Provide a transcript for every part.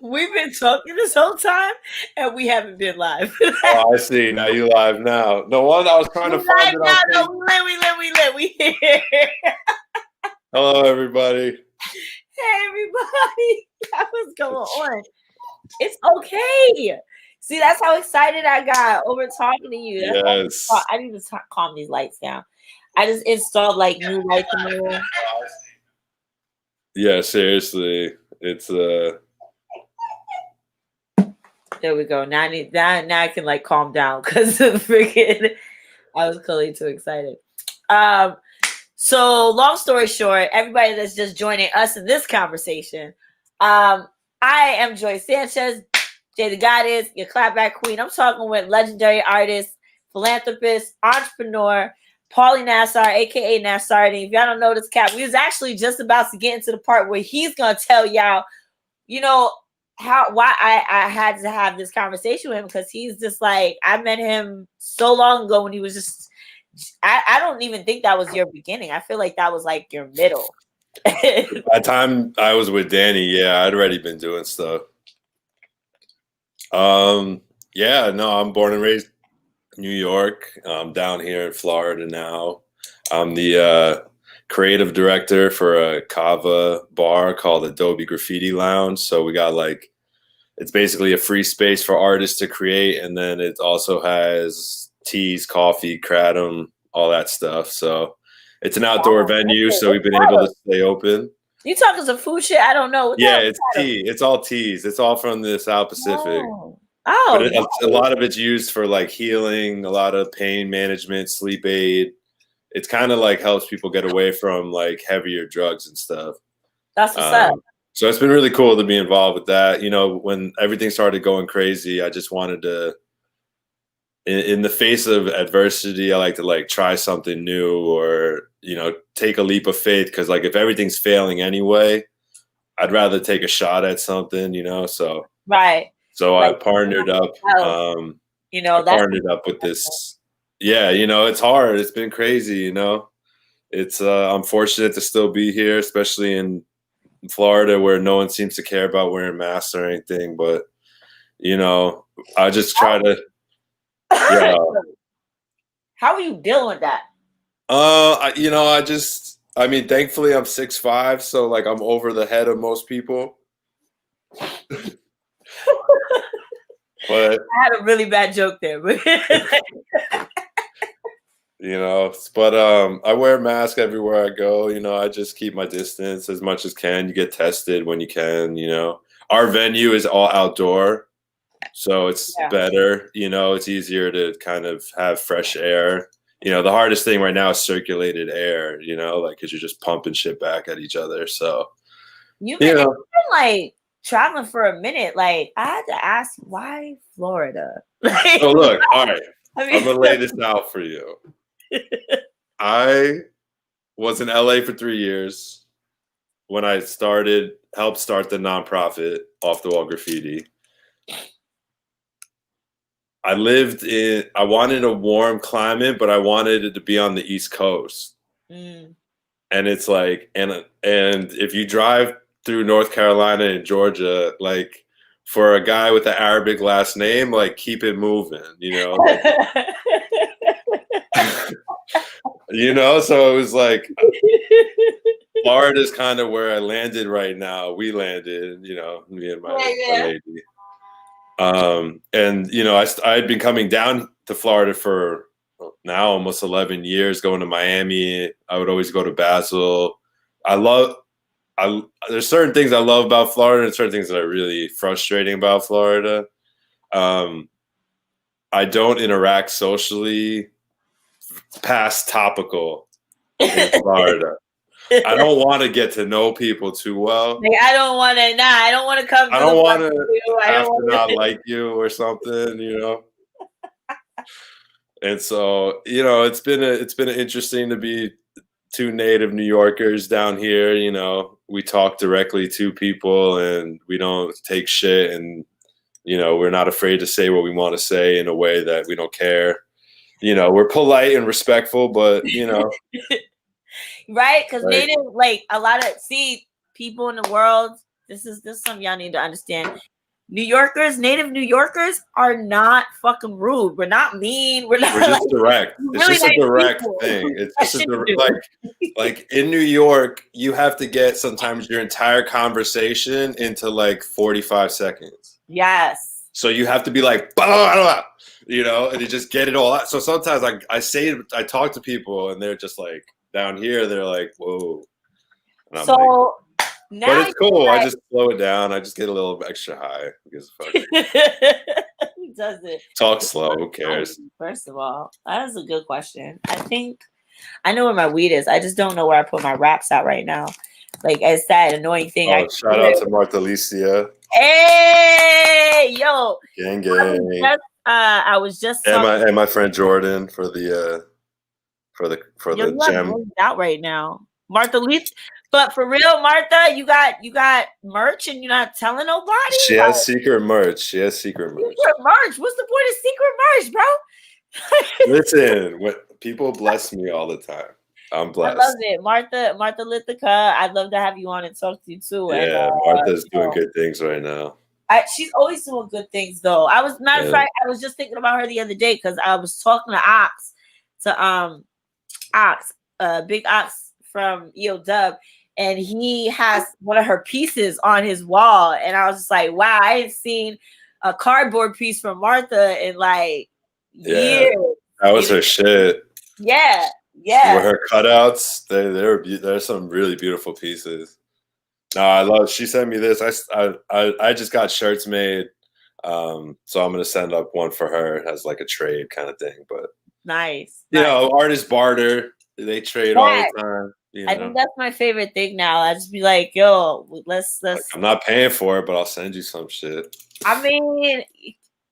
We've been talking this whole time, and we haven't been live. Oh, I see. Now you live now. No wonder I was trying We to find live it now. on No, Facebook. we live. We here. Hello, everybody. Hey, everybody. What's going on? It's okay. See, that's how excited I got over talking to you. Yes. I need to calm these lights down. I just installed like new lights in my room. Yeah, seriously. It's There we go. Now I can like calm down because freaking I was clearly too excited. So long story short, everybody that's just joining us in this conversation, I am Joy Sanchez, Jay the Goddess, your clapback queen. I'm talking with legendary artist, philanthropist, entrepreneur, Paulie Nassar, aka Nash Sardine. If y'all don't know this cat, we was actually just about to get into the part where he's gonna tell y'all, why I had to have this conversation with him, because he's just like, I met him so long ago when he was just I don't even think that was your beginning. I feel like that was like your middle. by the time I was with Danny, yeah, I'd already been doing stuff. Yeah, no, I'm born and raised in New York. I'm down here in Florida now. I'm the creative director for a kava bar called Adobe Graffiti Lounge. So we got it's basically a free space for artists to create, and then it also has teas, coffee, kratom, all that stuff. So it's an outdoor venue, so we've been able to stay open. You talking some food shit? I don't know. Yeah, it's tea. It's all teas. It's all from the South Pacific. But a lot of it's used for like healing, a lot of pain management, sleep aid. It's kind of like helps people get away from like heavier drugs and stuff. That's what's up. So it's been really cool to be involved with that. You know, when everything started going crazy, I just wanted to, in the face of adversity, I like to like try something new or, take a leap of faith. Cause like if everything's failing anyway, I'd rather take a shot at something, so. Right. So like, I partnered up, partnered up with this. Yeah. It's hard. It's been crazy, it's, I'm fortunate to still be here, especially in Florida where no one seems to care about wearing masks or anything. But, I just try to, yeah. How are you dealing with that? Thankfully I'm 6'5", so like I'm over the head of most people. But I had a really bad joke there. I wear a mask everywhere I go. I just keep my distance as much as can. You get tested when you can. Our venue is all outdoor, so it's better. It's easier to kind of have fresh air. The hardest thing right now is circulated air. Because you're just pumping shit back at each other. So you've been like traveling for a minute. Like I had to ask, why Florida? So look, all right, I'm gonna lay this out for you. I was in LA for 3 years when I helped start the nonprofit Off the Wall Graffiti. I wanted a warm climate, but I wanted it to be on the East Coast. And it's like, and if you drive through North Carolina and Georgia, like for a guy with an Arabic last name, like keep it moving, so it was like Florida's kind of where I landed right now. We landed, me and my lady. I'd been coming down to Florida for now almost 11 years, going to Miami. I would always go to Basel. There's certain things I love about Florida and certain things that are really frustrating about Florida. I don't interact socially past topical in Florida. I don't want to get to know people too well. Like, I don't want to come. I don't want to have to not like you or something, And so, it's been interesting to be two native New Yorkers down here. We talk directly to people and we don't take shit, and we're not afraid to say what we want to say in a way that we don't care. We're polite and respectful, but right? Because native, like a lot of people in the world, This is something y'all need to understand. New Yorkers, native New Yorkers are not fucking rude. We're not mean. We're We're just direct. we're It's really just a nice direct people. thing. It's That just shit to a do. like in New York, you have to get sometimes your entire conversation into like 45 seconds. Yes. So you have to be like, blah, blah, blah, blah, you know, and you just get it all out. So sometimes I talk to people and they're just like down here, they're like, whoa. And I'm like, now but it's cool. like, I just slow it down. I just get a little extra high because fuck. Who does it? Talk slow. Who cares? First of all, that is a good question. I think I know where my weed is. I just don't know where I put my wraps out right now. Like, it's that annoying thing. Oh, shout out to Martha Alicia. Hey, yo. Gang, gang. I was just and my friend Jordan for the gem out right now. Martha Leaf. But for real, Martha, you got merch and you're not telling nobody? She has secret merch. Secret merch. What's the point of secret merch, bro? Listen, people bless me all the time. I'm blessed. I love it. Martha Lithica, I'd love to have you on and talk to you too. Yeah, Martha's doing good things right now. She's always doing good things though. Matter of fact, I was just thinking about her the other day because I was talking to Big Ox from EO Dub, and he has one of her pieces on his wall, and I was just like, wow, I ain't seen a cardboard piece from Martha in like years. That was her shit. Yeah. With her cutouts, there's some really beautiful pieces. No, she sent me this. I just got shirts made, so I'm gonna send up one for her as like a trade kind of thing. But nice. You know, artists barter. They trade all the time. You know? I think that's my favorite thing now. I just be like, yo, let's. Like, I'm not paying for it, but I'll send you some shit. I mean,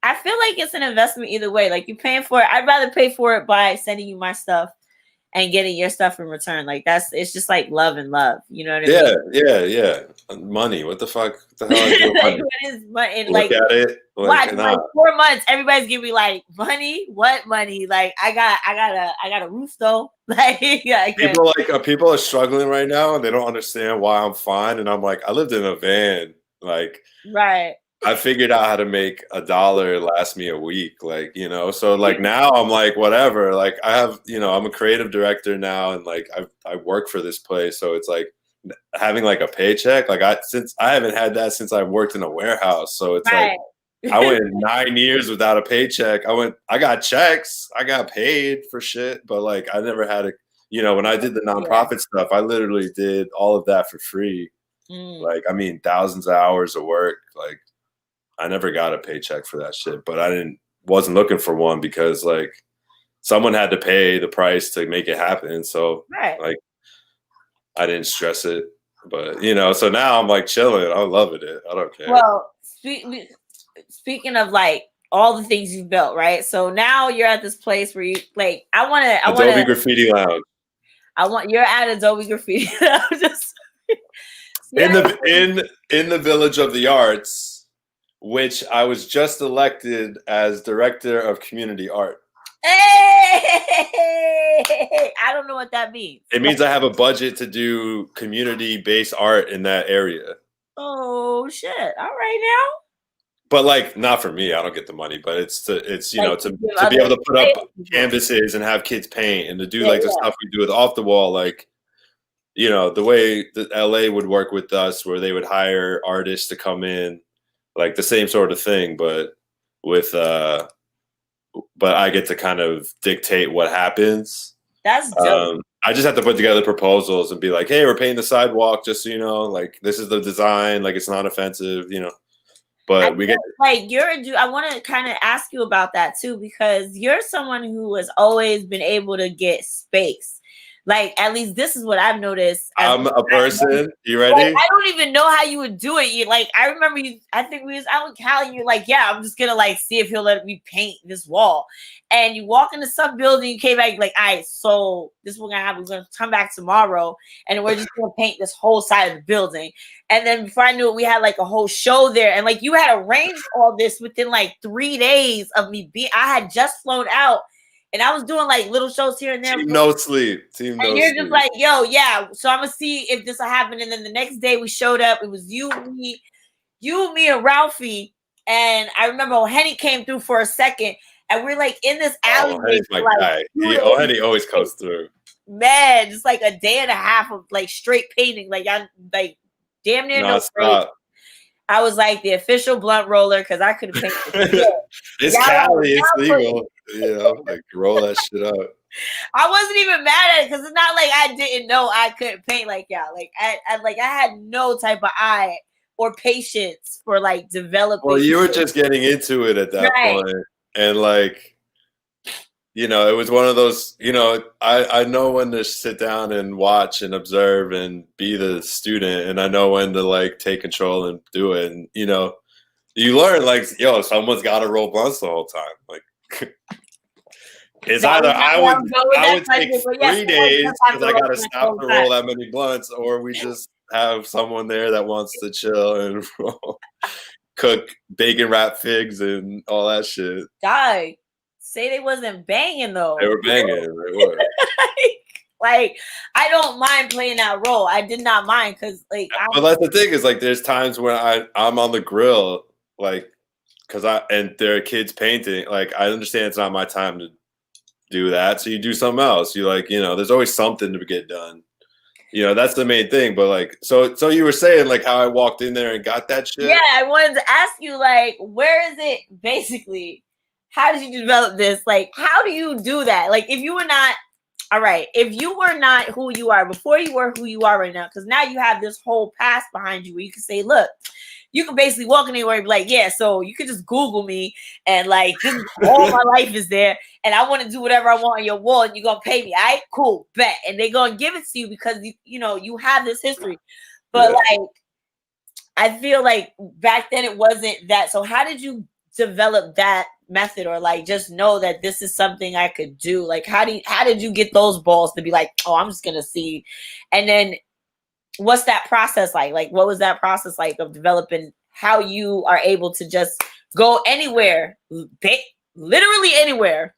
I feel like it's an investment either way. Like, you paying for it. I'd rather pay for it by sending you my stuff and getting your stuff in return. Like, it's just like love and love. You know what I mean? Yeah. Money. What the fuck? What the hell is money? What is money? Look at it. Like 4 months, everybody's giving me like, money? What money? Like, I got a roof though. Like, people are struggling right now and they don't understand why I'm fine. And I'm like, I lived in a van. Like, right. I figured out how to make $1 last me a week. Like, you know, so like now I'm like, whatever. Like, I have, you know, I'm a creative director now, and like I work for this place. So it's like having like a paycheck. Like I haven't had that since I worked in a warehouse. So it's like I went 9 years without a paycheck. I got checks, I got paid for shit, but like I never had you know, when I did the nonprofit stuff, I literally did all of that for free. Like, I mean, thousands of hours of work. Like, I never got a paycheck for that shit, but wasn't looking for one because like someone had to pay the price to make it happen. So like I didn't stress it, but you know, so now I'm like chilling. I'm loving it. I don't care. Well, speaking of like all the things you've built, right? So now you're at this place where you like, Adobe Graffiti Lounge. You're at Adobe Graffiti Lounge. In the Village of the Arts, which I was just elected as Director of Community Art. Hey! I don't know what that means. It means I have a budget to do community-based art in that area. Oh shit! All right now. But like, not for me. I don't get the money. But it's you know, to be able to put up canvases and have kids paint and to do the stuff we do with off the wall, like, you know, the way that LA would work with us, where they would hire artists to come in. Like the same sort of thing, but I get to kind of dictate what happens. That's dope. I just have to put together proposals and be like, hey, we're painting the sidewalk, just so you know, like this is the design, like it's not offensive, you know. But we get like I want to kind of ask you about that too, because you're someone who has always been able to get space. Like, at least this is what I've noticed. I'm a person. You ready? Like, I don't even know how you would do it. I remember I think we was out with Cal, and you're like, yeah, I'm just gonna like see if he'll let me paint this wall. And you walk into some building, you came back like, all right, so this is what we're gonna have. We're gonna come back tomorrow, and we're just gonna paint this whole side of the building. And then before I knew it, we had like a whole show there, and like you had arranged all this within like 3 days of me being. I had just flown out And I was doing like little shows here and there. Team No Sleep. And you're just like, yo, yeah. So I'm gonna see if this will happen. And then the next day we showed up. It was you, me, and Ralphie. And I remember Henny came through for a second, and we're like in this alleyway. Henny's my guy. Henny always comes through. Man, just like a day and a half of like straight painting, like I like damn near no break. I was like the official blunt roller because I could have painted. It's Cali, it's legal. You know, like roll that shit up. I wasn't even mad at it because it's not like I didn't know I couldn't paint like y'all. Like I had no type of eye or patience for like developing. Well, you were just getting into it at that point, and like, you know, it was one of those. You know, I know when to sit down and watch and observe and be the student, and I know when to like take control and do it. And you know, you learn like, yo, someone's got to roll blunts the whole time. Like, it's either I would take 3 days because I got to stop to roll that many blunts, or we just have someone there that wants to chill and cook bacon wrapped figs and all that shit. Die. Say they wasn't banging though. They were banging. They were. Like I don't mind playing that role. I did not mind because like. But that's the thing is like there's times when I'm on the grill like because there are kids painting. Like I understand it's not my time to do that, so you do something else. You like, you know, there's always something to get done. You know, that's the main thing. But like, so you were saying like how I walked in there and got that shit. Yeah, I wanted to ask you like, where is it basically? How did you develop this? Like, how do you do that? Like, if you were not, all right, if you were not who you are before you were who you are right now, because now you have this whole past behind you where you can say, look, you can basically walk anywhere and be like, yeah, so you could just Google me and like, this is, all my life is there. And I want to do whatever I want on your wall and you're going to pay me. All right, cool, bet. And they're going to give it to you because, you know, you have this history. But like, I feel like back then it wasn't that. So how did you develop that method or like just know that this is something I could do? Like, how did you get those balls to be like, oh, I'm just going to see. And then what's that process like? Like, what was that process like of developing how you are able to just go anywhere, literally anywhere,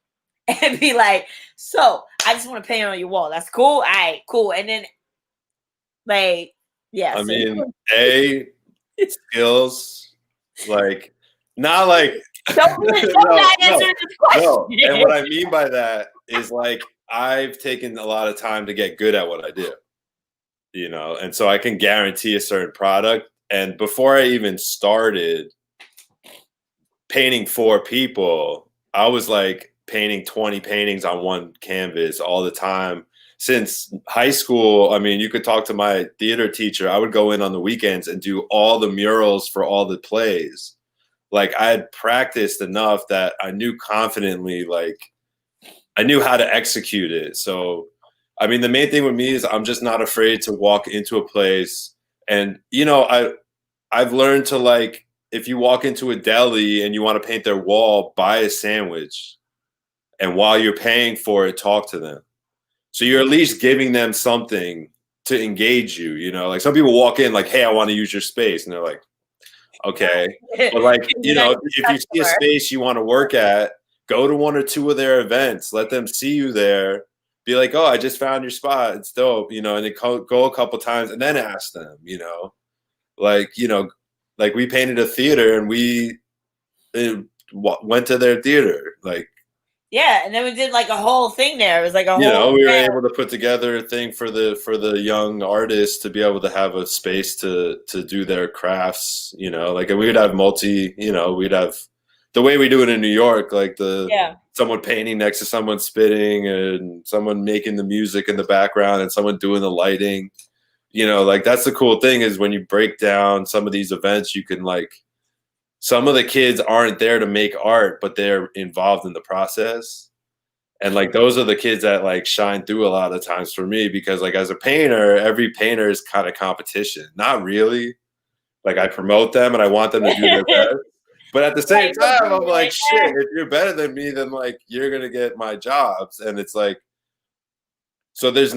and be like, so I just want to paint on your wall. That's cool. All right, cool. And then, like, yeah. I mean, skills, like, not like. Don't answer this question. No. And what I mean by that is like, I've taken a lot of time to get good at what I do. You know, and so I can guarantee a certain product. And before I even started painting for people, I was like painting 20 paintings on one canvas all the time. Since high school, I mean, you could talk to my theater teacher. I would go in on the weekends and do all the murals for all the plays. Like I had practiced enough that I knew confidently, like I knew how to execute it. So I mean, the main thing with me is I'm just not afraid to walk into a place. And, you know, I've learned to like, if you walk into a deli and you want to paint their wall, buy a sandwich. And while you're paying for it, talk to them. So you're at least giving them something to engage you, you know, like some people walk in like, hey, I want to use your space. And they're like, okay. But like, you know, if you see a space you want to work at, go to one or two of their events, let them see you there. Be like, oh, I just found your spot. It's dope, you know, and then go a couple times and then ask them, you know, like we painted a theater and we went to their theater. Like, yeah. And then we did like a whole thing there. It was like a whole, you know, we were able to put together a thing for the young artists to be able to have a space to do their crafts, you know, like, and we'd have we'd have the way we do it in New York, like someone painting next to someone spitting and someone making the music in the background and someone doing the lighting, you know, like that's the cool thing is when you break down some of these events, you can like, some of the kids aren't there to make art, but they're involved in the process. And like, those are the kids that like shine through a lot of times for me, because like as a painter, every painter is kind of competition. Not really. Like I promote them and I want them to do their best. But at the same time, I'm like, shit, if you're better than me, then like, you're going to get my jobs. And it's like, so there's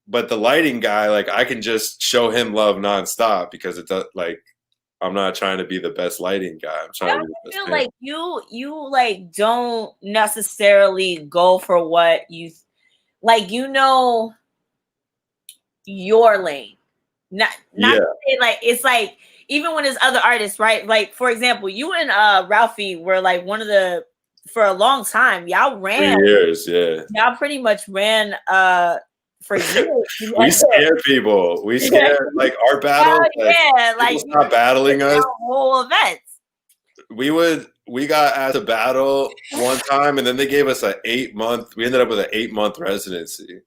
but the lighting guy, like I can just show him love nonstop because it's like, I'm not trying to be the best lighting guy. I'm I trying to be the best feel painter. like you like don't necessarily go for what you like, your lane. Not Yeah, to say like it's like even when there's other artists, right? Like for example, you and Ralphie were like one of the for a long time. 3 years. Yeah. Y'all pretty much ran for years. We scare people. We scare like our battles. Hell Like yeah, people like you stop battling us. whole events. We got asked to battle one time, and then they gave us an 8 month. We ended up with an 8 month residency.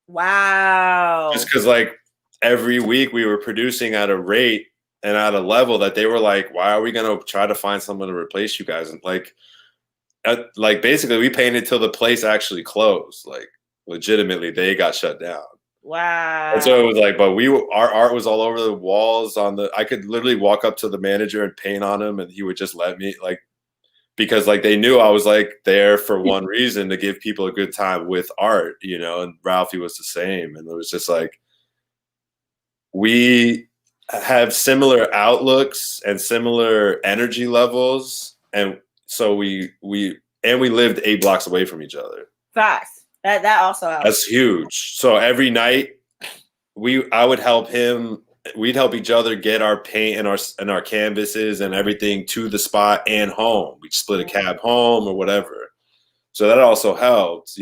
Wow. Just because like every week we were producing at a rate and at a level that they were like, why are we gonna try to find someone to replace you guys? And like basically we painted till the place actually closed. Like legitimately, they got shut down. Wow. And so it was like, but our art was all over the walls. I could literally walk up to the manager and paint on him, and he would just let me like because like they knew I was like there for one reason to give people a good time with art, And Ralphie was the same, and it was just like we have similar outlooks and similar energy levels, and so we lived 8 blocks away from each other. Facts. That also helps. That's huge. So every night I would help him. We'd help each other get our paint and our canvases and everything to the spot and home. We'd split a cab home or whatever. So that also helped,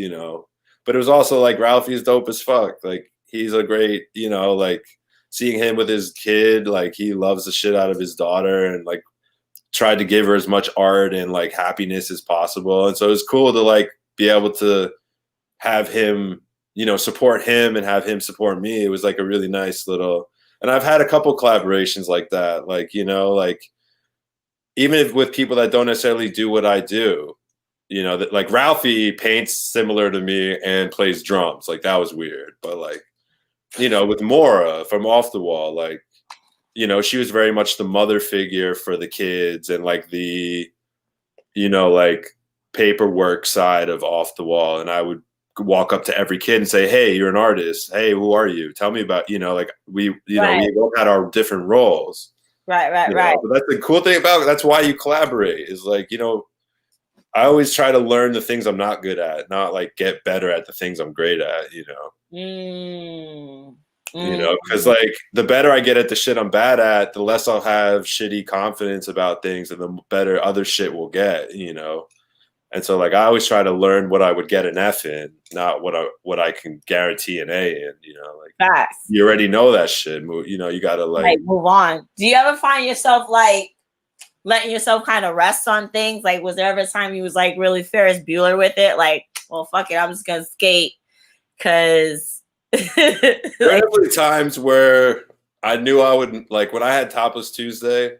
But it was also like Ralphie's dope as fuck. Like he's a great, like seeing him with his kid, like he loves the shit out of his daughter and like tried to give her as much art and like happiness as possible. And so it was cool to like be able to have him, support him and have him support me. It was like a really nice little, and I've had a couple collaborations like that. Like, like even if with people that don't necessarily do what I do, that like Ralphie paints similar to me and plays drums. Like that was weird. But like, with Maura from Off the Wall, like, she was very much the mother figure for the kids and like the, like paperwork side of Off the Wall. And I would walk up to every kid and say, hey, you're an artist. Hey, who are you? Tell me about, like we both had our different roles. Right. But that's the cool thing about it. That's why you collaborate is like, I always try to learn the things I'm not good at, not like get better at the things I'm great at, because like the better I get at the shit I'm bad at, the less I'll have shitty confidence about things and the better other shit will get, And so like I always try to learn what I would get an F in, not what I can guarantee an A in, like Facts. You already know that shit. You gotta like move on. Do you ever find yourself like letting yourself kind of rest on things? Like was there ever a time you was like really Ferris Bueller with it? Like, well fuck it, I'm just gonna skate because there are definitely times where I knew I would like when I had Topless Tuesday,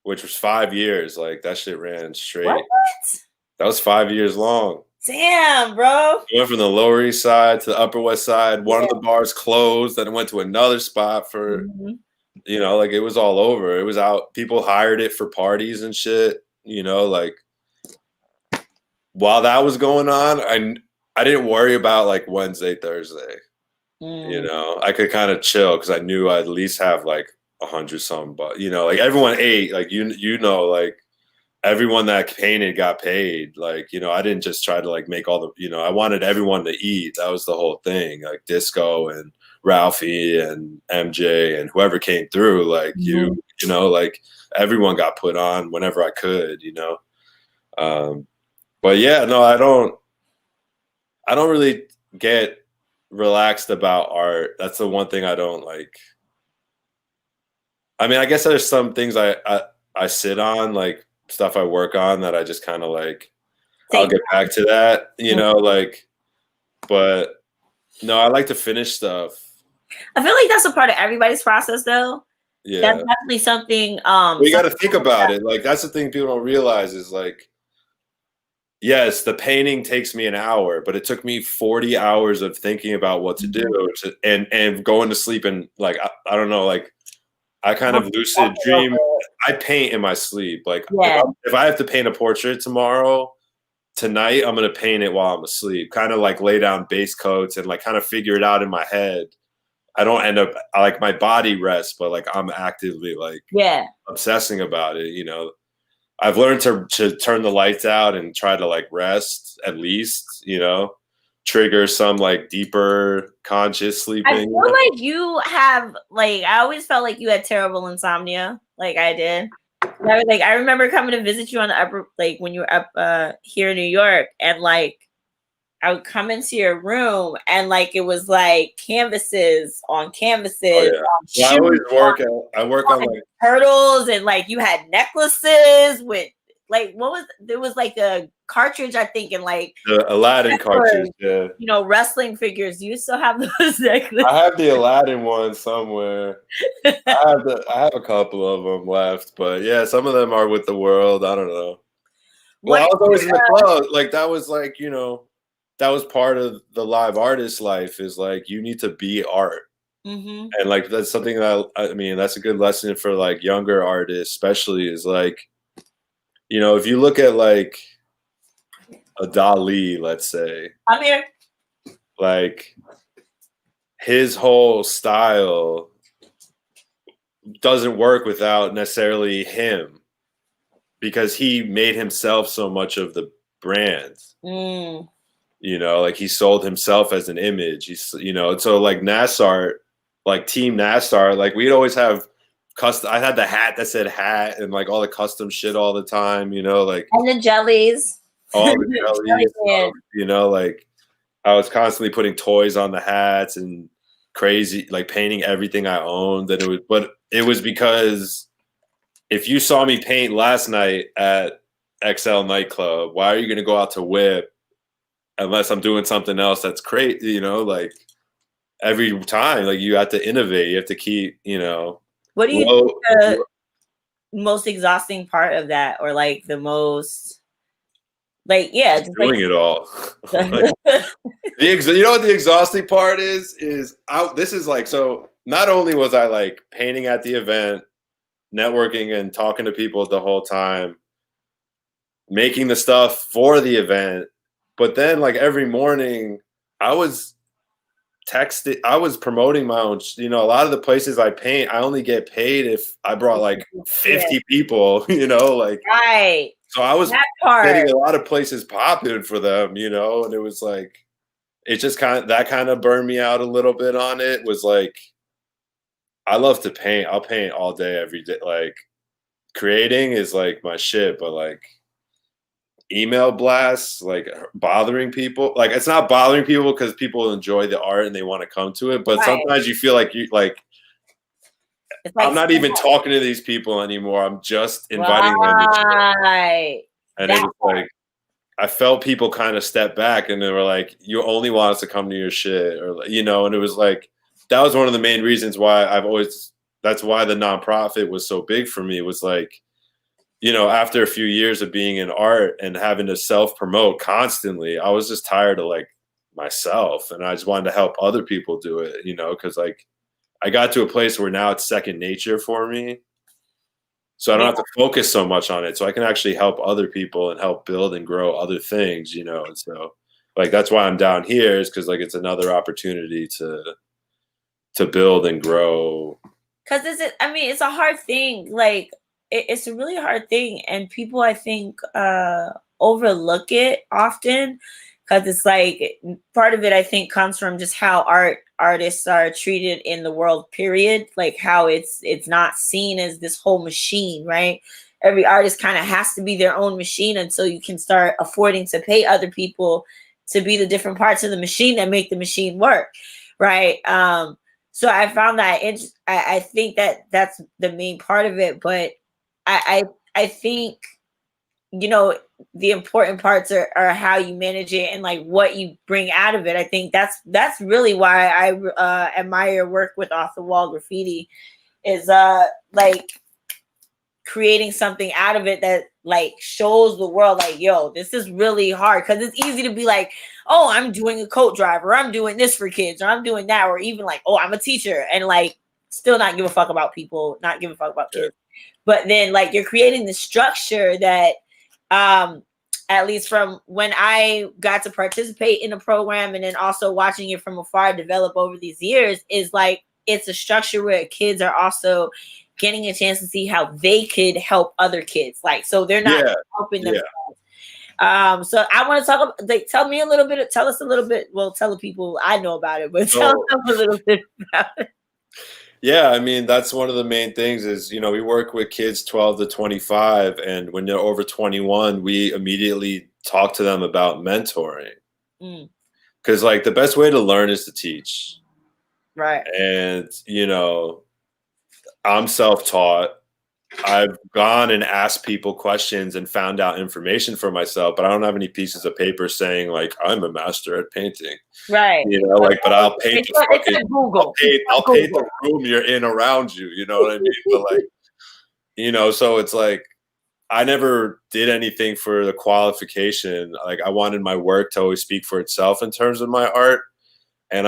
which was 5 years, like that shit ran straight. What? That was 5 years long. Damn, bro. We went from the Lower East Side to the Upper West Side. One of the bars closed, then it went to another spot for, like it was all over. It was out. People hired it for parties and shit. Like while that was going on, I didn't worry about like Wednesday, Thursday. I could kind of chill because I knew I'd at least have like 100 something. But like everyone ate. Like like. Everyone that painted got paid. Like, I didn't just try to like make all the, I wanted everyone to eat. That was the whole thing. Like Disco and Ralphie and MJ and whoever came through, like like everyone got put on whenever I could, But yeah, no, I don't really get relaxed about art. That's the one thing I don't like. I mean, I guess there's some things I sit on, like stuff I work on that I just kind of like, I'll get back to that, like, but no, I like to finish stuff. I feel like that's a part of everybody's process though. Yeah. That's definitely something, we got to think about it. Like, that's the thing people don't realize is like, yes, the painting takes me an hour, but it took me 40 hours of thinking about what to do and going to sleep. And like, I don't know, like, I kind of lucid dream. I paint in my sleep. Like if I have to paint a portrait tonight, I'm going to paint it while I'm asleep. Kind of like lay down base coats and like kind of figure it out in my head I don't end up like my body rests, but like I'm actively like obsessing about it. You know, I've learned to turn the lights out and try to like rest at least. You know, trigger some like deeper conscious sleeping. I feel like you have like I always felt like you had terrible insomnia, like I did. I remember coming to visit you on the upper, like when you were up here in New York, and like I would come into your room and like it was like canvases on canvases. Oh, yeah. Well, I always work on like turtles, and like you had necklaces with like there was like a cartridge, I think, and like the Aladdin cartridge. Yeah, you know, wrestling figures. You still have those necklaces? I have the Aladdin one somewhere. I have a couple of them left, but yeah, some of them are with the world. I don't know. Well, I was always in the club. Like that was like, you know, that was part of the live artist life is like you need to be art. Mm-hmm. And like that's something that I mean, that's a good lesson for like younger artists, especially is like, you know, if you look at like a Dali, let's say, I'm here. like his whole style doesn't work without necessarily him because he made himself so much of the brand. Mm. You know, like he sold himself as an image. He's, you know, so like Nassar, like Team Nassar, like we'd always have custom. I had the hat that said hat and like all the custom shit all the time, you know, like and the jellies. All the jellies, stuff, you know, like I was constantly putting toys on the hats and crazy, like painting everything I owned. That it was, but it was because if you saw me paint last night at XL nightclub, why are you going to go out to Whip unless I'm doing something else that's great? You know, like every time, like you have to innovate. You have to keep, you know. What do you think the most exhausting part of that, or like the most? Like, yeah, just doing it all. Like, you know what the exhausting part is this is like, so not only was I like painting at the event, networking and talking to people the whole time, making the stuff for the event, but then like every morning I was promoting my own, you know, a lot of the places I paint, I only get paid if I brought like 50 people, you know, like right. So I was getting a lot of places popping for them, you know, and it was like, it just kind of burned me out a little bit on it. Was like, I love to paint. I'll paint all day, every day. Like creating is like my shit, but like email blasts, like bothering people, like it's not bothering people because people enjoy the art and they want to come to it. But sometimes you feel like it's like I'm not even talking to these people anymore. I'm just inviting them to shit. And it was like, I felt people kind of step back and they were like, you only want us to come to your shit, or, you know, and it was like, that was one of the main reasons why that's why the nonprofit was so big for me, was like, you know, after a few years of being in art and having to self-promote constantly, I was just tired of like myself, and I just wanted to help other people do it, you know, because like, I got to a place where now it's second nature for me. So I don't have to focus so much on it. So I can actually help other people and help build and grow other things, you know? And so like, that's why I'm down here, is because like, it's another opportunity to build and grow. Cause it's a hard thing. Like it's a really hard thing. And people, I think, overlook it often. Cause it's like, part of it, I think, comes from just how artists are treated in the world, period. Like how it's not seen as this whole machine, right? Every artist kind of has to be their own machine until you can start affording to pay other people to be the different parts of the machine that make the machine work, right? So I found that I think that's the main part of it, but I think, you know, the important parts are how you manage it and like what you bring out of it. I think that's really why I admire work with Off the Wall Graffiti, is like creating something out of it that like shows the world like, yo, this is really hard. Because it's easy to be like, oh, I'm doing a coat drive, or I'm doing this for kids, or I'm doing that, or even like, oh, I'm a teacher, and like still not give a fuck about people, not give a fuck about kids. But then like you're creating the structure that at least from when I got to participate in the program and then also watching it from afar develop over these years, is like it's a structure where kids are also getting a chance to see how they could help other kids. Like, so they're not helping themselves. So I want to talk about, like, tell us a little bit. Well, tell the people I know about it, but tell them a little bit about it. Yeah, I mean, that's one of the main things is, you know, we work with kids 12 to 25, and when they're over 21, we immediately talk to them about mentoring. Because, like, the best way to learn is to teach. Right. And, you know, I'm self-taught. I've gone and asked people questions and found out information for myself, but I don't have any pieces of paper saying like I'm a master at painting. Right. You know, like, but I'll paint the fucking Google. I'll paint the room you're in around you. You know what I mean? But like, you know, so it's like I never did anything for the qualification. Like I wanted my work to always speak for itself in terms of my art, and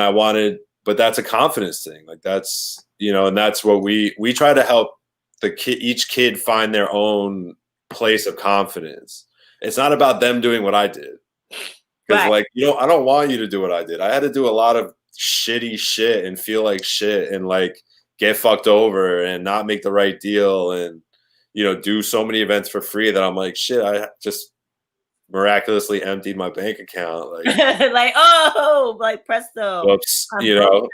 but that's a confidence thing. Like that's, you know, and that's what we try to help each kid find their own place of confidence. It's not about them doing what I did. Because like, you know, I don't want you to do what I did. I had to do a lot of shitty shit and feel like shit and like get fucked over and not make the right deal and, you know, do so many events for free that I'm like, shit, I just miraculously emptied my bank account. Like, like, like presto. Whoops, you know,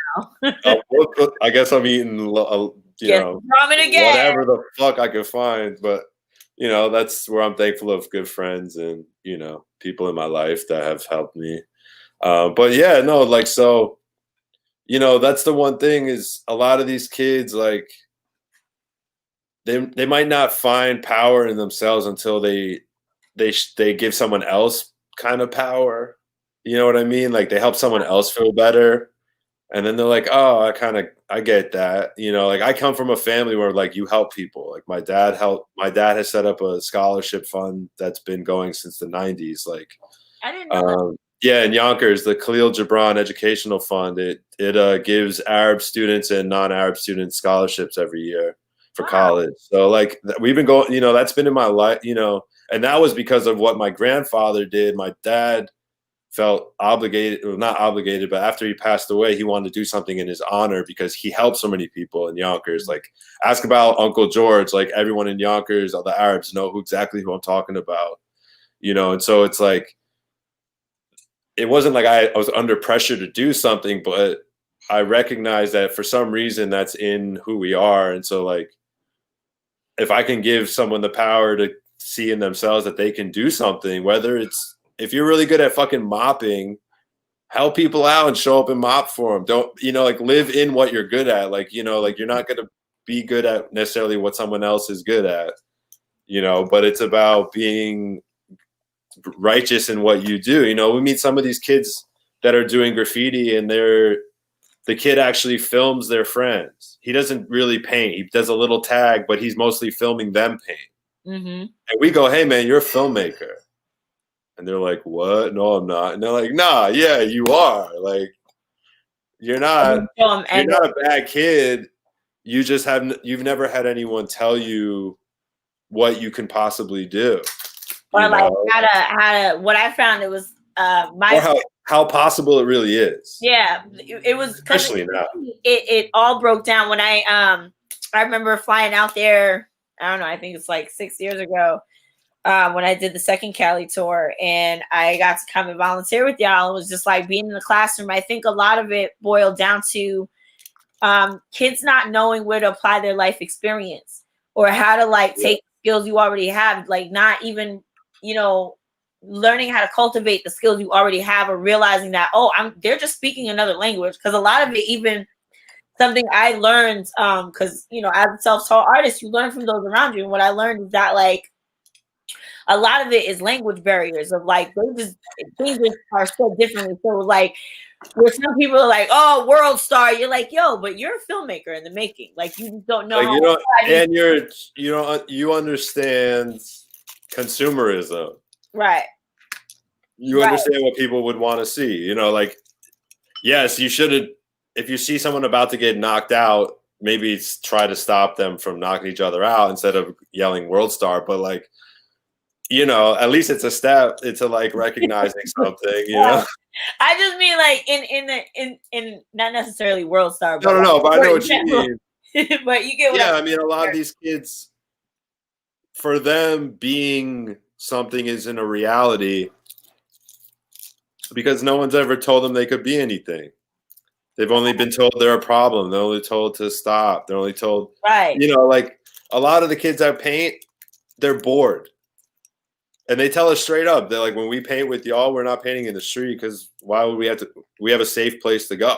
I guess I'm eating, you know, ramen again. Whatever the fuck I could find. But, you know, that's where I'm thankful of good friends and, you know, people in my life that have helped me. But yeah, no, like, so, you know, that's the one thing is a lot of these kids, like, they might not find power in themselves until they give someone else kind of power. You know what I mean? Like they help someone else feel better. And then they're like, oh, I get that. You know, like I come from a family where like you help people. Like my dad has set up a scholarship fund that's been going since the 90s. Like I didn't know yeah, in Yonkers, the Khalil Gibran Educational Fund, it gives Arab students and non-Arab students scholarships every year for college. So like we've been going, you know, that's been in my life, you know, and that was because of what my grandfather did. My dad felt obligated, well, not obligated, but after he passed away, he wanted to do something in his honor because he helped so many people in Yonkers. Like ask about Uncle George, like everyone in Yonkers, all the Arabs know exactly who I'm talking about, you know? And so it's like, it wasn't like I was under pressure to do something, but I recognized that for some reason that's in who we are. And so like, if I can give someone the power to see in themselves that they can do something, whether it's, if you're really good at fucking mopping, help people out and show up and mop for them. Don't, you know, like live in what you're good at. Like, you know, like you're not going to be good at necessarily what someone else is good at, you know, but it's about being righteous in what you do. You know, we meet some of these kids that are doing graffiti and the kid actually films their friends. He doesn't really paint. He does a little tag, but he's mostly filming them paint. Mm-hmm. And we go, hey man, you're a filmmaker. And they're like, what? No, I'm not. And they're like, nah, yeah, you are. Like, you're not a bad kid. You just you've never had anyone tell you what you can possibly do. Or like how to, what I found, it was or how possible it really is. Yeah, it was, especially now. It all broke down when I remember flying out there. I don't know, I think it's like 6 years ago. When I did the second Cali tour and I got to come and volunteer with y'all, it was just like being in the classroom. I think a lot of it boiled down to kids not knowing where to apply their life experience or how to like take skills you already have, like not even, you know, learning how to cultivate the skills you already have or realizing that, they're just speaking another language. Because a lot of it, even something I learned, because, you know, as a self-taught artist, you learn from those around you. And what I learned is that like, a lot of it is language barriers of like, things just are so differently. So like where some people are like, oh, world star, you're like, yo, but you're a filmmaker in the making. Like you just don't know. Like, and you understand consumerism. Right. You understand what people would want to see. You know, like, yes, you should, if you see someone about to get knocked out, maybe try to stop them from knocking each other out instead of yelling world star. But like, you know, at least it's a step into like recognizing something, you know. I just mean like in not necessarily World Star, but No, but I know for what you example, mean. but you get what Yeah, I'm I mean, a lot of saying. these kids, for them, being something isn't a reality because no one's ever told them they could be anything. They've only been told they're a problem. They're only told to stop. They're only told, Right. you know, like a lot of the kids that paint, they're bored. And they tell us straight up, they're like, when we paint with y'all, we're not painting in the street because why would we have to? We have a safe place to go.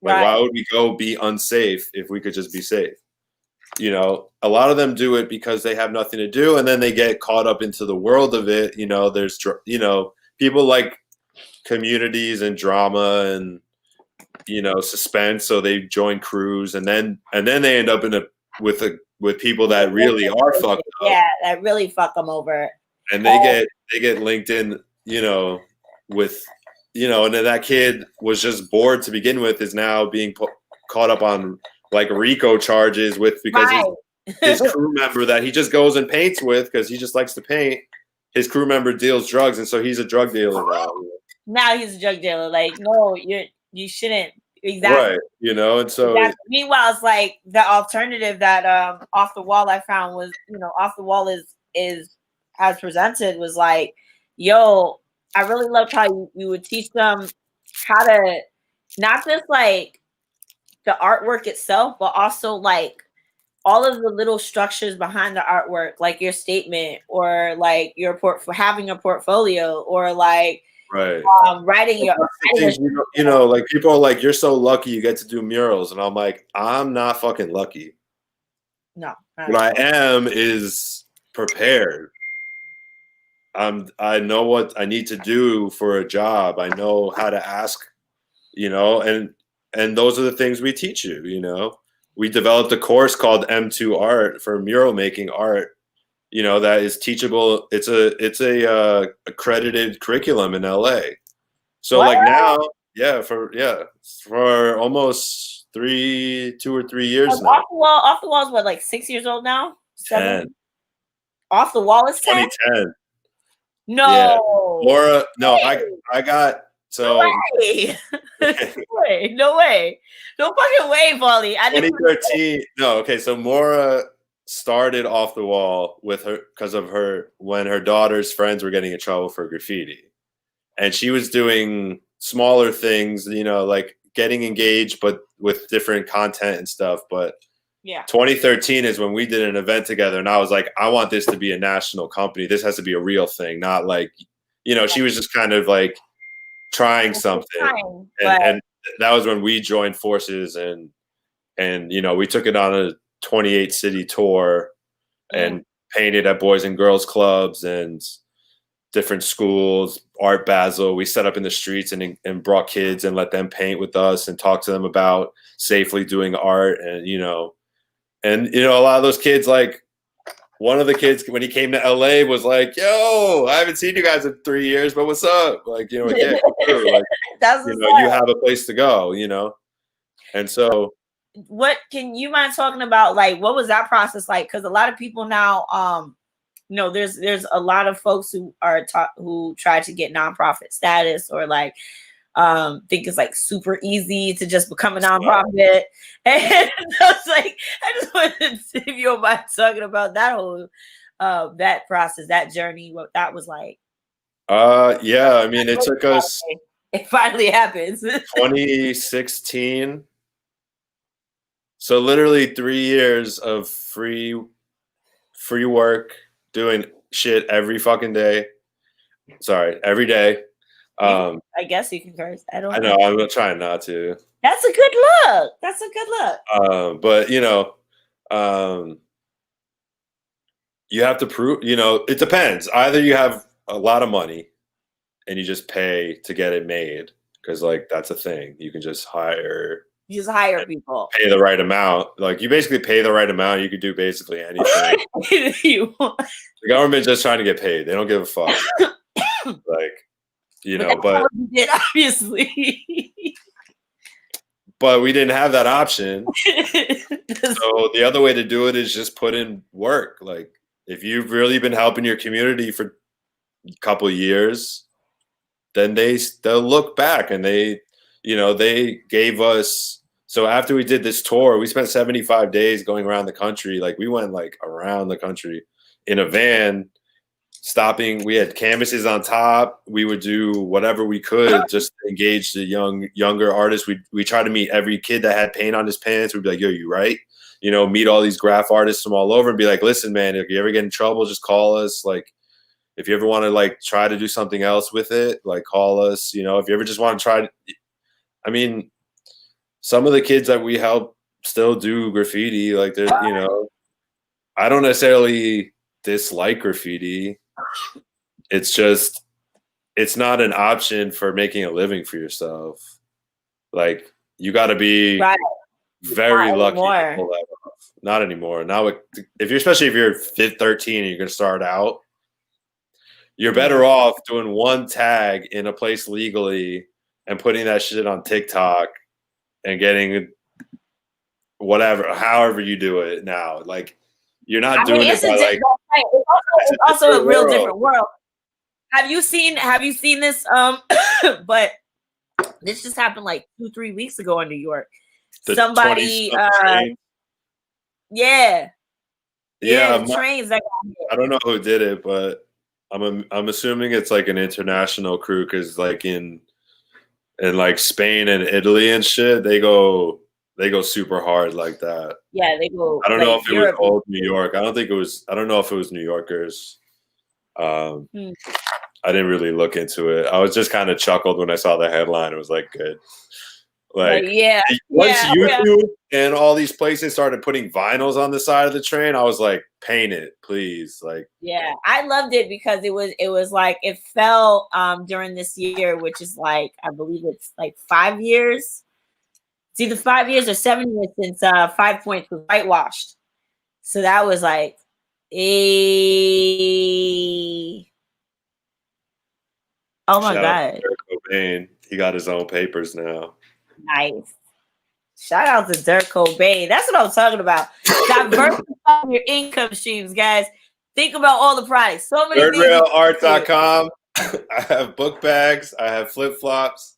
Like, why Right. would we go be unsafe if we could just be safe? You know, a lot of them do it because they have nothing to do, and then they get caught up into the world of it. You know, there's, you know, people like communities and drama and, you know, suspense, so they join crews, and then they end up in a with people that really are fucked up, Yeah, that really fuck them over. and they get linked in, you know, with, you know, and then that kid was just bored to begin with, is now being caught up on like RICO charges with because his crew member that he just goes and paints with because he just likes to paint. His crew member deals drugs, and so he's a drug dealer now. Now he's a drug dealer. Like, no, you shouldn't. Exactly. Right. You know, and so exactly. Meanwhile, it's like the alternative that Off the Wall I found was, you know, Off the Wall is as presented was like, yo, I really loved how you would teach them how to not just like the artwork itself, but also like all of the little structures behind the artwork, like your statement or like your for having a portfolio or like right. Writing your things, you know, like people are like, you're so lucky you get to do murals, and I'm like, I'm not fucking lucky. No, what I am is prepared. I know what I need to do for a job. I know how to ask, you know, and those are the things we teach you. You know, we developed a course called M2 Art for mural making art. You know, that is teachable. It's a accredited curriculum in LA. So what? like now, for almost 2 or 3 years now. Off the Wall is what, like 6 years old now? 10. Off the Wall is 10? 2010. No. Yeah. Laura, no, I got so no way. No way. No fucking way, Paulie. 2013. No, okay, so Maura started Off the Wall with her because of her when her daughter's friends were getting in trouble for graffiti. And she was doing smaller things, you know, like getting engaged, but with different content and stuff. But yeah, 2013 is when we did an event together, and I was like, I want this to be a national company. This has to be a real thing, not like, you know, she was just kind of like trying something. And that was when we joined forces, and you know, we took it on a 28 city tour and painted at Boys and Girls Clubs and different schools, Art Basel. We set up in the streets and brought kids and let them paint with us and talk to them about safely doing art. And, you know, a lot of those kids, like one of the kids, when he came to LA was like, yo, I haven't seen you guys in 3 years, but what's up? Like, you know, like, yeah, like, you know, you have a place to go, you know? And so what can you mind talking about? Like, what was that process like? Because a lot of people now, you know, there's a lot of folks who are who try to get nonprofit status or like think it's like super easy to just become a nonprofit. And I was like, I just wanted to see if you don't mind talking about that whole that process, that journey, what that was like. Yeah, I mean, it took us it finally happens. 2016. So literally 3 years of free work, doing shit every fucking day. Sorry, every day. I guess you can curse. I know. I'm trying not to. That's a good look. That's a good look. But you know, you have to prove. You know, it depends. Either you have a lot of money, and you just pay to get it made, because like that's a thing. You can just hire. You just hire people. Pay the right amount. Like you basically pay the right amount. You could do basically anything. The government's just trying to get paid. They don't give a fuck. Like, you know, but did obviously. But we didn't have that option. So the other way to do it is just put in work. Like, if you've really been helping your community for a couple of years, then they'll look back and they gave us. So after we did this tour, we spent 75 days going around the country. Like we went like around the country in a van, stopping. We had canvases on top. We would do whatever we could just to engage the younger artists. We try to meet every kid that had paint on his pants. We'd be like, yo, you right? Meet all these graph artists from all over and be like, listen, man, if you ever get in trouble, just call us. Like, if you ever want to like try to do something else with it, like call us. If you ever just want to try, I mean, some of the kids that we help still do graffiti. Like they're, I don't necessarily dislike graffiti. It's just, it's not an option for making a living for yourself. Like you got to be very lucky to pull that off. Not anymore. Now, especially if you're 13 and you're going to start out, you're better off doing one tag in a place legally and putting that shit on TikTok and getting whatever, however you do it now. Like you're not doing it by like. It's also a real different world. Have you seen this? But this just happened like 2-3 weeks ago in New York. Somebody, the trains that got hit. I don't know who did it, but I'm assuming it's like an international crew because like in like Spain and Italy and shit, they go super hard like that. Yeah, they go. I don't know if it was old New York. I don't know if it was New Yorkers. I didn't really look into it. I was just kind of chuckled when I saw the headline. It was like good. Like once YouTube and all these places started putting vinyls on the side of the train, I was like, paint it, please. Like I loved it because it was like it fell during this year, which is like I believe it's like 5 years. It's either 5 years or 7 years since 5 Points was whitewashed. So that was like oh my God. Cobain. He got his own papers now. Nice. Shout out to Dirk Cobain. That's what I'm talking about. Diversify your income streams, guys. Think about all the products. So many ThirdRailArt.com. I have book bags. I have flip flops.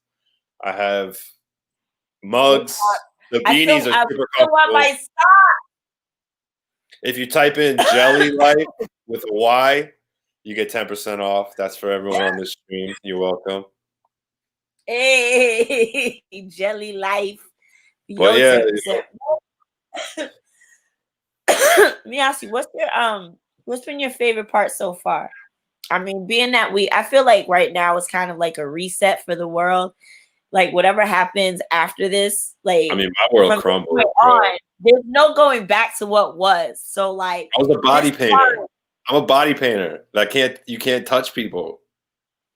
I have mugs. The beanies are super comfortable. If you type in Jelly Life with a Y, you get 10% off. That's for everyone on this stream. You're welcome. Hey, Jelly Life. But yeah. Let me ask you, what's been your favorite part so far? I mean, being that I feel like right now it's kind of like a reset for the world. Like whatever happens after this, like I mean, my world crumbled. There's no going back to what was. So like I was a body painter. I'm a body painter. You can't touch people.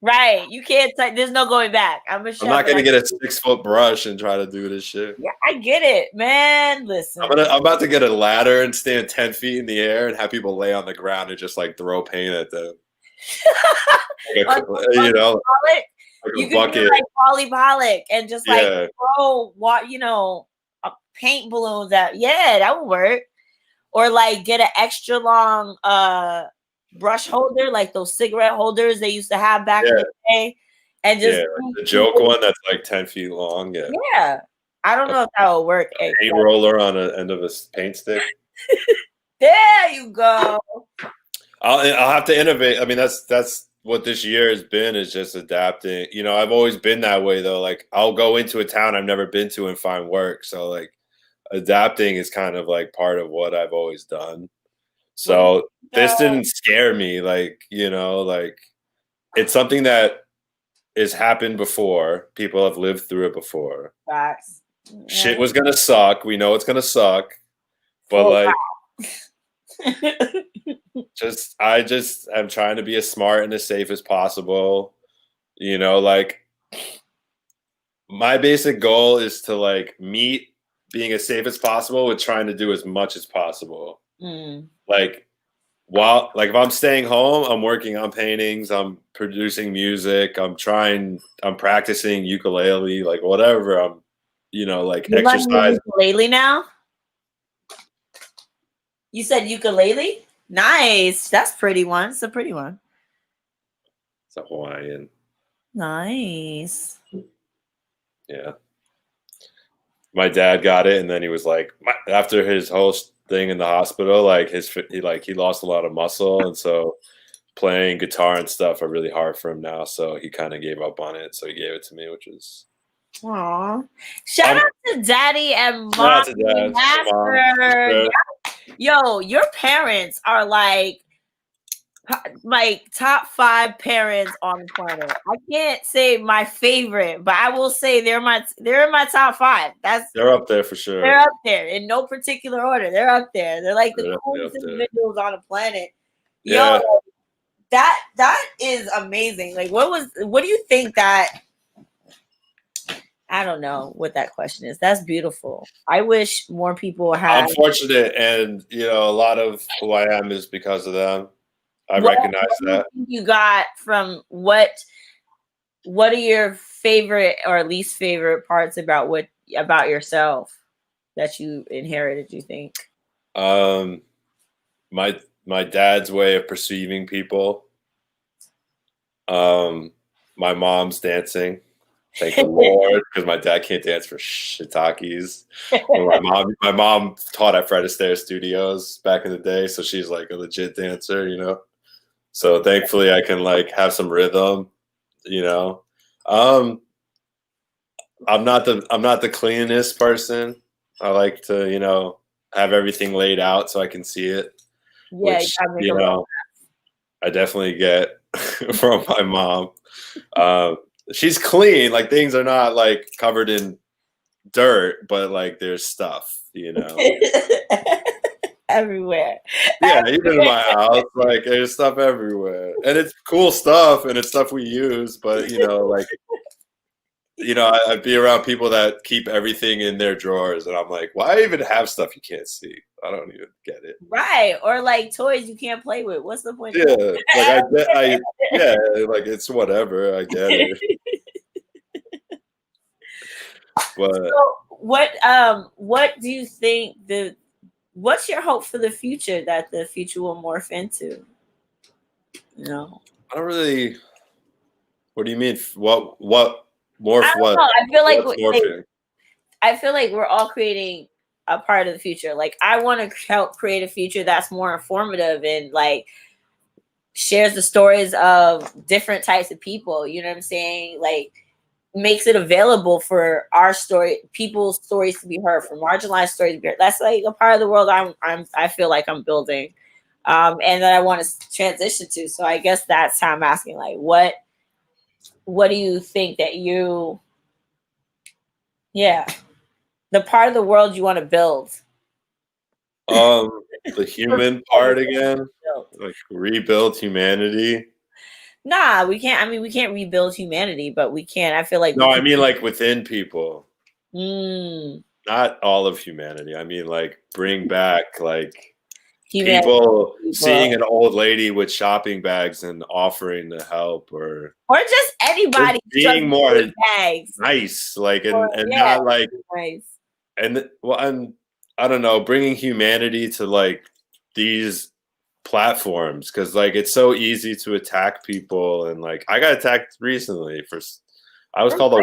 Right. You can't there's no going back. I'm not gonna get a 6-foot brush and try to do this shit. Yeah, I get it, man. Listen. I'm about to get a ladder and stand 10 feet in the air and have people lay on the ground and just like throw paint at them. You could do like Paulie Pollock and just like throw paint balloons out. Yeah, that would work. Or like get an extra long brush holder, like those cigarette holders they used to have back in the day, and just like the joke one that's like 10 feet long. Yeah. I don't know if that will work. A paint roller on the end of a paint stick. There you go. I'll have to innovate. I mean, that's what this year has been, is just adapting. I've always been that way though. Like I'll go into a town I've never been to and find work. So like adapting is kind of like part of what I've always done. So this didn't scare me. Like, like it's something that has happened before. People have lived through it before. Facts. Yeah. Shit was going to suck. We know it's going to suck. But I just am trying to be as smart and as safe as possible. Like my basic goal is to like meet being as safe as possible with trying to do as much as possible. Like if I'm staying home, I'm working on paintings, I'm producing music, I'm practicing ukulele, like whatever. I'm, like you exercise. Ukulele now? You said ukulele? Nice. That's pretty one. It's a pretty one. It's a Hawaiian. Nice. Yeah. My dad got it, and then he was like, after his whole thing in the hospital, like he lost a lot of muscle, and so playing guitar and stuff are really hard for him now. So he kind of gave up on it. So he gave it to me, which is. Aww. Shout out to Daddy and Shout out to Mommy Dad, Mom, Master. sure. Yo, your parents are like top 5 parents on the planet. I can't say my favorite, but I will say they're in my top 5. They're up there for sure. They're up there in no particular order. They're up there. They're like the coolest individuals on the planet. Yeah. Yo, that is amazing. Like, what do you think that? I don't know what that question is. That's beautiful. I wish more people had. I'm fortunate, and a lot of who I am is because of them. I recognize that. You got from what are your favorite or least favorite parts about yourself that you inherited, you think? My dad's way of perceiving people. My mom's dancing. Thank the Lord, because my dad can't dance for shiitakes. My mom taught at Fred Astaire Studios back in the day, so she's like a legit dancer, So thankfully, I can like have some rhythm, I'm not the cleanest person. I like to, have everything laid out so I can see it. Yeah, which, I definitely get from my mom. She's clean, like things are not like covered in dirt, but like there's stuff, everywhere. Yeah, even in my house, like there's stuff everywhere, and it's cool stuff, and it's stuff we use. But I'd be around people that keep everything in their drawers, and I'm like, why even have stuff you can't see? I don't even get it. Right, or like toys you can't play with. What's the point? Yeah, like it's whatever. I get it. But so what do you think what's your hope for the future that the future will morph into? I don't really. What do you mean? What morph? What? I feel like we're all creating a part of the future. Like I want to help create a future that's more informative and like shares the stories of different types of people. You know what I'm saying? Like makes it available for our people's stories to be heard, for marginalized stories to be heard. That's like a part of the world I feel like I'm building, and that I want to transition to. So I guess that's how I'm asking. Like, what do you think that the part of the world you want to build? The human part again, like rebuild humanity. Nah, we can't. I mean, we can't rebuild humanity, but we can. I feel like I mean like within people. Not all of humanity. I mean like bring back like people seeing an old lady with shopping bags and offering to help, or just anybody being more nice, like and not like nice. And I don't know, bringing humanity to like these platforms, because like it's so easy to attack people, and like I got attacked recently I was called a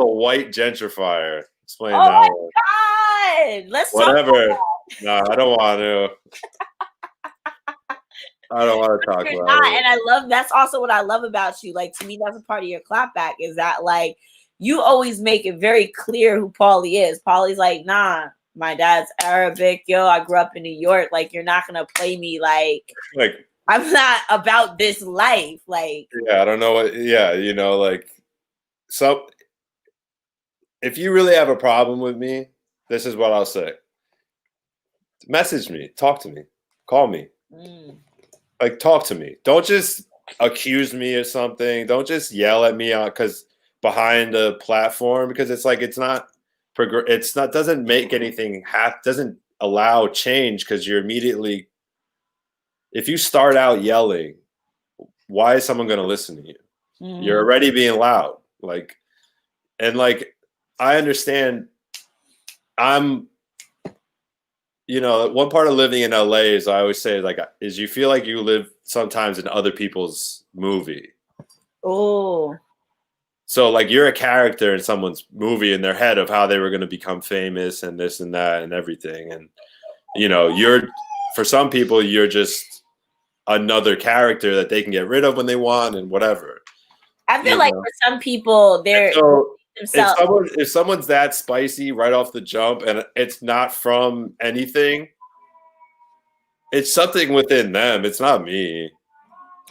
white gentrifier. Explain that one. God, let's whatever. No, I don't want to. I don't want to talk about it. And that's also what I love about you. Like to me, that's a part of your ClapBack is that like you always make it very clear who Paulie is. Paulie's like, nah, my dad's Arabic. Yo, I grew up in New York. Like, you're not gonna play me like I'm not about this life. Like, yeah, I don't know what. Yeah, like, so if you really have a problem with me, this is what I'll say. Message me, talk to me, call me, like talk to me. Don't just accuse me of something. Don't just yell at me because behind a platform, because it's like it's not doesn't make anything doesn't allow change, because you're immediately, if you start out yelling, why is someone going to listen to you? You're already being loud. Like, and like I understand you know, one part of living in LA is I always say like is you feel like you live sometimes in other people's movie. Oh, So like you're a character in someone's movie in their head of how they were going to become famous and this and that and everything. And you know, for some people you're just another character that they can get rid of when they want and whatever. I feel You like know? for some people, they're So themselves. if someone's that spicy right off the jump and it's not from anything, it's something within them. It's not me.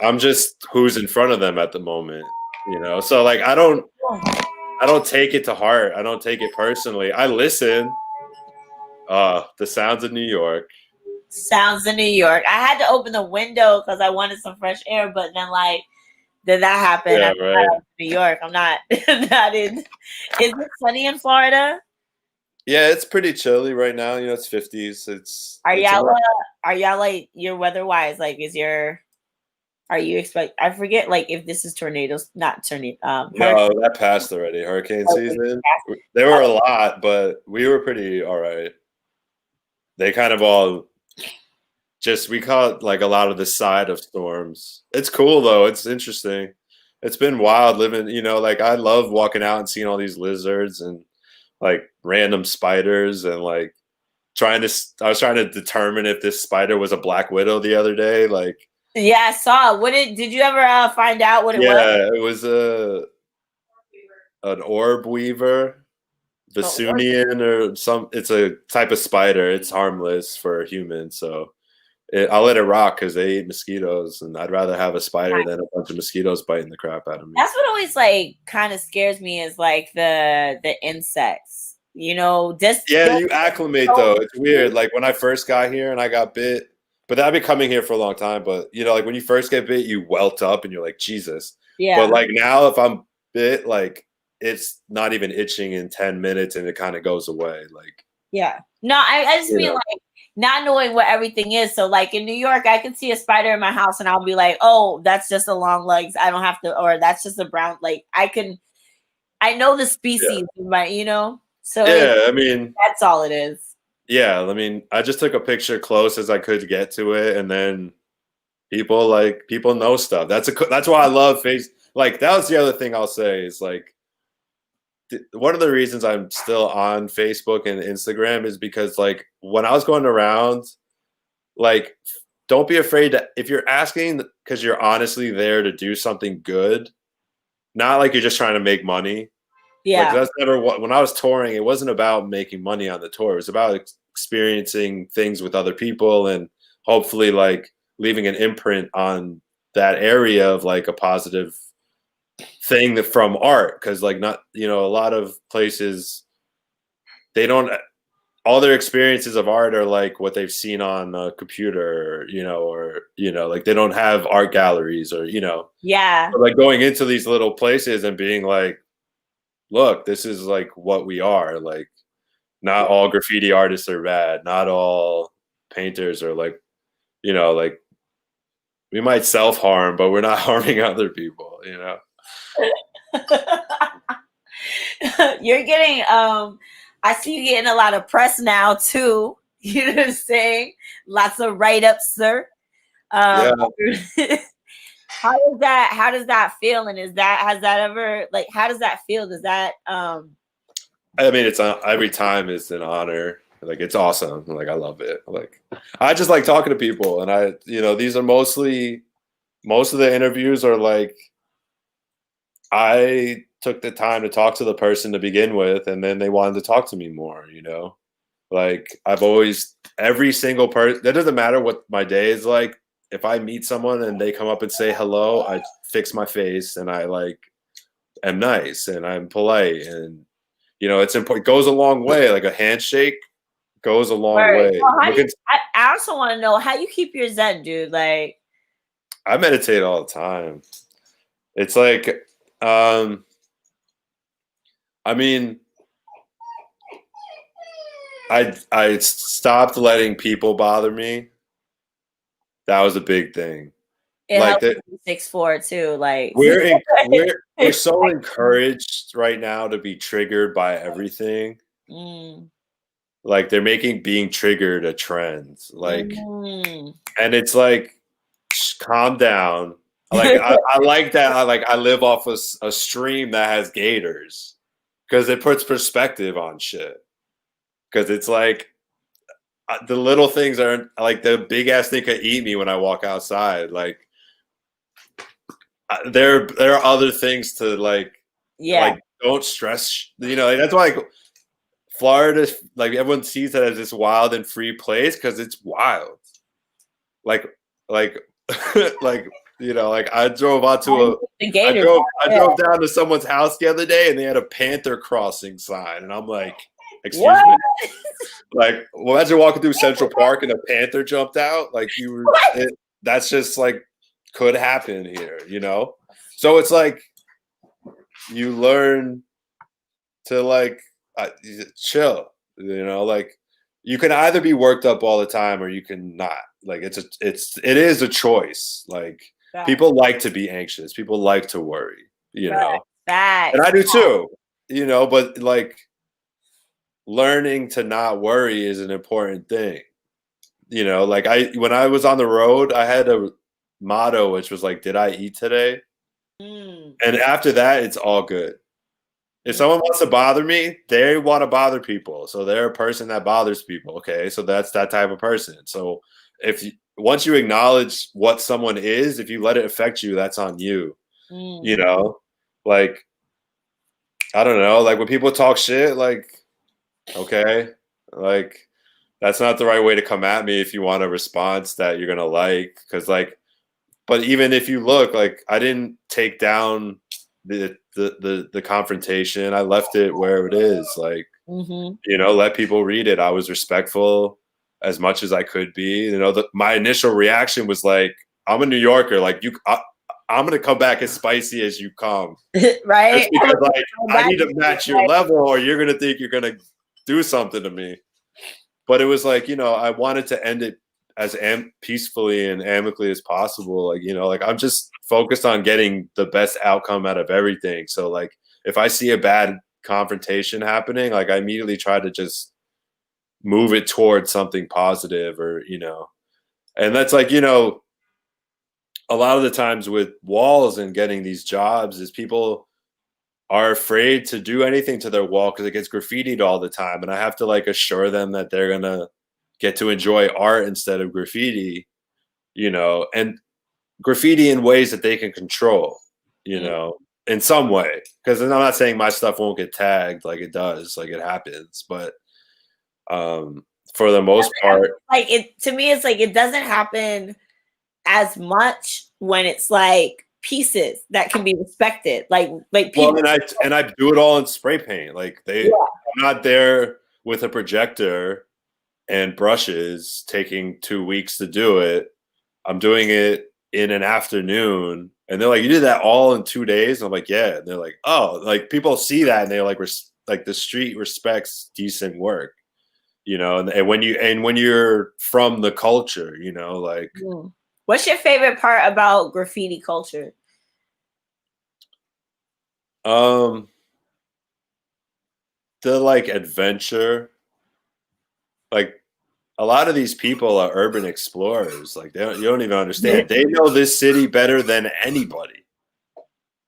I'm just who's in front of them at the moment, you know. So like I don't take it to heart. I don't take it personally. I listen. The sounds of New York. Sounds in New York. I had to open the window because I wanted some fresh air, but then like did that happen? Yeah, I'm right. not in New York. I'm not not in. Is it sunny in Florida? Yeah, it's pretty chilly right now. You know, it's 50s. Are y'all like your weather wise? Like, are you expect? I forget like if this is tornadoes, not tornado. No, that passed already. Hurricane season. There were a lot, but we were pretty all right. They kind of all we caught like a lot of the side of storms. It's cool though. It's interesting. It's been wild living, you know, like I love walking out and seeing all these lizards and like random spiders and like I was trying to determine if this spider was a black widow the other day. Like, yeah, I saw. Did you ever find out what it was? yeah, it was an orb weaver, Vesunian or some. It's a type of spider. It's harmless for humans, so I'll let it rock because they eat mosquitoes, and I'd rather have a spider than a bunch of mosquitoes biting the crap out of me. That's what always like kind of scares me is like the insects. You know, you acclimate though. It's weird. Like when I first got here and I got bit, but I've been coming here for a long time. But you know, like when you first get bit, you welt up and you're like, Jesus. Yeah. But like now, if I'm bit, like it's not even itching in 10 minutes and it kind of goes away. Like, yeah. No, I just mean like not knowing what everything is. So like in New York, I can see a spider in my house and I'll be like, oh, that's just a long legs. I don't have to, or that's just a brown, like I know the species, but you know, so yeah, I mean, that's all it is. Yeah, I mean, I just took a picture close as I could get to it, and then people know stuff. That's why I love face. Like that was the other thing I'll say is like one of the reasons I'm still on Facebook and Instagram is because like when I was going around, like don't be afraid to if you're asking because you're honestly there to do something good, not like you're just trying to make money. Yeah. Like that's never what when I was touring, it wasn't about making money on the tour. It was about experiencing things with other people and hopefully like leaving an imprint on that area of like a positive thing that from art. Cause like not, you know, a lot of places they don't all their experiences of art are like what they've seen on a computer, or like they don't have art galleries or, Yeah. But like going into these little places and being like, look, this is like what we are. Like, not all graffiti artists are bad. Not all painters are like, like we might self harm, but we're not harming other people, You're getting, I see you getting a lot of press now too. You know what I'm saying? Lots of write ups, sir. Yeah. How does that feel? And has that ever like how does that feel? Does that I mean it's every time is an honor. Like it's awesome. Like I love it. Like I just like talking to people and these are most of the interviews are like I took the time to talk to the person to begin with and then they wanted to talk to me more, Like I've always every single person that doesn't matter what my day is like. If I meet someone and they come up and say hello, I fix my face and I like am nice and I'm polite and it's important. It goes a long way. Like a handshake goes a long way. I also want to know how you keep your zen, dude. Like I meditate all the time. It's like I mean I stopped letting people bother me. That was a big thing. It like 6'4" too. Like we're so encouraged right now to be triggered by everything. like they're making being triggered a trend. Like, Mm. and it's like, calm down. Like I like that. I live off a stream that has gators because it puts perspective on shit. Because it's like the little things aren't like the big ass thing could eat me when I walk outside. Like there are other things to Yeah. don't stress. You know, that's why like, Florida, like everyone sees it as this wild and free place because it's wild. Like like you know, like I drove The gators. I drove down to someone's house the other day and they had a panther crossing sign, and I'm like, excuse me. Like, well, imagine walking through Central Park and a panther jumped out. Like that's just like could happen here, you know. So it's like you learn to like chill, you know. Like you can either be worked up all the time or you can not. Like it is a choice. Like people like to be anxious. People like to worry, you know. And I do too, you know. But like learning to not worry is an important thing. You know, like when I was on the road, I had a motto which was like, "Did I eat today?" And after that, it's all good. If someone wants to bother me, they want to bother people. So they're a person that bothers people. Okay, so that's that type of person. So once you acknowledge what someone is, if you let it affect you, that's on you. You know, like I don't know, like when people talk shit, like okay, like that's not the right way to come at me if you want a response that you're gonna like. Because like, but even if you look, like I didn't take down the confrontation. I left it where it is. Like you know, let people read it. I was respectful as much as I could be. You know, my initial reaction was like, I'm a New Yorker. Like I'm gonna come back as spicy as you come, right? Just because like I need to match your level, or you're gonna think you're gonna do something to me. But it was like, you know, I wanted to end it as peacefully and amicably as possible. Like, you know, like I'm just focused on getting the best outcome out of everything. So like if I see a bad confrontation happening, like I immediately try to just move it towards something positive, or, you know, and that's like, you know, a lot of the times with walls and getting these jobs is people are afraid to do anything to their wall because it gets graffitied all the time. And I have to like assure them that they're going to get to enjoy art instead of graffiti, you know, and graffiti in ways that they can control, you know, in some way. Because I'm not saying my stuff won't get tagged, like it does, like it happens, but for the most part, like it to me, it's like it doesn't happen as much when it's like pieces that can be respected, like people. Well, and I do it all in spray paint. Like I'm not there with a projector and brushes taking 2 weeks to do it. I'm doing it in an afternoon, and they're like, "You did that all in 2 days?" And I'm like, "Yeah." And they're like, "Oh, like people see that, and they're like the street respects decent work, you know." And when you're from the culture, you know, like. What's your favorite part about graffiti culture? The like adventure, like a lot of these people are urban explorers. Like you don't even understand. They know this city better than anybody.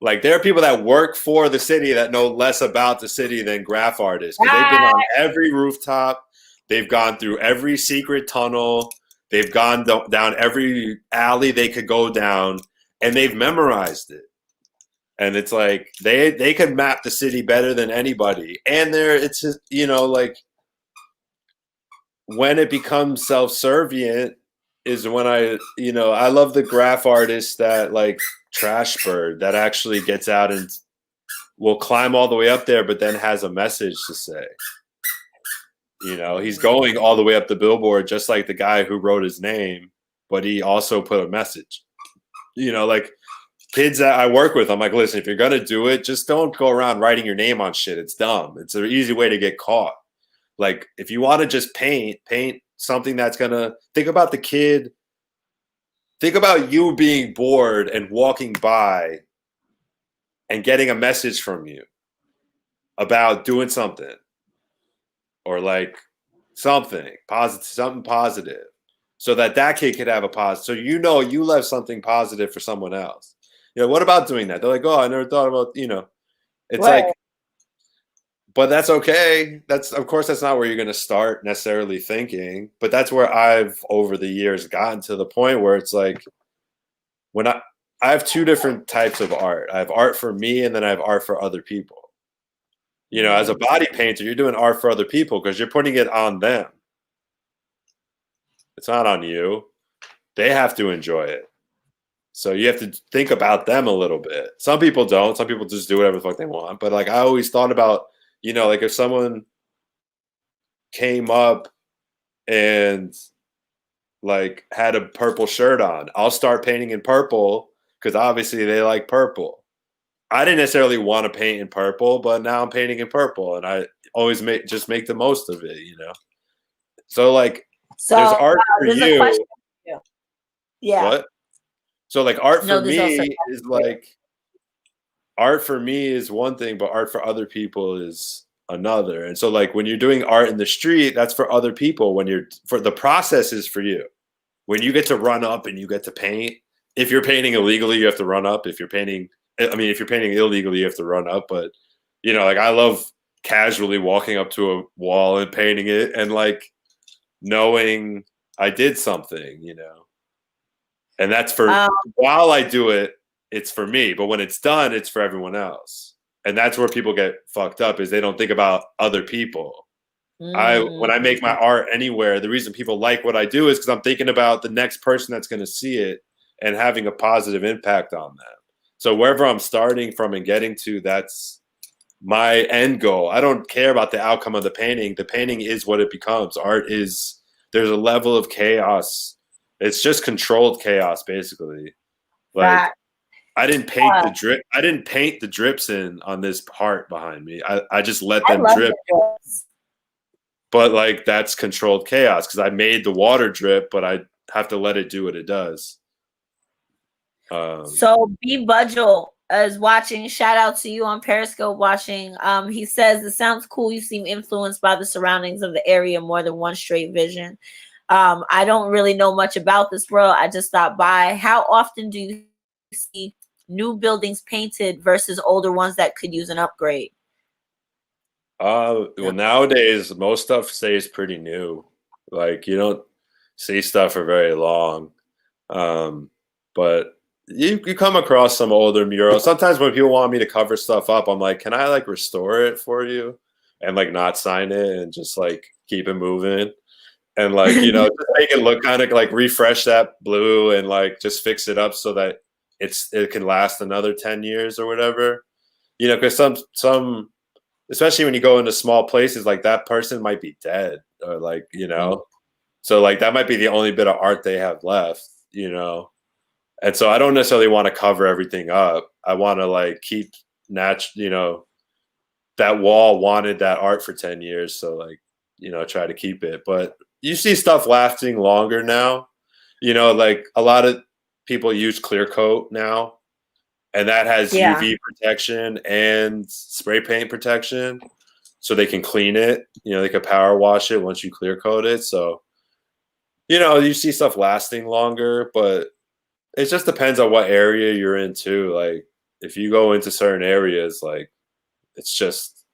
Like there are people that work for the city that know less about the city than graph artists because they've been on every rooftop. They've gone through every secret tunnel. They've gone down every alley they could go down, and they've memorized it. And it's like they can map the city better than anybody. And it's just, you know, like when it becomes self-servient is when I love the graph artist that like Trash Bird that actually gets out and will climb all the way up there, but then has a message to say. You know, he's going all the way up the billboard just like the guy who wrote his name, but he also put a message. You know, like kids that I work with, I'm like, listen, if you're gonna do it, just don't go around writing your name on shit. It's dumb. It's an easy way to get caught. Like if you want to just paint something that's gonna think about the kid. Think about you being bored and walking by and getting a message from you about doing something or like something positive, so that kid could have a positive. So you left something positive for someone else. What about doing that? They're like, oh, I never thought about, it's Right. like, but that's okay. Of course, that's not where you're going to start necessarily thinking, but that's where I've over the years gotten to the point where it's like, when I have two different types of art. I have art for me, and then I have art for other people. As a body painter, you're doing art for other people because you're putting it on them. It's not on you. They have to enjoy it. So you have to think about them a little bit. Some people don't. Some people just do whatever the fuck they want. But like I always thought about, like if someone came up and like had a purple shirt on, I'll start painting in purple because obviously they like purple. I didn't necessarily want to paint in purple, but now I'm painting in purple, and I always make the most of it, So like, there's art for there's you. a question for you. Yeah. What? So like, art for there's also me is like, art for me is one thing, but art for other people is another. And so like, when you're doing art in the street, that's for other people. The process is for you. When you get to run up and you get to paint, if you're painting illegally, you have to run up. If you're painting illegally, you have to run up. But, like I love casually walking up to a wall and painting it and like knowing I did something, and that's for, while I do it, it's for me. But when it's done, it's for everyone else. And that's where people get fucked up, is they don't think about other people. When I make my art anywhere, the reason people like what I do is because I'm thinking about the next person that's going to see it and having a positive impact on them. So wherever I'm starting from and getting to, that's my end goal. I don't care about the outcome of the painting. The painting is what it becomes. There's a level of chaos. It's just controlled chaos, basically. Like, I didn't paint the drip. I didn't paint the drips in on this part behind me. I just let them drip. But like, that's controlled chaos because I made the water drip, but I have to let it do what it does. So B Budgel is watching. Shout out to you on Periscope watching. He says, it sounds cool. You seem influenced by the surroundings of the area more than one straight vision. I don't really know much about this world. I just stopped by. How often do you see new buildings painted versus older ones that could use an upgrade? Well, nowadays most stuff stays pretty new. Like, you don't see stuff for very long. But you come across some older murals. Sometimes when people want me to cover stuff up, I'm like, can I like restore it for you and like not sign it and just like keep it moving and like, just make it look kind of like, refresh that blue and like just fix it up so that it can last another 10 years or whatever, because some especially when you go into small places, like that person might be dead or like, so like that might be the only bit of art they have left, And so I don't necessarily want to cover everything up. I want to like keep that wall wanted that art for 10 years. So like, try to keep it. But you see stuff lasting longer now, like a lot of people use clear coat now, and that has UV protection and spray paint protection. So they can clean it, they can power wash it once you clear coat it. So, you see stuff lasting longer, but it just depends on what area you're in too. Like if you go into certain areas, like it's just,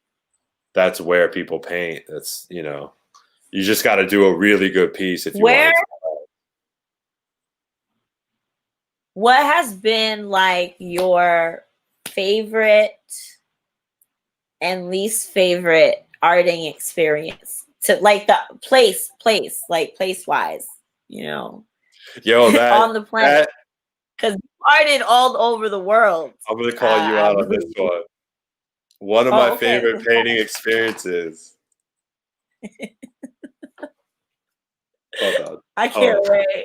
that's where people paint. That's, you just got to do a really good piece if you want to. What has been like your favorite and least favorite arting experience? To like the place wise, Yo, on the planet. Because you arted all over the world. I'm going to call you out on this one. One of my favorite painting experiences. Hold on. I can't wait.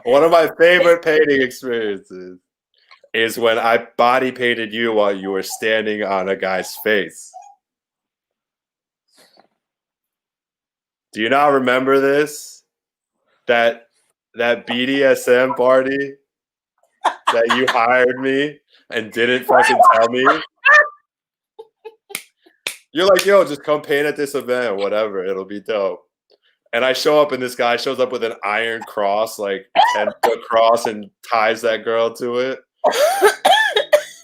One of my favorite painting experiences is when I body painted you while you were standing on a guy's face. Do you not remember this? That BDSM party that you hired me and didn't fucking tell me? You're like, yo, just come paint at this event or whatever. It'll be dope. And I show up and this guy shows up with an iron cross, like 10-foot cross, and ties that girl to it.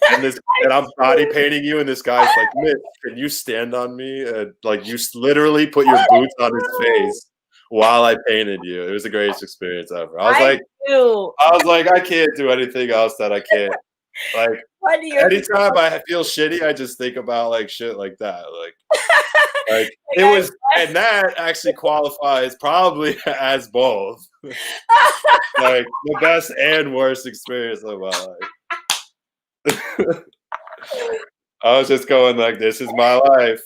And I'm body painting you, and this guy's like, Mitch, can you stand on me? And like you literally put your boots on his face while I painted you. It was the greatest experience ever. I was like, I can't do anything else that I can't. Like anytime I feel shitty, I just think about like shit like that. Like it was, and that actually qualifies probably as both. Like the best and worst experience of my life. I was just going like, this is my life.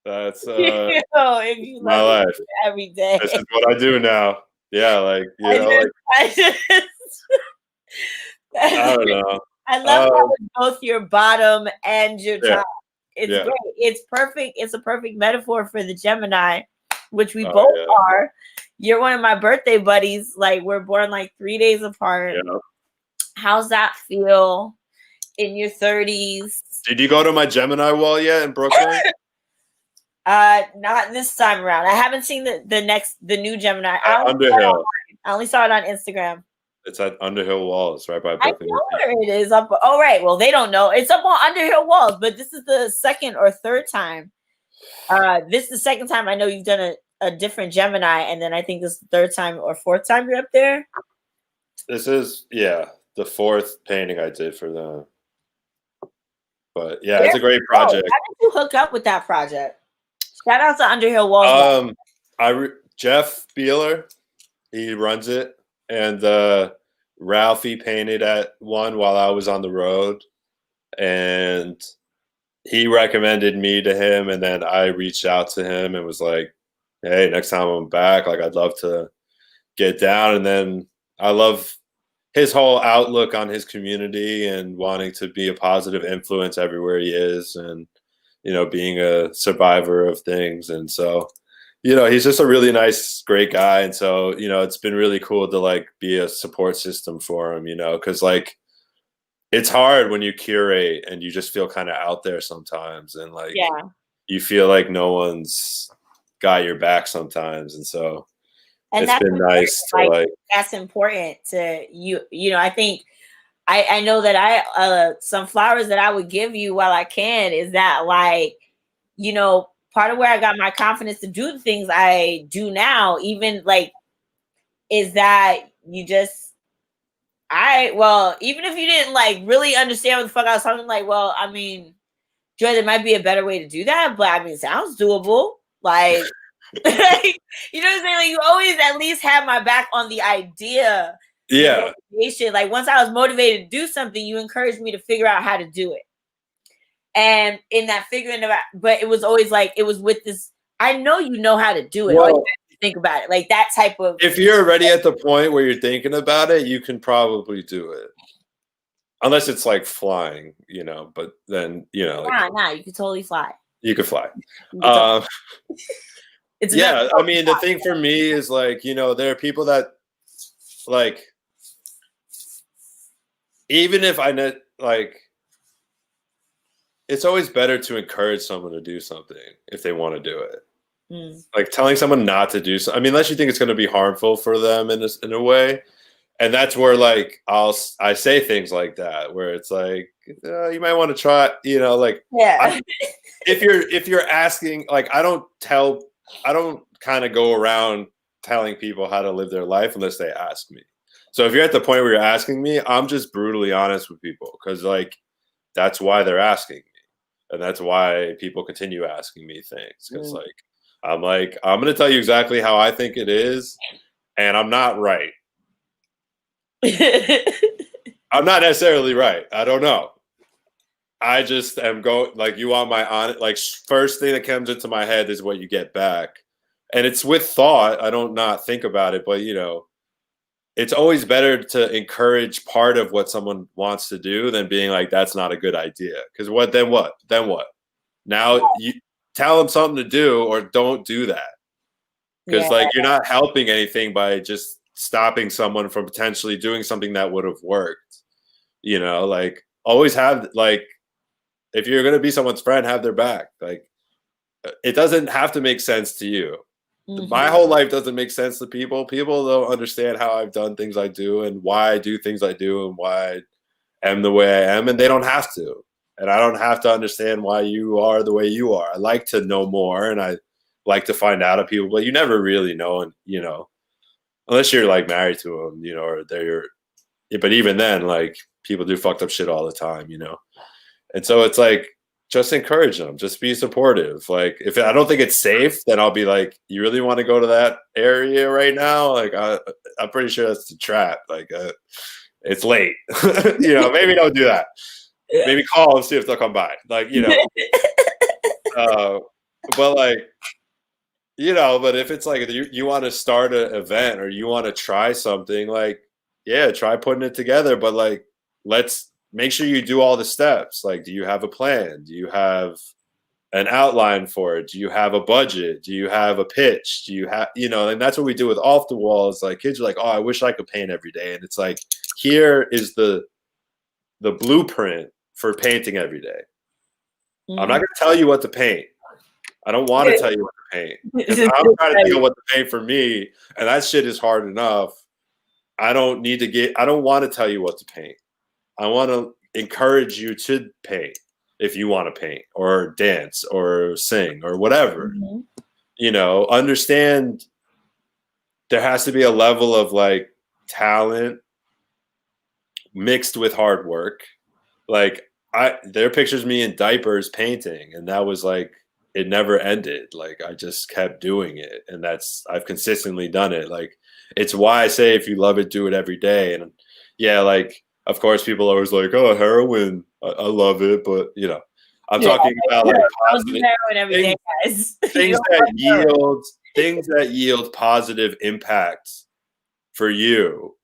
That's if you my life every day. This is what I do now. Yeah, like you know, I don't know. I love how it's both your bottom and your top. It's great. It's perfect. It's a perfect metaphor for the Gemini, which we both are. You're one of my birthday buddies. Like we're born like 3 days apart. Yeah. How's that feel in your 30s? Did you go to my Gemini wall yet in Brooklyn? Not this time around. I haven't seen the new Gemini. Underhill. I only saw it on Instagram. It's at Underhill Walls, right by Brooklyn. I know where it is. Up. Oh, right. Well, they don't know. It's up on Underhill Walls, but this is the second or third time. This is the second time I know you've done a different Gemini, and then I think this is the third time or fourth time you're up there. This is the fourth painting I did for them. But yeah, it's a great project. How did you hook up with that project? Shout out to Underhill Walls. Jeff Beeler, he runs it, and Ralphie painted at one while I was on the road, and he recommended me to him, and then I reached out to him and was like, hey, next time I'm back, like I'd love to get down. And then I love his whole outlook on his community and wanting to be a positive influence everywhere he is, and you know, being a survivor of things. And so, you know, he's just a really nice, great guy. And so, you know, it's been really cool to like be a support system for him, you know, because like it's hard when you curate and you just feel kind of out there sometimes, and like you feel like no one's got your back sometimes. And so it's been nice to like that's important to you. You know, I think I know that some flowers that I would give you while I can is that, like, you know, part of where I got my confidence to do the things I do now, even like, is that you just, even if you didn't like really understand what the fuck I was talking, like, well, I mean, Joy, there might be a better way to do that, but I mean, it sounds doable. Like, you know what I'm saying? Like, you always at least have my back on the idea. Yeah. Like once I was motivated to do something, you encouraged me to figure out how to do it. And in that figuring out, but it was always like, it was with this, I know you know how to do it. Well, think about it. Like that type of. If you're already at the point where you're thinking about it, you can probably do it. Unless it's like flying, you know, but then, you know. Nah, you can totally fly. You could fly. I mean, the thing for me is like, you know, there are people that like, even if I know, like, it's always better to encourage someone to do something if they want to do it. Like telling someone not to do so. I mean, unless you think it's going to be harmful for them in a way. And that's where like I say things like that, where it's like, you might want to try, you know, like if you're asking, like, I don't kind of go around telling people how to live their life unless they ask me. So if you're at the point where you're asking me, I'm just brutally honest with people, because like that's why they're asking me, and that's why people continue asking me things, because I'm going to tell you exactly how I think it is, and I'm not right. I'm not necessarily right. I don't know. I just am like, you want my honest, like, first thing that comes into my head is what you get back, and it's with thought. I don't not think about it, but you know. It's always better to encourage part of what someone wants to do than being like, that's not a good idea. Because then what? Now you tell them something to do, or don't do that. Because like you're not helping anything by just stopping someone from potentially doing something that would have worked. You know, like always have like, if you're going to be someone's friend, have their back. Like, it doesn't have to make sense to you. My whole life doesn't make sense to people. People don't understand how I've done things I do and why I do things I do and why I am the way I am, and they don't have to. And I don't have to understand why you are the way you are. I like to know more, and I like to find out of people, but you never really know, and unless you're like married to them, or they're. But even then, like, people do fucked up shit all the time, and so it's like, just encourage them, just be supportive. Like, if I don't think it's safe, then I'll be like, you really want to go to that area right now? Like, I'm pretty sure that's the trap. Like, it's late. Maybe don't do that. Maybe call and see if they'll come by. Like, but like, but if it's like you want to start an event or you want to try something, like, yeah, try putting it together. But like, let's make sure you do all the steps. Like, do you have a plan? Do you have an outline for it? Do you have a budget? Do you have a pitch? Do you have, and that's what we do with Off the Wall. Is like, kids are like, oh, I wish I could paint every day. And it's like, here is the blueprint for painting every day. I'm not going to tell you what to paint. I don't want to tell you what to paint. I'm trying to deal with the paint for me, and that shit is hard enough. I don't want to tell you what to paint. I want to encourage you to paint if you want to paint or dance or sing or whatever. Understand there has to be a level of like talent mixed with hard work. Like, there are pictures of me in diapers painting, and that was like, it never ended. Like, I just kept doing it, and I've consistently done it. Like, it's why I say, if you love it, do it every day. And yeah, like, of course, people are always like, oh, heroin, I love it, but I'm talking about like positive things that yield positive impact for you.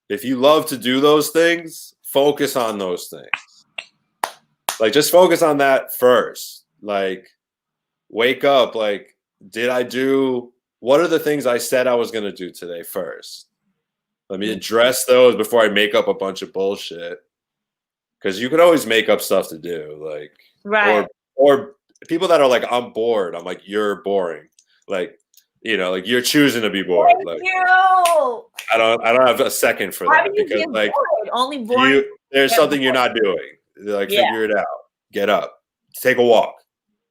If you love to do those things, focus on those things. Like, just focus on that first. Like, wake up. Like, what are the things I said I was going to do today first? Let me address those before I make up a bunch of bullshit. Because you could always make up stuff to do. Like, right. Or people that are like, I'm bored. I'm like, you're boring. Like, like, you're choosing to be bored. Like, I don't have a second for that, because like, bored? Only bored. There's something you're not doing. Like, figure it out. Get up. Take a walk.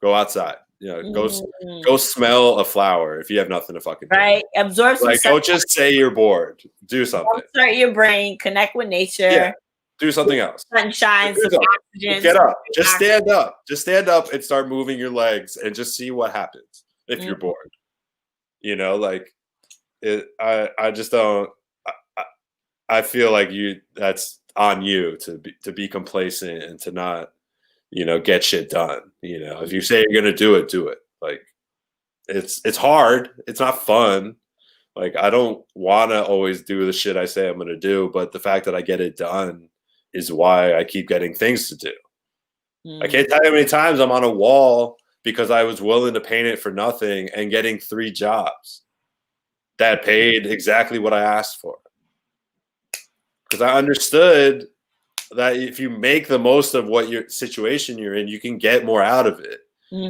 Go outside. Go smell a flower if you have nothing to fucking do. Right. Absorb some. Like, don't just say you're bored. Do something. Start your brain. Connect with nature. Yeah. Do something else. Sunshine. Some oxygen. Get up. Just stand up. Just stand up and start moving your legs and just see what happens if you're bored. Like, I just don't. I feel like that's on you to be complacent and to not, get shit done. If you say you're gonna do it, do it. Like, it's hard. It's not fun. Like, I don't want to always do the shit I say I'm gonna do, but the fact that I get it done is why I keep getting things to do. I can't tell you how many times I'm on a wall because I was willing to paint it for nothing and getting 3 jobs that paid exactly what I asked for. Because I understood that if you make the most of what your situation you're in, you can get more out of it.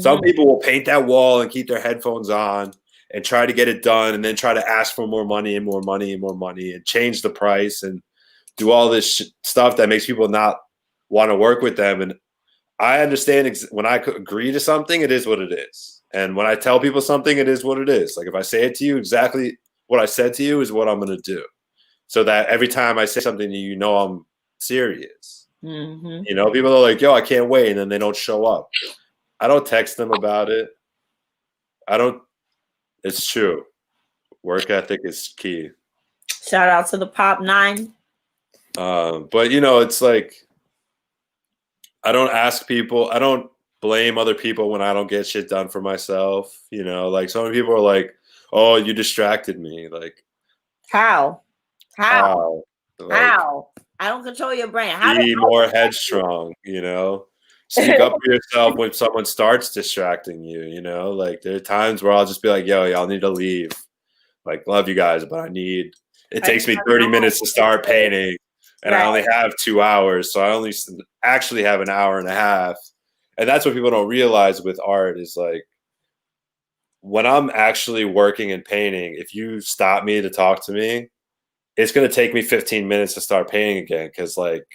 Some people will paint that wall and keep their headphones on and try to get it done, and then try to ask for more money and more money and more money and change the price and do all this stuff that makes people not want to work with them. And I understand when I agree to something, it is what it is. And when I tell people something, it is what it is. Like, if I say it to you, exactly what I said to you is what I'm going to do. So that every time I say something to you, I'm serious. People are like, yo, I can't wait. And then they don't show up. I don't text them about it. It's true. Work ethic is key. Shout out to the Pop 9. But it's like, I don't blame other people when I don't get shit done for myself. Like, some people are like, oh, you distracted me. Like, how? Like, how? I don't control your brain. Be more headstrong, Speak up for yourself when someone starts distracting you, Like, there are times where I'll just be like, yo, y'all need to leave. Like, love you guys, but it takes me 30 minutes to start painting. and Right. I only have 2 hours, so I only actually have an hour and a half. And that's what people don't realize with art is like when I'm actually working and painting, if you stop me to talk to me, it's going to take me 15 minutes to start painting again because like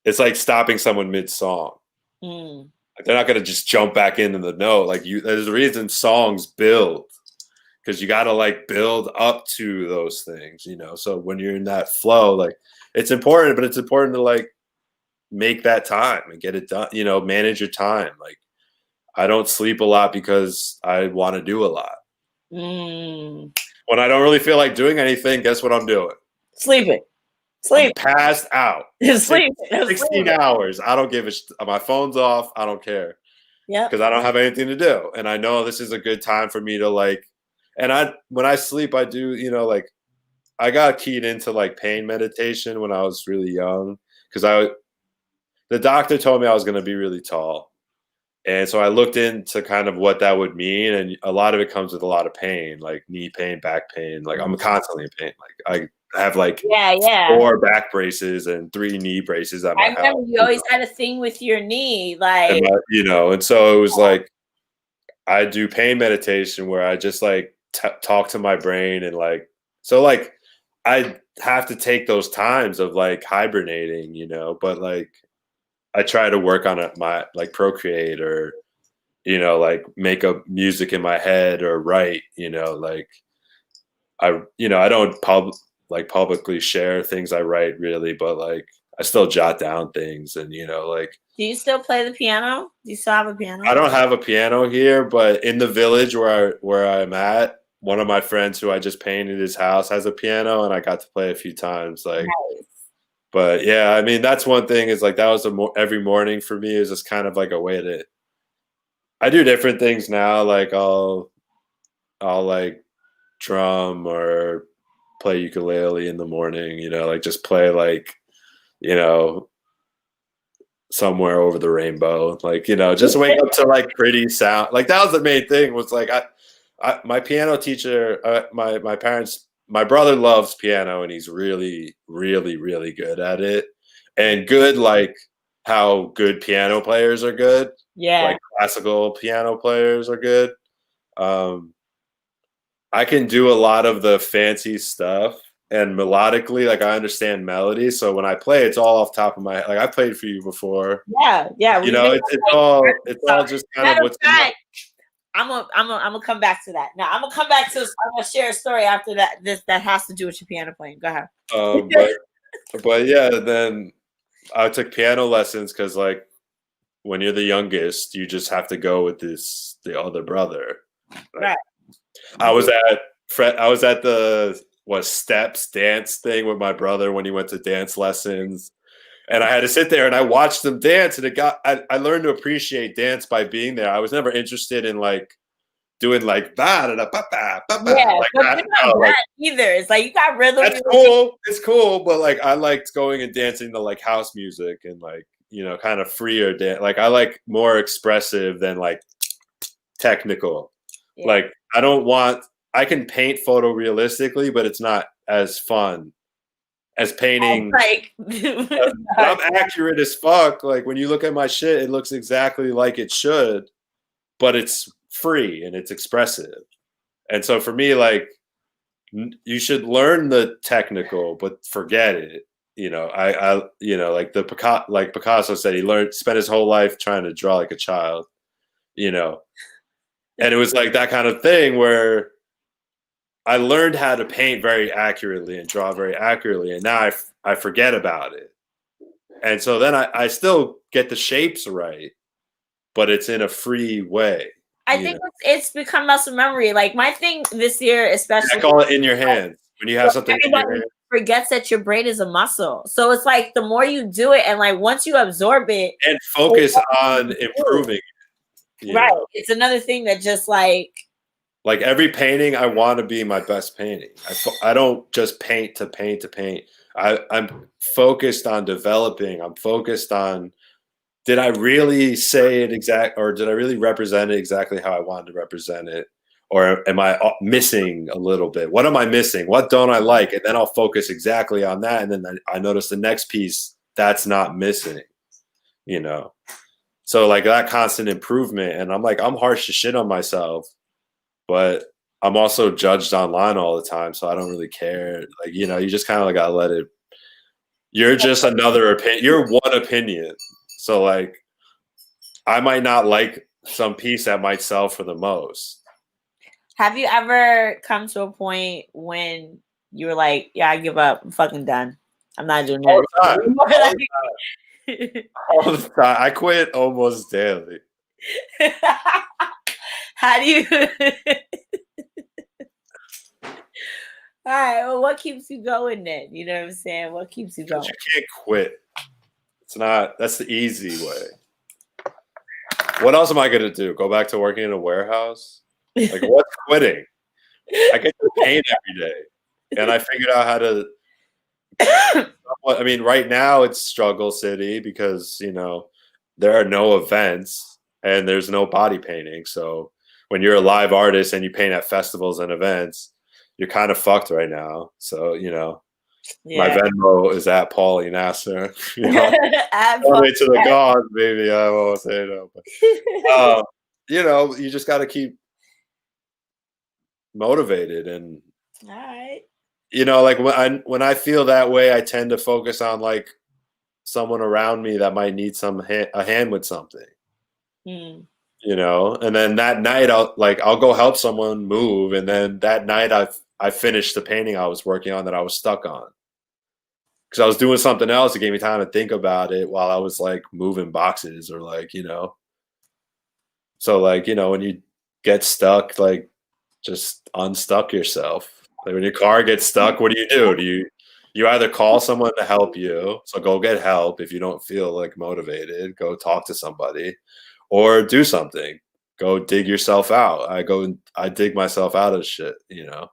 it's like stopping someone mid song. Mm. Like they're not going to just jump back into the note. Like there's a reason songs build because you got to like build up to those things, you know. So when you're in that flow, like it's important, but it's important to like make that time and get it done. You know, manage your time. Like I don't sleep a lot because I want to do a lot. Mm. When I don't really feel like doing anything, guess what I'm doing? Sleeping. I'm passed out. Sleeping. 16 hours. I don't give a my phone's off. I don't care. Yeah. Because I don't have anything to do. And I know this is a good time for me to like, and when I sleep, I do, you know, like I got keyed into like pain meditation when I was really young. Because the doctor told me I was going to be really tall. And so I looked into kind of what that would mean. And a lot of it comes with a lot of pain, like knee pain, back pain. Like I'm constantly in pain. Like I have like 4 back braces and 3 knee braces at my house. I remember you always had a thing with your knee. Like, you know, and so it was like, I do pain meditation where I just like talk to my brain and like, so like I have to take those times of like hibernating, you know, but like I try to work on it, my like procreate or, you know, like make up music in my head or write, you know, like you know, I don't publicly share things I write really, but like I still jot down things and, you know, like. Do you still play the piano? Do you still have a piano? I don't have a piano here, but in the village where I'm at, one of my friends who I just painted his house has a piano, and I got to play a few times. Like, nice. But yeah, I mean that's one thing is like that was every morning for me is just kind of like a way to. I do different things now, like I'll like drum or play ukulele in the morning. You know, like just play like, you know, somewhere over the rainbow, like, you know, just wake up to like pretty sound. Like that was the main thing was like my piano teacher, my parents, my brother loves piano and he's really really good at it, and good like how good piano players are good, like classical piano players are good. I can do a lot of the fancy stuff and melodically, like I understand melody. So when I play, it's all off top of my head. Like I played for you before. Yeah. You know, it's all just kind of what's. I'm gonna come back to that. Now I'm gonna come back to. I'm gonna share a story after that. That has to do with your piano playing. Go ahead. But yeah, then I took piano lessons because like when you're the youngest, you just have to go with the other brother. Right. I was at the steps dance thing with my brother when he went to dance lessons, and I had to sit there and I watched them dance, and I learned to appreciate dance by being there. I was never interested in like doing like like that. Either. It's like you got rhythm. That's cool. It's cool, but like I liked going and dancing to like house music and like, you know, kind of freer dance. Like I like more expressive than like technical. Yeah. Like I can paint photorealistically, but it's not as fun as painting. Like I'm accurate as fuck. Like when you look at my shit, it looks exactly like it should, but it's free and it's expressive. And so for me, like you should learn the technical, but forget it. You know, I you know, like Picasso said, he spent his whole life trying to draw like a child, you know. And it was like that kind of thing where I learned how to paint very accurately and draw very accurately, and now I forget about it. And so then I still get the shapes right, but it's in a free way. I think it's become muscle memory. Like my thing this year, especially. I call it in your hands. When you have something in your hand. Forgets that your brain is a muscle. So it's like the more you do it, and like once you absorb it. And focus on improving it. Right. Know? It's another thing that just like every painting, I want to be my best painting. I don't just paint to paint to paint. I'm focused on developing. I'm focused on, did I really say it or did I really represent it exactly how I wanted to represent it? Or am I missing a little bit? What am I missing? What don't I like? And then I'll focus exactly on that. And then I notice the next piece that's not missing, you know? So like that constant improvement. And I'm like, I'm harsh to shit on myself, but I'm also judged online all the time. So I don't really care. Like, you know, you just kind of like gotta let it. You're just another opinion. You're one opinion. So like, I might not like some piece that might sell for the most. Have you ever come to a point when you were like, yeah, I give up. I'm fucking done. I'm not doing All the that. time. All the time. I quit almost daily. How do you? All right. Well, what keeps you going then? You know what I'm saying? What keeps you going? You can't quit. It's not. That's the easy way. What else am I gonna do? Go back to working in a warehouse? Like what's quitting? I get to paint every day, and I figured out how to. I mean, right now it's struggle city because you know there are no events and there's no body painting. So when you're a live artist and you paint at festivals and events, you're kind of fucked right now. So you know, my Venmo is at Paulie Nasser. You know, donate to the gods, baby. I won't say no, but you know, you just got to keep motivated and. All right. You know, like when I feel that way, I tend to focus on like someone around me that might need a hand with something. Mm. You know, and then that night I'll go help someone move, and then that night I finished the painting I was working on that I was stuck on because I was doing something else. It gave me time to think about it while I was like moving boxes or like you know. So like you know when you get stuck, like just unstuck yourself. Like when your car gets stuck, what do? You either call someone to help you, so go get help if you don't feel like motivated, go talk to somebody, or do something. Go dig yourself out. I dig myself out of shit, you know.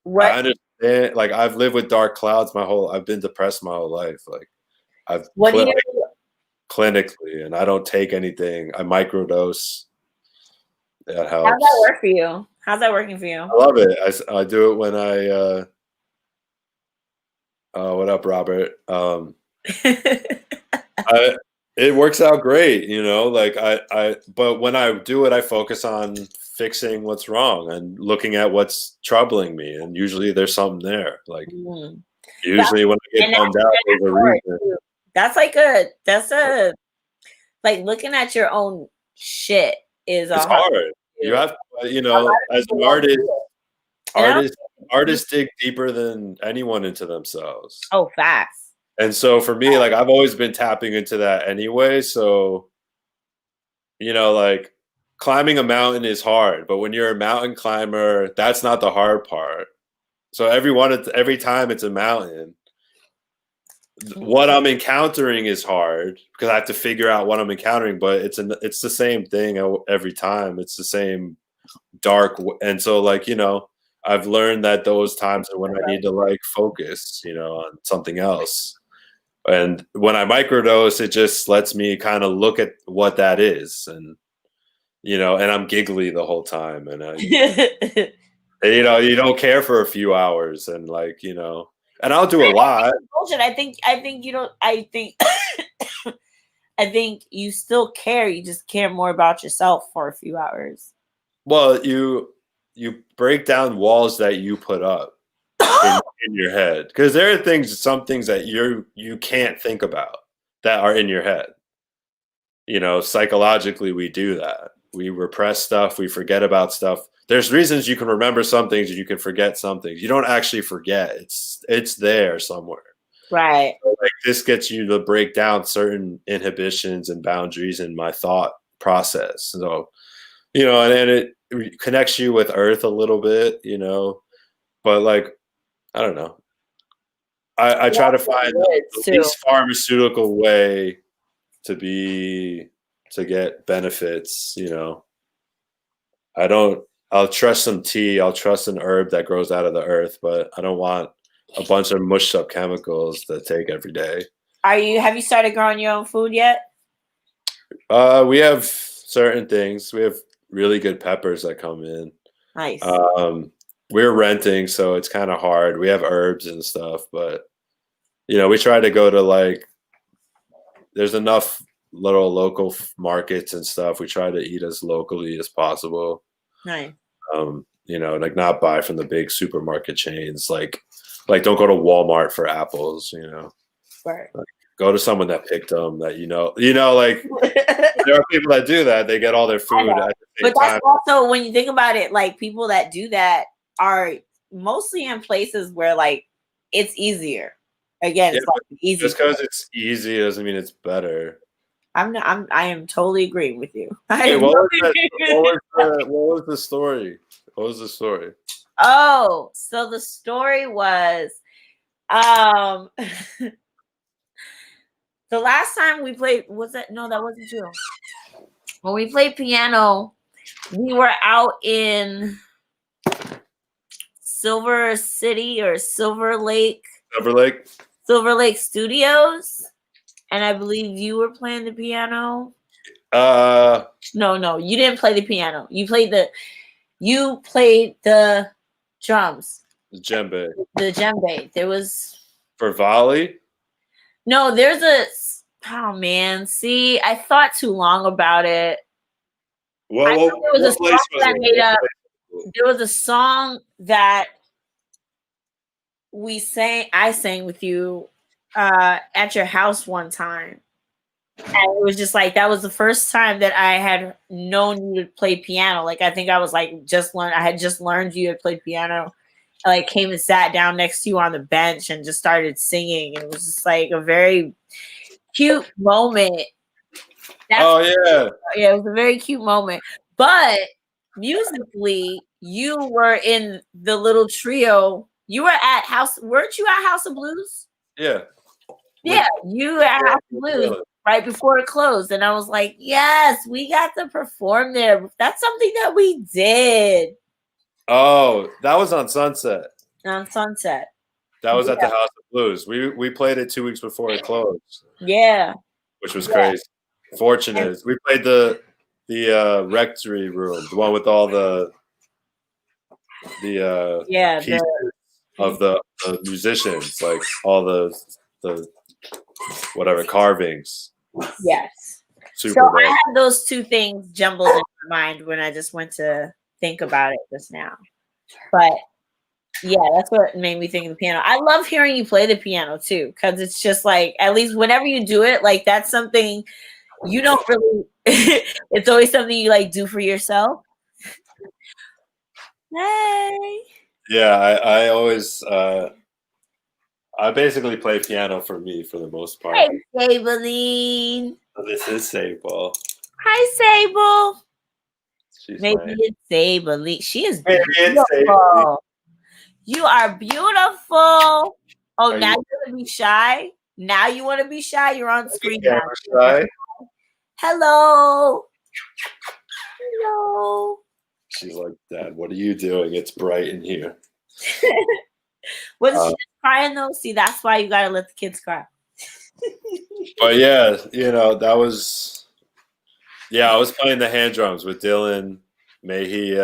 What? I understand like I've lived with dark clouds I've been depressed my whole life. Like I've what do you clinically and I don't take anything. I microdose. That helps. How's that work for you? How's that working for you? I love it. I do it when what up, Robert? It works out great, you know. Like but when I do it, I focus on fixing what's wrong and looking at what's troubling me, and usually there's something there. Like usually when I get bummed out, there's a reason. That's like looking at your own shit is it's hard. You have to, you know, as an artists dig deeper than anyone into themselves. Oh, facts. And so for me, like I've always been tapping into that anyway. So, you know, like climbing a mountain is hard, but when you're a mountain climber, that's not the hard part. So every time it's a mountain, what I'm encountering is hard because I have to figure out what I'm encountering, but it's the same thing every time. It's the same dark. And so like, you know, I've learned that those times are when I need to like focus, you know, on something else. And when I microdose, it just lets me kind of look at what that is. And, you know, and I'm giggly the whole time. And, you know, you don't care for a few hours and like, you know, and I'll do a lot. Bullshit. I think you don't, I think you still care. You just care more about yourself for a few hours. Well, you break down walls that you put up in your head because there are some things that you can't think about that are in your head. You know, psychologically we do that. We repress stuff, we forget about stuff. There's reasons you can remember some things and you can forget some things. You don't actually forget. It's there somewhere. Right. So like this gets you to break down certain inhibitions and boundaries in my thought process. So, you know, and it connects you with Earth a little bit, you know, but like, I don't know. I try to find the least pharmaceutical way to get benefits, you know. I'll trust some tea, I'll trust an herb that grows out of the earth, but I don't want a bunch of mushed up chemicals to take every day. Have you started growing your own food yet? We have certain things. We have really good peppers that come in. Nice. We're renting, so it's kind of hard. We have herbs and stuff, but we try to go to like. There's enough little local markets and stuff. We try to eat as locally as possible. Nice. Like not buy from the big supermarket chains. Like don't go to Walmart for apples. Right. Like, go to someone that picked them. That like there are people that do that. They get all their food at the same but that's time. also, when you think about it, like people that do that are mostly in places where like it's easier. Again, it's like easy. Just because it's easy doesn't mean it's better. I am totally agreeing with you. Hey, what was the story? What was the story? Oh, so the story was the last time we played, that wasn't true. When we played piano, we were out in Silver City or Silver Lake Studios, and I believe you were playing the piano. No, you didn't play the piano. You played the drums. The djembe. The djembe. There was for volley. No, there's oh man. See, I thought too long about it. There was a song that I sang with you at your house one time. And it was just like, that was the first time that I had known you to play piano. Like, I think I was like, I had just learned you had played piano. I like came and sat down next to you on the bench and just started singing. And it was just like a very cute moment. Yeah, it was a very cute moment. But musically, you were in the little trio. You were weren't you at House of Blues? Yeah. Yeah, you were at House of Blues right before it closed. And I was like, yes, we got to perform there. That's something that we did. Oh, that was on Sunset. On Sunset. That was at the House of Blues. We played it 2 weeks before it closed. Yeah. Which was crazy. Fortunate. We played the rectory room, the one with all the pieces of the musicians, like all the whatever carvings. Yes. Super so I had those two things jumbled in my mind when I just went to think about it just now. But yeah, that's what made me think of the piano. I love hearing you play the piano too, because it's just like, at least whenever you do it, like that's something you don't really it's always something you like do for yourself. Hey. Yeah, I always I basically play piano for me for the most part. Hey, Sableine. This is Sable. Hi, Sable. Maybe it's Sableine. She is beautiful. You are beautiful. Oh, now you want to be shy? Now you want to be shy? You're on screen now. Shy. Hello. Hello. She's like, Dad, what are you doing? It's bright in here. Was she just crying though? See, that's why you gotta let the kids cry. But yeah, that was I was playing the hand drums with Dylan. May he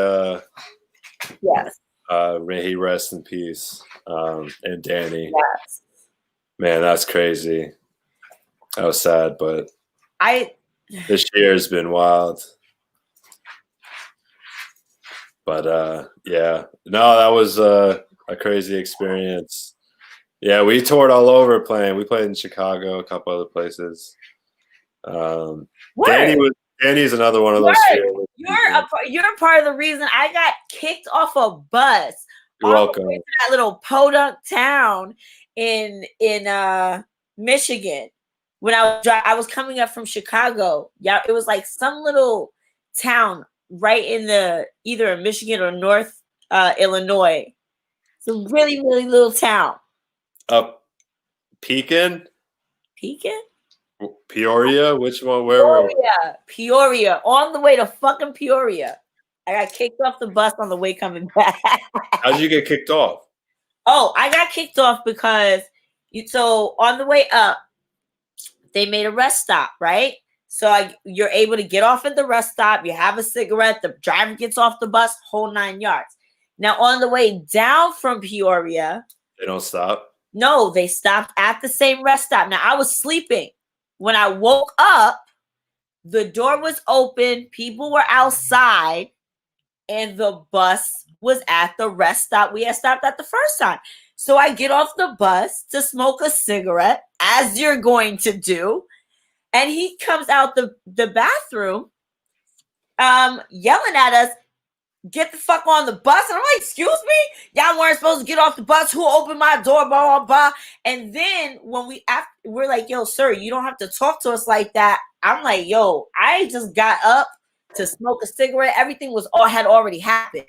may he rest in peace. And Danny. Yes. Man, that's crazy. That was sad, but this year has been wild. But that was a crazy experience. Yeah, we toured all over playing. We played in Chicago, a couple other places. Danny's another one of those. You're a part of the reason I got kicked off a bus. You're welcome. To that little podunk town in Michigan. When I was coming up from Chicago. Yeah, it was like some little town right in either Michigan or North Illinois. It's a really, really little town. Pekin? Peoria? Which one? Where were we? Peoria. On the way to fucking Peoria. I got kicked off the bus on the way coming back. How'd you get kicked off? Oh, I got kicked off because on the way up, they made a rest stop, right? So you're able to get off at the rest stop. You have a cigarette. The driver gets off the bus, whole 9 yards. Now, on the way down from Peoria, they don't stop. No, they stopped at the same rest stop. Now, I was sleeping. When I woke up, the door was open. People were outside, and the bus was at the rest stop we had stopped at the first time. So I get off the bus to smoke a cigarette, as you're going to do. And he comes out the bathroom yelling at us, get the fuck on the bus. And I'm like, excuse me? Y'all weren't supposed to get off the bus. Who opened my door? Blah, blah, blah. And then when we're like, yo, sir, you don't have to talk to us like that. I'm like, yo, I just got up to smoke a cigarette. Everything had already happened.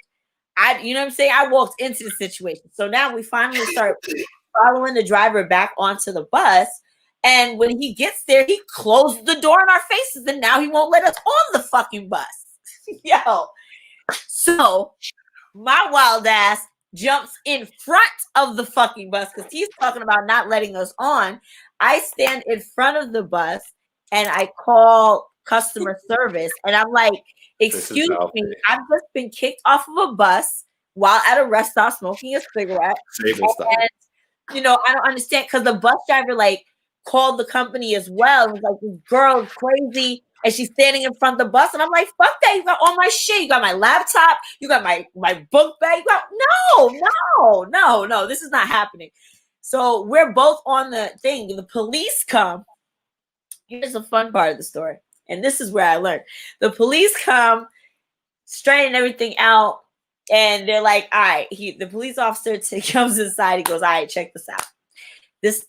You know what I'm saying? I walked into the situation. So now we finally start following the driver back onto the bus. And when he gets there, he closed the door in our faces. And now he won't let us on the fucking bus. Yo. So my wild ass jumps in front of the fucking bus because he's talking about not letting us on. I stand in front of the bus and I call customer service. And I'm like, excuse me, I've just been kicked off of a bus while at a rest stop smoking a cigarette. And, you know, I don't understand because the bus driver called the company as well. It was like, this girl's crazy. And she's standing in front of the bus. And I'm like, fuck that. You got all my shit. You got my laptop. You got my book bag. You got no. This is not happening. So we're both on the thing. The police come. Here's the fun part of the story. And this is where I learned. The police come, straighten everything out. And they're like, all right. The police officer comes inside. He goes, all right, check this out. This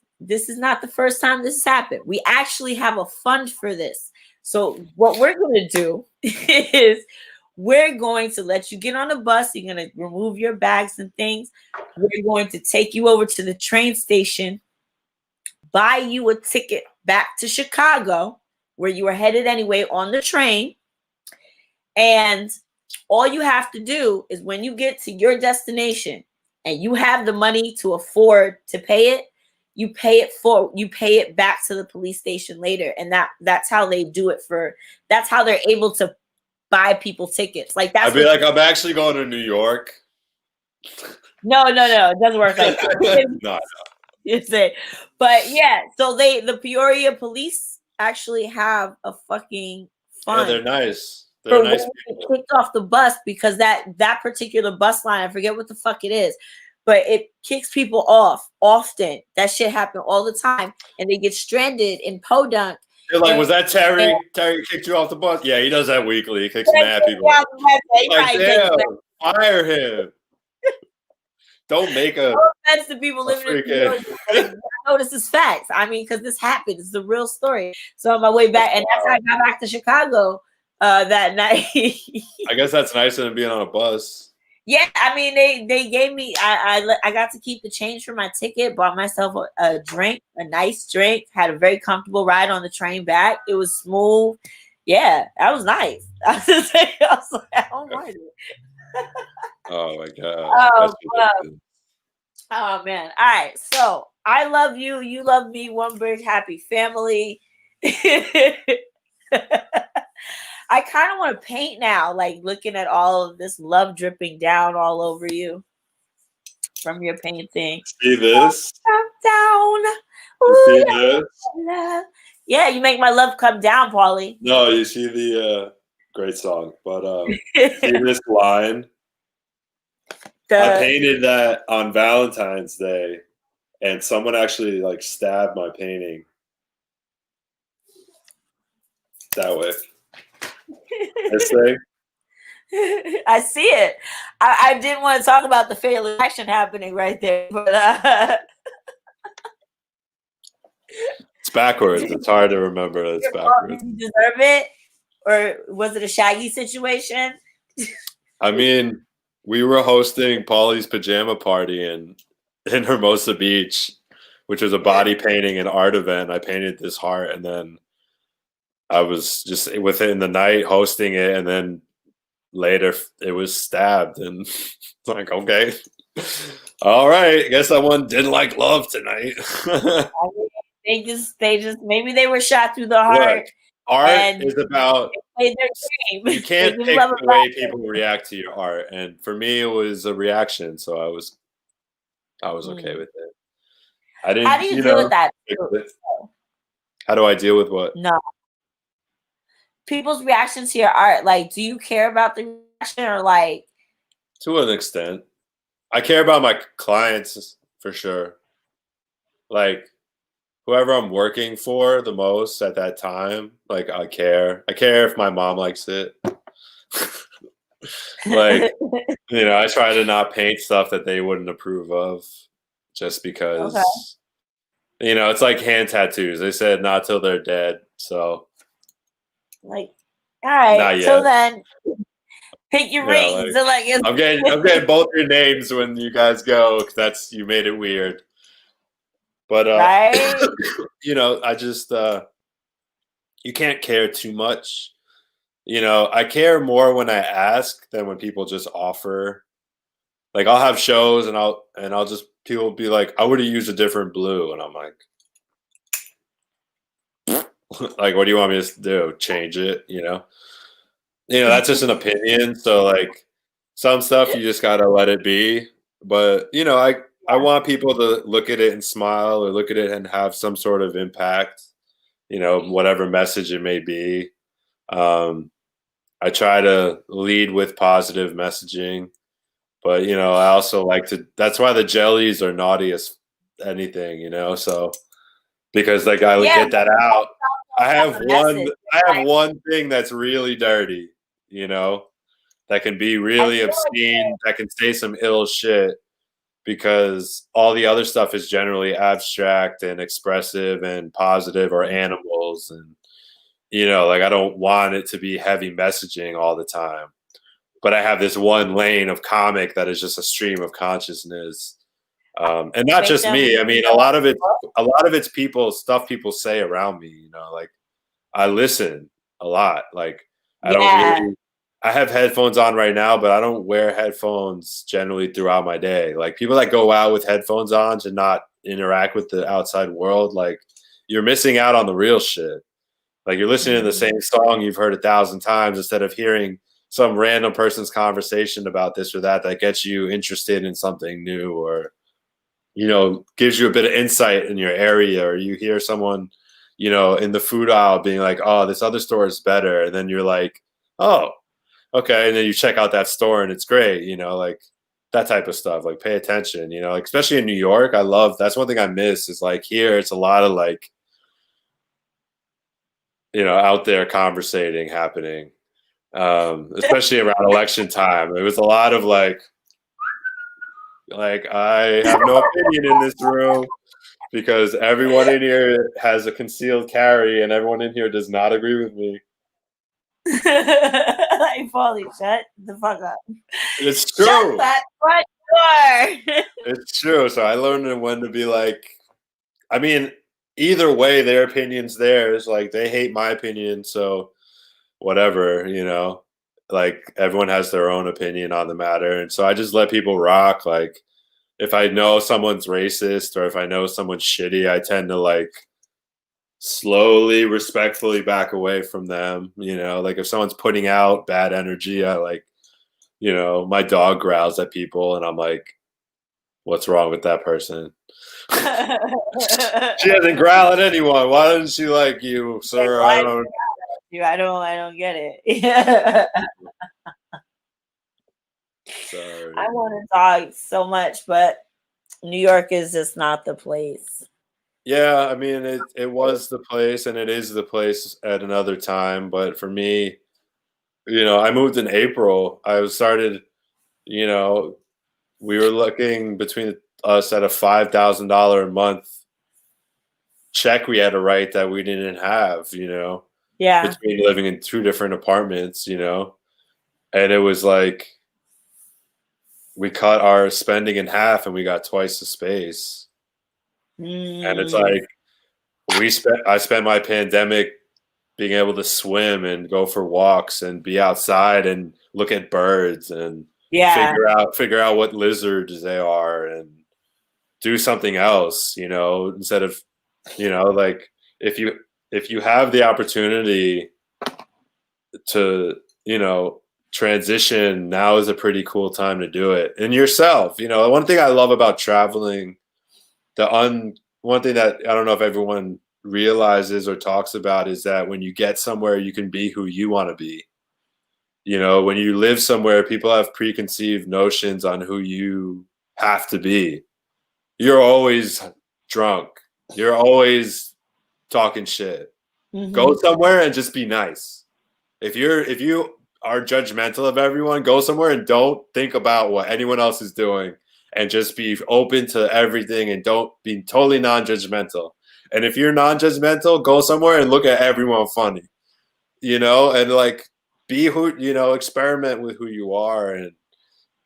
is not the first time this has happened. We actually have a fund for this. So what we're going to do is we're going to let you get on the bus. You're going to remove your bags and things. We're going to take you over to the train station, buy you a ticket back to Chicago, where you were headed anyway on the train. And all you have to do is when you get to your destination and you have the money to afford to pay it, you pay it back to the police station later. And that's how they do it that's how they're able to buy people tickets. Like that's I'd be like, I'm actually going to New York. No, it doesn't work like that. No. But yeah, so the Peoria police actually have a fucking fund. Yeah, they're nice. They're nice people. Kicked off the bus because that particular bus line, I forget what the fuck it is. But it kicks people off often. That shit happen all the time. And they get stranded in Podunk. You're like, was that Terry? Terry kicked you off the bus? Yeah, he does that weekly. He kicks mad people off. Like, damn, fire him. Don't make a... No offense to people living in New York. I know this is facts. I mean, because this happened. It's the real story. So on my way back, and that's how I got back to Chicago that night. I guess that's nicer than being on a bus. Yeah, I mean, they gave me, I got to keep the change for my ticket, bought myself a drink, a nice drink, had a very comfortable ride on the train back. It was smooth. Yeah, that was nice. I was like, I don't mind it. Oh my God. Oh man. All right. So I love you. You love me. One big happy family. I kind of want to paint now, like looking at all of this love dripping down all over you from your painting. See this? Come down. You see this? Love. Yeah, you make my love come down, Paulie. No, you see the great song, but see this line? I painted that on Valentine's Day, and someone actually stabbed my painting that way. This thing. I see it. I didn't want to talk about the fatal action happening right there, but it's backwards. It's hard to remember that it's backwards. Did you deserve it, or was it a Shaggy situation? I mean, we were hosting Paulie's pajama party in Hermosa Beach, which was a body painting and art event. I painted this heart, and then I was just within the night hosting it, and then later it was stabbed, and like, okay, all right, I guess that one didn't like love tonight. They just maybe they were shot through the heart. art and is about, play their game. you They can't give pick love the and way laughter. people react to your art, and for me it was a reaction, so I was okay Mm. with it. I How do didn't, you deal with that? fix it. How do I deal with what? No, people's reaction to your art. Like, do you care about the reaction or like? To an extent, I care about my clients for sure. Like whoever I'm working for the most at that time, like I care. I care if my mom likes it. Like, I try to not paint stuff that they wouldn't approve of just Okay. because, it's like hand tattoos. They said not till they're dead. So, Like, all right. not So yet. then, pick your rings. Like So like, I'm getting both your names when you guys go, 'cause you made it weird. But right. I just you can't care too much. I care more when I ask than when people just offer. Like I'll have shows and I'll just people be like, I would have used a different blue, and I'm like, like, what do you want me to do? Change it? That's just an opinion. So like, some stuff you just gotta let it be. But I want people to look at it and smile, or look at it and have some sort of impact. Whatever message it may be. I try to lead with positive messaging. But I also like to. That's why the jellies are naughty as anything. So because like I would Yeah, get that out. I have have a one. message. I have Like, one thing that's really dirty. That can be I really feel like obscene. That can say some ill shit. Because all the other stuff is generally abstract and expressive and positive, or animals, and like I don't want it to be heavy messaging all the time. But I have this one lane of comic that is just a stream of consciousness, and not make just me. them. I mean, a lot of it's stuff people say around me. Like I listen a lot. Like I don't Yeah. really. I have headphones on right now, but I don't wear headphones generally throughout my day. Like people that go out with headphones on to not interact with the outside world, like you're missing out on the real shit. Like you're listening to the Mm. same song you've heard 1,000 times instead of hearing some random person's conversation about this or that gets you interested in something new, or gives you a bit of insight in your area, or you hear someone in the food aisle being like, oh, this other store is better, and then you're like, oh, okay, and then you check out that store and it's great, like that type of stuff. Like pay attention, like especially in New York. That's one thing I miss is like here it's a lot of like out there conversating happening, especially around election time. It was a lot of like I have no opinion in this room because everyone in here has a concealed carry and everyone in here does not agree with me. Like, Paulie, shut the fuck up. It's Shut true. that front door. It's true. So I learned when to be like, I mean, either way, their opinion's theirs. Like they hate my opinion, so whatever, like everyone has their own opinion on the matter. And so I just let people rock. Like if I know someone's racist or if I know someone's shitty, I tend to like slowly, respectfully back away from them. Like if someone's putting out bad energy, I like, my dog growls at people and I'm like, what's wrong with that person? She doesn't growl at anyone. Why doesn't she like you, sir? I don't. I don't get it. Yeah. Sorry. I want to talk so much, but New York is just not the place. Yeah, I mean, it was the place and it is the place at another time. But for me, I moved in April. You know, we were looking between us at a $5,000 a month check we had to write that we didn't have, Yeah. between living in two different apartments, and it was like we cut our spending in half and we got twice the space. And it's Mm. like I spent my pandemic being able to swim and go for walks and be outside and look at birds and Yeah. figure out what lizards they are and do something else, instead of, like if you if you have the opportunity to, transition, now is a pretty cool time to do it. And yourself, one thing I love about traveling, one thing that I don't know if everyone realizes or talks about is that when you get somewhere, you can be who you want to be. When you live somewhere, people have preconceived notions on who you have to be. You're always drunk. You're always talking shit. Go somewhere and just be nice. If you are judgmental of everyone, go somewhere and don't think about what anyone else is doing and just be open to everything and don't be totally non-judgmental. And if you're non-judgmental, go somewhere and look at everyone funny, and like be who, experiment with who you are. And,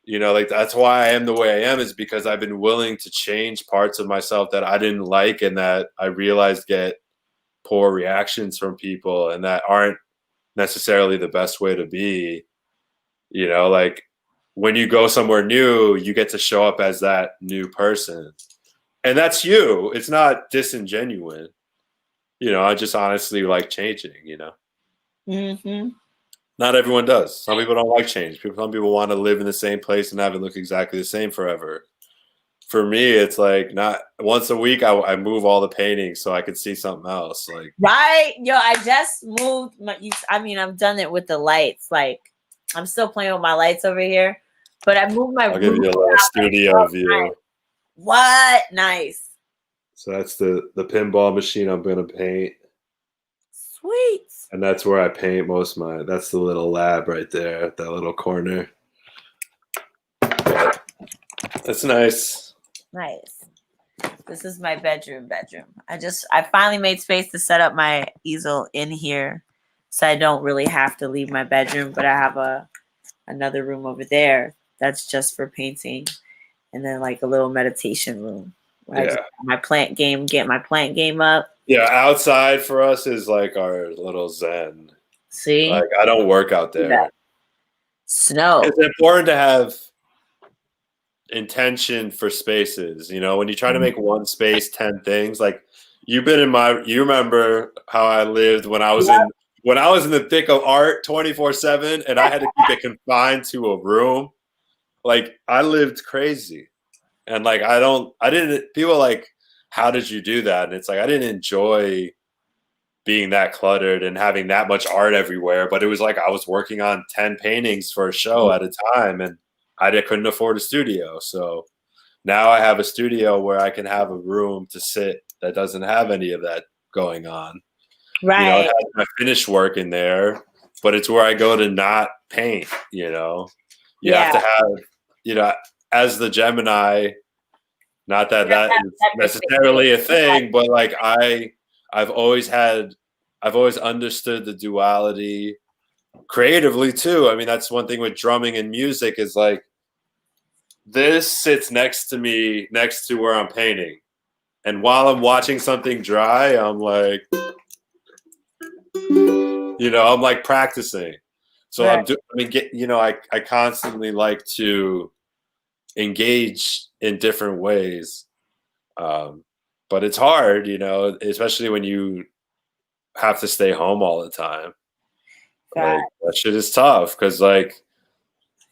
like that's why I am the way I am, is because I've been willing to change parts of myself that I didn't like and that I realized get poor reactions from people and that aren't necessarily the best way to be. Like when you go somewhere new, you get to show up as that new person, and that's you. It's not disingenuous. I just honestly like changing. Not everyone does. Some people don't like change. Some people want to live in the same place and have it look exactly the same forever. For me, it's like not once a week I move all the paintings so I could see something else. Like, right, yo, I just moved I've done it with the lights. Like, I'm still playing with my lights over here, but I moved my I'll give you a little studio view. What? Nice. So that's the pinball machine I'm gonna paint. Sweet. And that's where I paint most of my. That's the little lab right there, that little corner. But that's nice. Nice. This is my bedroom. I finally made space to set up my easel in here, so I don't really have to leave my bedroom. But I have another room over there that's just for painting, and then like a little meditation room. Where I just get my plant game up. Yeah, outside for us is like our little zen. See, like I don't work out there. Yeah. Snow. It's important to have intention for spaces. When you try to make one space 10 things, like you've been you remember how I lived when I was in the thick of art 24/7 and I had to keep it confined to a room. Like I lived crazy. And like people are like, how did you do that? And it's like I didn't enjoy being that cluttered and having that much art everywhere, but it was like I was working on 10 paintings for a show at a time, and I couldn't afford a studio. So now I have a studio where I can have a room to sit that doesn't have any of that going on. Right. I have my finished work in there, but it's where I go to not paint. You have to have, as the Gemini, not that is necessarily a thing, but like I've always understood the duality creatively too. I mean, that's one thing with drumming and music is like this sits next to me, next to where I'm painting. And while I'm watching something dry, I'm like, I'm like practicing. So right. I constantly like to engage in different ways. But it's hard, especially when you have to stay home all the time. Like that shit is tough because like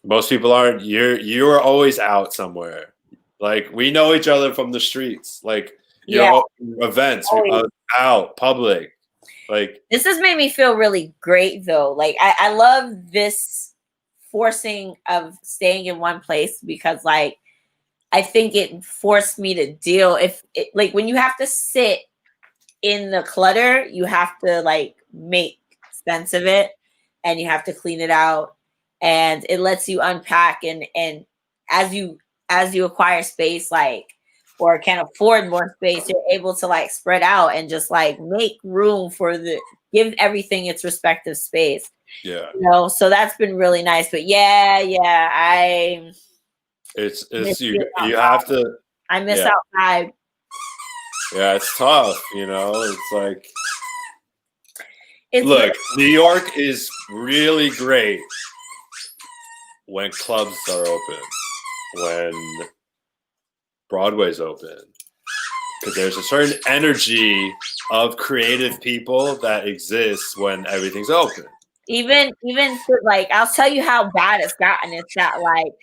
most people aren't. You're always out somewhere. Like we know each other from the streets. Like events, out public. Like this has made me feel really great though. Like I love this forcing of staying in one place because like I think it forced me to deal like when you have to sit in the clutter, you have to like make sense of it and you have to clean it out, and it lets you unpack and as you acquire space, like, or can afford more space, you're able to like spread out and just like make room for give everything its respective space. Yeah. So that's been really nice. But it's you have to. I miss outside. Yeah, it's tough. It's like, look, New York is really great when clubs are open, when Broadway's open, because there's a certain energy of creative people that exists when everything's open. Even for, like, I'll tell you how bad it's gotten. It's that, like,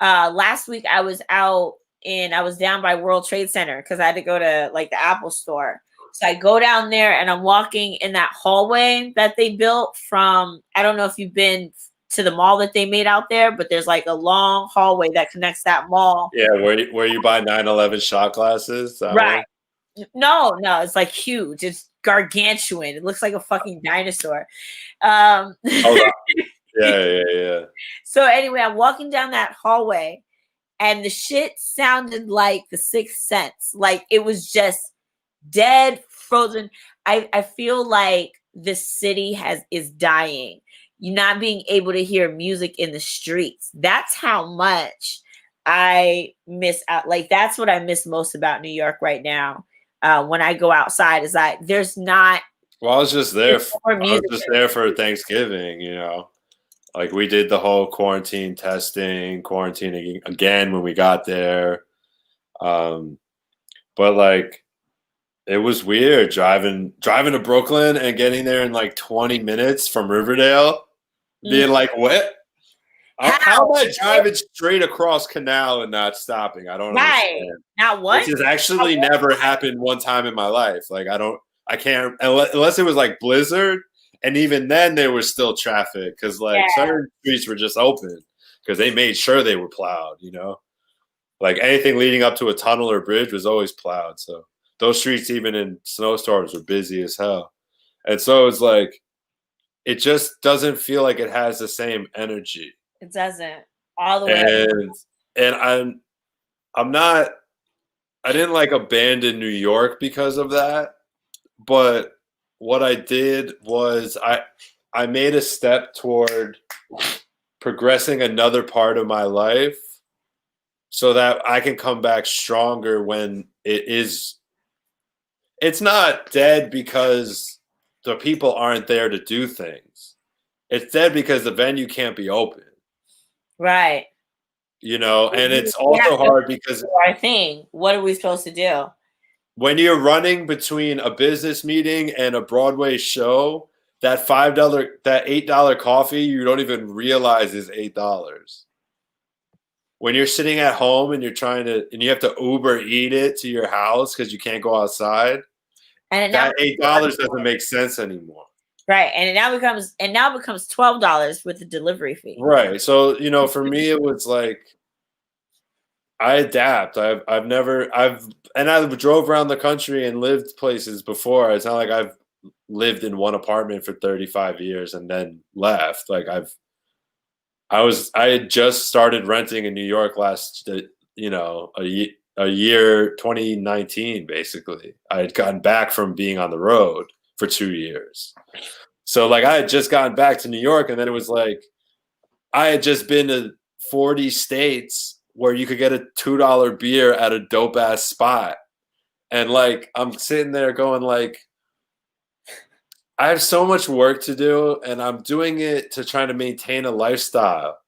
last week I was down by World Trade Center because I had to go to, like, the Apple store. So I go down there and I'm walking in that hallway that they built from, I don't know if you've been to the mall that they made out there, but there's like a long hallway that connects that mall. Yeah, where you buy 9/11 shot glasses. Right. No, it's like huge. It's gargantuan. It looks like a fucking dinosaur. Oh, yeah. So anyway, I'm walking down that hallway and the shit sounded like The Sixth Sense. Like it was just dead, frozen. I feel like this city is dying. You're not being able to hear music in the streets. That's how much I miss out. Like that's what I miss most about New York right now. When I go outside, is there's not. Well, I was just there. For Thanksgiving. You know, like we did the whole quarantine again when we got there. But like, it was weird driving to Brooklyn and getting there in like 20 minutes from Riverdale, being like, what? How am I driving straight across Canal and not stopping? I don't understand. Not once. Which has actually never happened one time in my life. Like I can't unless it was like blizzard, and even then there was still traffic because like certain streets were just open because they made sure they were plowed. You know, like anything leading up to a tunnel or bridge was always plowed. So those streets, even in snowstorms, were busy as hell. And so it's like it just doesn't feel like it has the same energy. It doesn't all the way. And I didn't like abandon New York because of that. But what I did was I made a step toward progressing another part of my life so that I can come back stronger when it's not dead because the people aren't there to do things. It's dead because the venue can't be open. Right. You know, and it's also hard because our thing. What are we supposed to do? When you're running between a business meeting and a Broadway show, that $8 coffee, you don't even realize is $8. When you're sitting at home and you have to Uber eat it to your house because you can't go outside, and that $8 doesn't make sense anymore. Right. And it now becomes $12 with the delivery fee. Right. So, you know, for me, it was like, I adapt. I drove around the country and lived places before. It's not like I've lived in one apartment for 35 years and then left. Like I had just started renting in New York a year, 2019, basically. I had gotten back from being on the road for 2 years. So like I had just gotten back to New York, and then it was like I had just been to 40 states where you could get a $2 beer at a dope ass spot. And like I'm sitting there going like, I have so much work to do, and I'm doing it to try to maintain a lifestyle.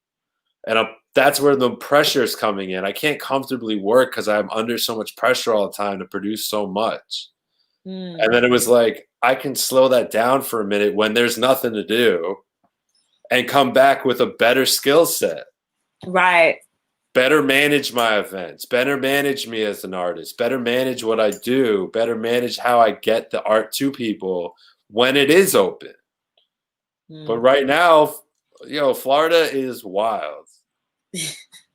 And that's where the pressure is coming in. I can't comfortably work because I'm under so much pressure all the time to produce so much. And then it was like, I can slow that down for a minute when there's nothing to do and come back with a better skill set. Right. Better manage my events, better manage me as an artist, better manage what I do, better manage how I get the art to people when it is open. But right now, you know, Florida is wild.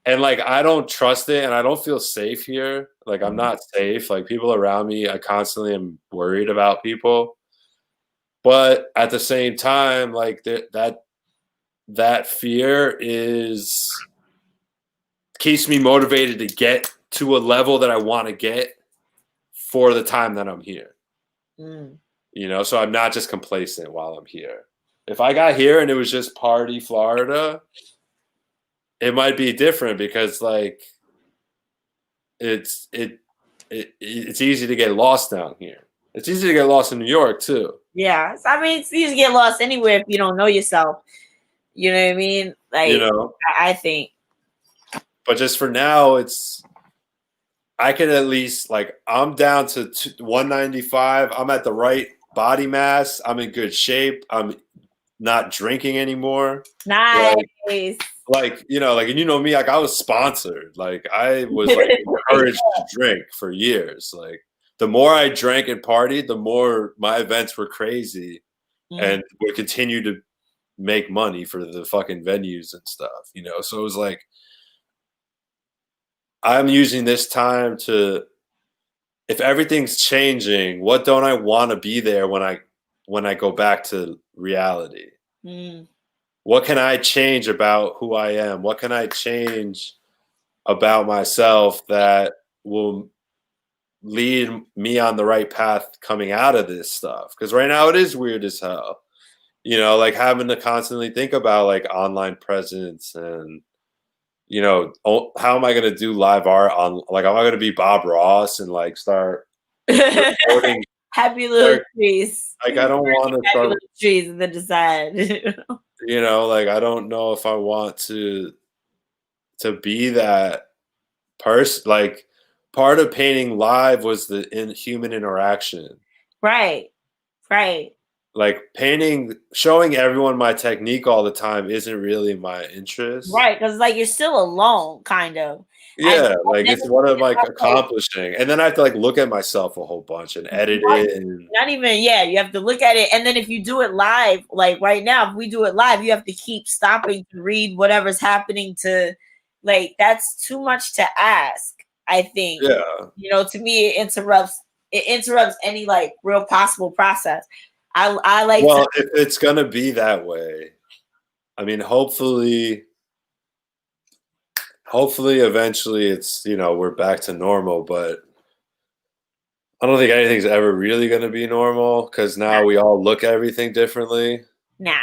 And like, I don't trust it and I don't feel safe here. Like, I'm not safe. Like, people around me, I constantly am worried about people. But at the same time, like that fear keeps me motivated to get to a level that I want to get for the time that I'm here. You know, so I'm not just complacent while I'm here. If I got here and it was just party Florida, it might be different because like it's easy to get lost down here. It's easy to get lost in New York too. Yeah. I mean, it's easy to get lost anywhere if you don't know yourself. You know what I mean? Like, you know, I think. But just for now, I could at least like I'm down to 195. I'm at the right body mass. I'm in good shape. I'm not drinking anymore. Nice. Like you know, like and you know me, like I was sponsored. Like I was like encouraged to drink for years. Like the more I drank and partied, the more my events were crazy and would continue to make money for the fucking venues and stuff, you know. So it was like I'm using this time to if everything's changing, what don't I want to be there when I go back to reality? Mm. What can I change about who I am? What can I change about myself that will lead me on the right path coming out of this stuff? Because right now it is weird as hell. You know, like having to constantly think about like online presence and you know, how am I going to do live art on like am I going to be Bob Ross and like start recording Happy little trees. like I don't want to Happy start little trees and then decide. you know, like I don't know if I want to be that person. Like part of painting live was the human interaction. Right. Right. Like painting, showing everyone my technique all the time isn't really my interest. Right, because like you're still alone, kind of. Yeah, like it's what am I accomplishing? And then I have to like look at myself a whole bunch and edit it and not even you have to look at it. And then if you do it live, like right now, if we do it live, you have to keep stopping to read whatever's happening to like that's too much to ask, I think. yeah. You know, to me it interrupts any like real possible process. I like well, if it's gonna be that way, I mean hopefully eventually it's you know we're back to normal, but I don't think anything's ever really going to be normal because now we all look at everything differently. Nah.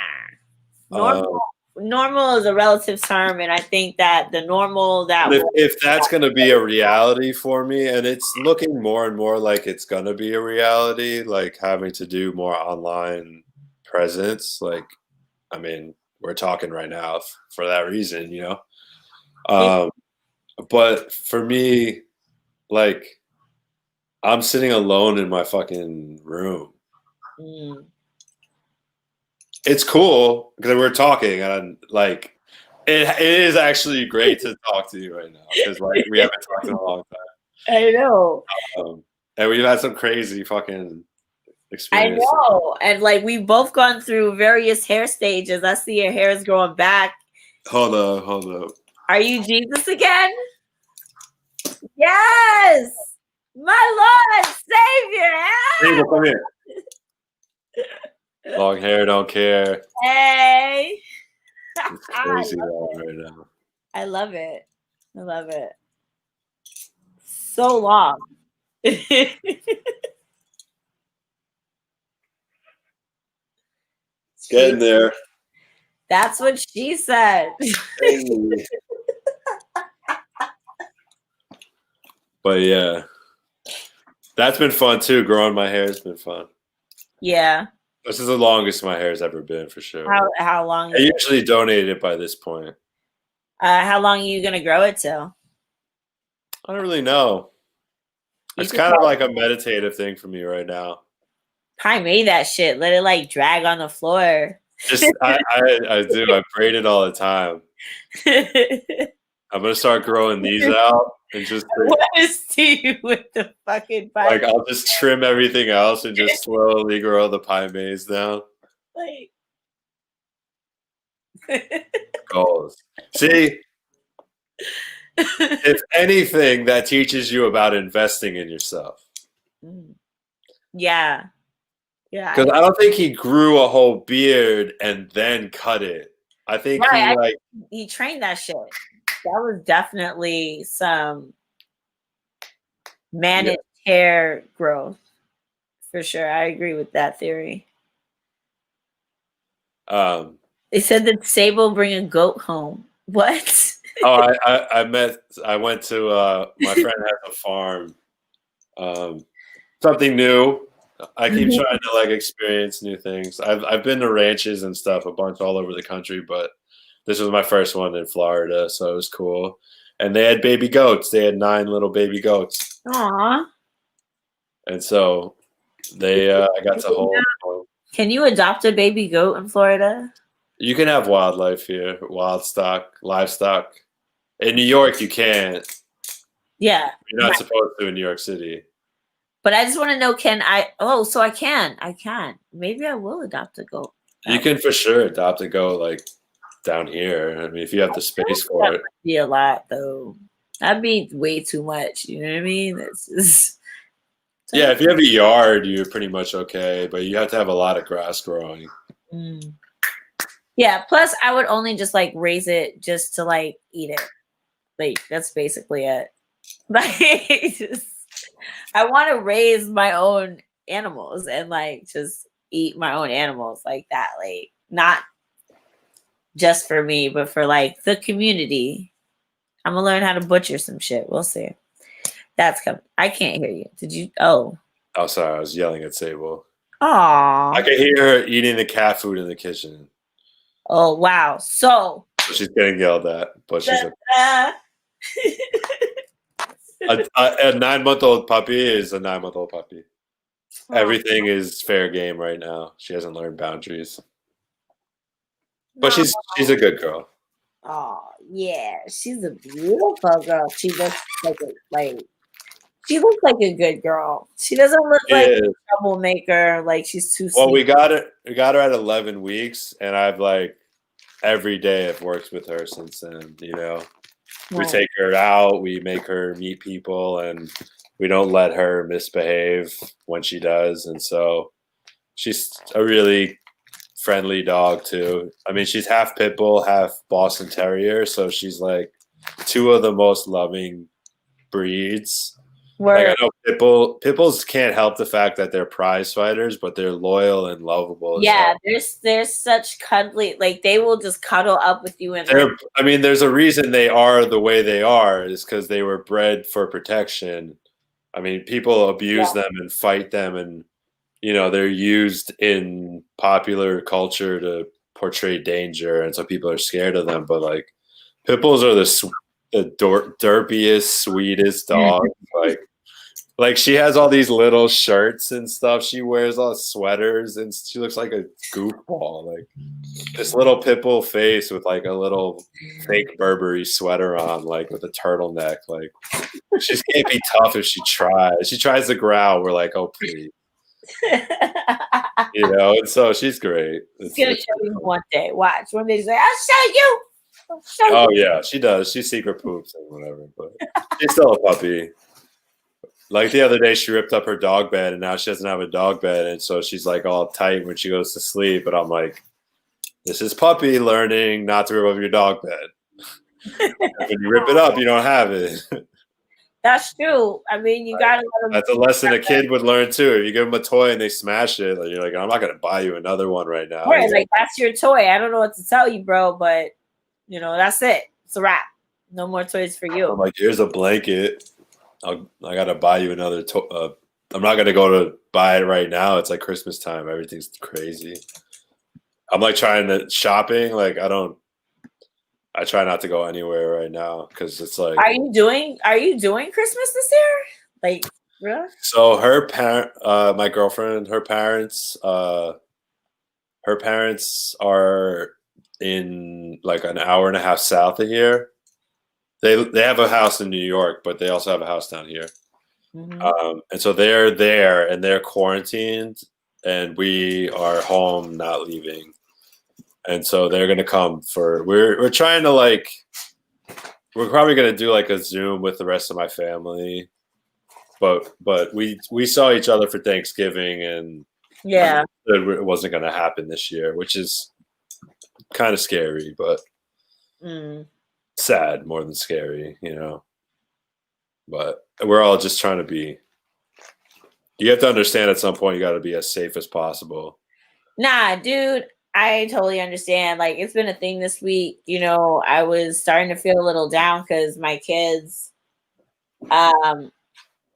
Normal is a relative term, and I think that the normal that if that's going to be a reality for me, and it's looking more and more like it's going to be a reality, like having to do more online presence, like I mean, we're talking right now for that reason, you know. But for me, like I'm sitting alone in my fucking room. It's cool because we're talking and like it is actually great to talk to you right now because like we haven't talked in a long time. I know. And we've had some crazy fucking experiences. I know. And like we've both gone through various hair stages. I see your hair is growing back. Hold up. Are you Jesus again? Yes. My Lord, Savior. Come here. Long hair, don't care. Hey. It's crazy right now. I love it. I love it. So long. Getting there. That's what she said. But yeah, that's been fun too. Growing my hair has been fun. Yeah. This is the longest my hair has ever been for sure. How long? I usually donate it by this point. How long are you gonna grow it till? I don't really know. It's kind of like a meditative thing for me right now. I made that shit. Let it like drag on the floor. Just I do. I braid it all the time. I'm gonna start growing these out and just what is Steve with the fucking pie? Like I'll just trim everything else and just slowly grow the pie maze down. Like goals. See, if anything, that teaches you about investing in yourself. Yeah. Yeah. Because I don't think he grew a whole beard and then cut it. I think he trained that shit. That was definitely some managed hair growth. For sure. I agree with that theory. They said that Sable bring a goat home. What? I went to my friend has a farm. Something new. I keep trying to like experience new things. I've been to ranches and stuff a bunch all over the country, but this was my first one in Florida, so it was cool. and they had baby goats. They had 9 little baby goats. Aw. And so I got to hold. Can you adopt a baby goat in Florida? You can have wildlife here, livestock. In New York, you can't. Yeah. You're not supposed to in New York City. But I just want to know, can I? Oh, so I can. I can. Maybe I will adopt a goat. You can for sure adopt a goat like down here. I mean, if you have the space for it. That'd be a lot, though. That'd be way too much. You know what I mean? That's just. Yeah, if you have a yard, you're pretty much okay, but you have to have a lot of grass growing. Mm. Yeah. Plus, I would only just like raise it just to like eat it. Like that's basically it. Like, I want to raise my own animals and like just eat my own animals like that. Like not just for me, but for like the community. I'm gonna learn how to butcher some shit. We'll see. That's coming. I can't hear you. Did you? Oh. Oh, sorry. I was yelling at Sable. Aww. I could hear her eating the cat food in the kitchen. Oh, wow. So. She's getting yelled at, but she's a 9-month-old puppy is a 9-month-old puppy. Oh. Everything is fair game right now. She hasn't learned boundaries. But she's a good girl. Oh, yeah. She's a beautiful girl. She looks like a good girl. She doesn't look like a troublemaker. Like she's too sweet. Well, we got her at 11 weeks, and I've like every day I've worked with her since then. You know, we take her out, we make her meet people, and we don't let her misbehave when she does. And so she's a really friendly dog too. I mean, she's half pit bull, half Boston Terrier, so she's like 2 of the most loving breeds. Like I know pit bulls can't help the fact that they're prize fighters, but they're loyal and lovable. Yeah, they're such cuddly. Like they will just cuddle up with you. And I mean, there's a reason they are the way they are. Is because they were bred for protection. I mean, people abuse them and fight them, and you know they're used in popular culture to portray danger, and so people are scared of them. But like pit bulls are the derpiest, sweetest dog. Like she has all these little shirts and stuff. She wears all sweaters, and she looks like a goofball. Like this little pit bull face with like a little fake Burberry sweater on, like with a turtleneck. Like she can't be tough if she tries. She tries to growl. We're like, oh please, you know. And so she's great. She's gonna show you one day. Watch one day. She's like, I'll show you. Oh yeah, she does. She secret poops and whatever, but she's still a puppy. Like the other day, she ripped up her dog bed, and now she doesn't have a dog bed, and so she's like all tight when she goes to sleep. But I'm like, this is puppy learning not to rip up your dog bed. When you rip it up, you don't have it. That's true. I mean, you gotta let them. That's a lesson a kid would learn too. If you give them a toy and they smash it, like, you're like, I'm not gonna buy you another one right now. Right, like that's your toy. I don't know what to tell you, bro, but you know that's it. It's a wrap. No more toys for you. I'm like, here's a blanket. I gotta buy you another. I'm not gonna go to buy it right now. It's like Christmas time. Everything's crazy. I'm like trying to shopping. Like I try not to go anywhere right now because it's like. Are you doing Christmas this year? Like really? So my girlfriend, her parents are in like an hour and a half south of here. They have a house in New York, but they also have a house down here. Mm-hmm. And so they're there and they're quarantined, and we are home, not leaving. And so they're gonna come we're trying to like we're probably gonna do like a Zoom with the rest of my family. But we saw each other for Thanksgiving, and it wasn't gonna happen this year, which is kind of scary, but sad more than scary, you know. But we're all just trying to be. You have to understand at some point you got to be as safe as possible. Nah, dude, I totally understand. Like it's been a thing this week. You know, I was starting to feel a little down because my kids, they want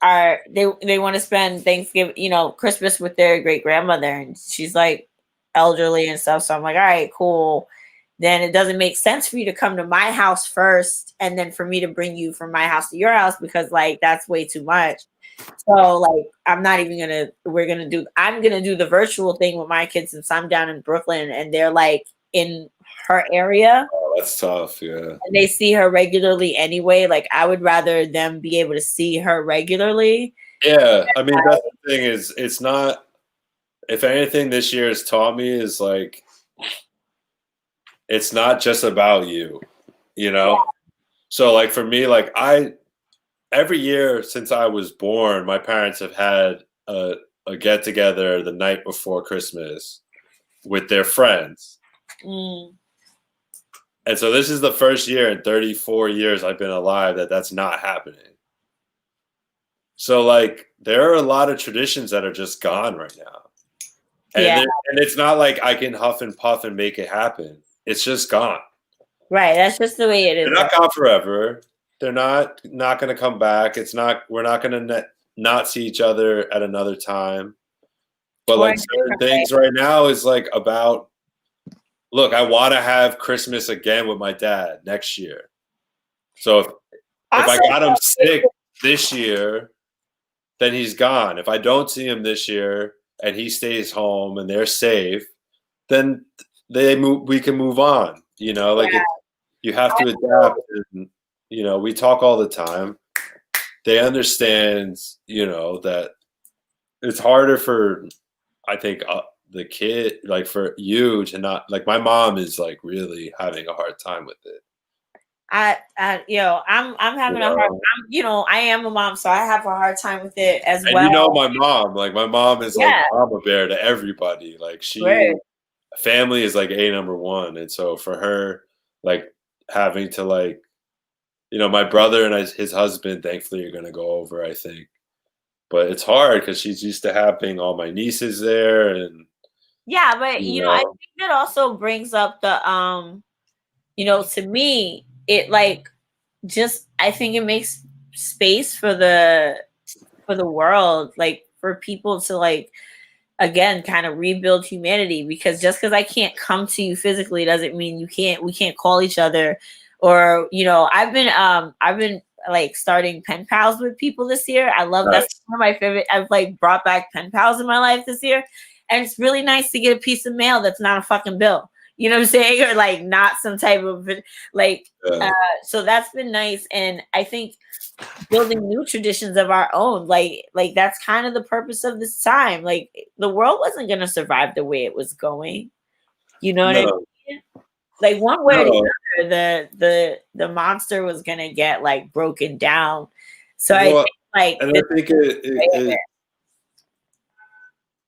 to spend Thanksgiving, you know, Christmas with their great grandmother, and she's like elderly and stuff. So I'm like, all right, cool. then it doesn't make sense for you to come to my house first and then for me to bring you from my house to your house, because like that's way too much. So like I'm gonna do the virtual thing with my kids since I'm down in Brooklyn and they're like in her area. Oh, that's tough. Yeah. And they see her regularly anyway. Like I would rather them be able to see her regularly. Yeah. I mean, that's the thing is, it's not, if anything this year has taught me is like, it's not just about you, you know? Yeah. So like for me, like every year since I was born, my parents have had a get together the night before Christmas with their friends. Mm. And so this is the first year in 34 years I've been alive that's not happening. So like there are a lot of traditions that are just gone right now. And, and it's not like I can huff and puff and make it happen. It's just gone. Right. That's just the way it is. They're not gone forever. They're not going to come back. We're not going to not see each other at another time. But like certain things right now is like about, look, I want to have Christmas again with my dad next year. So if I got him sick this year, then he's gone. If I don't see him this year and he stays home and they're safe, then we can move on. You know, like you have to adapt. And, you know, we talk all the time. They understand, you know, that it's harder for, I think, the kid, like for you to not, like my mom is like really having a hard time with it. I'm having a hard time. You know, I am a mom, so I have a hard time with it as well. You know, my mom is like mama bear to everybody. Like family is like number one. And so for her, like having to like, you know, my brother and his husband, thankfully, are going to go over, I think. But it's hard because she's used to having all my nieces there. And yeah, but, you know, I think that also brings up the, you know, to me, it like just, I think it makes space for the world, like for people to like, again, kind of rebuild humanity, because just because I can't come to you physically doesn't mean we can't call each other. Or, you know, I've been like starting pen pals with people this year. I love that's one of my favorite. I've like brought back pen pals in my life this year. And it's really nice to get a piece of mail that's not a fucking bill. You know what I'm saying? Or like not some type of like, so that's been nice. And I think building new traditions of our own, like that's kind of the purpose of this time. Like the world wasn't going to survive the way it was going. You know what I mean? Like one way or the other, the monster was going to get like broken down. So I think like, and I think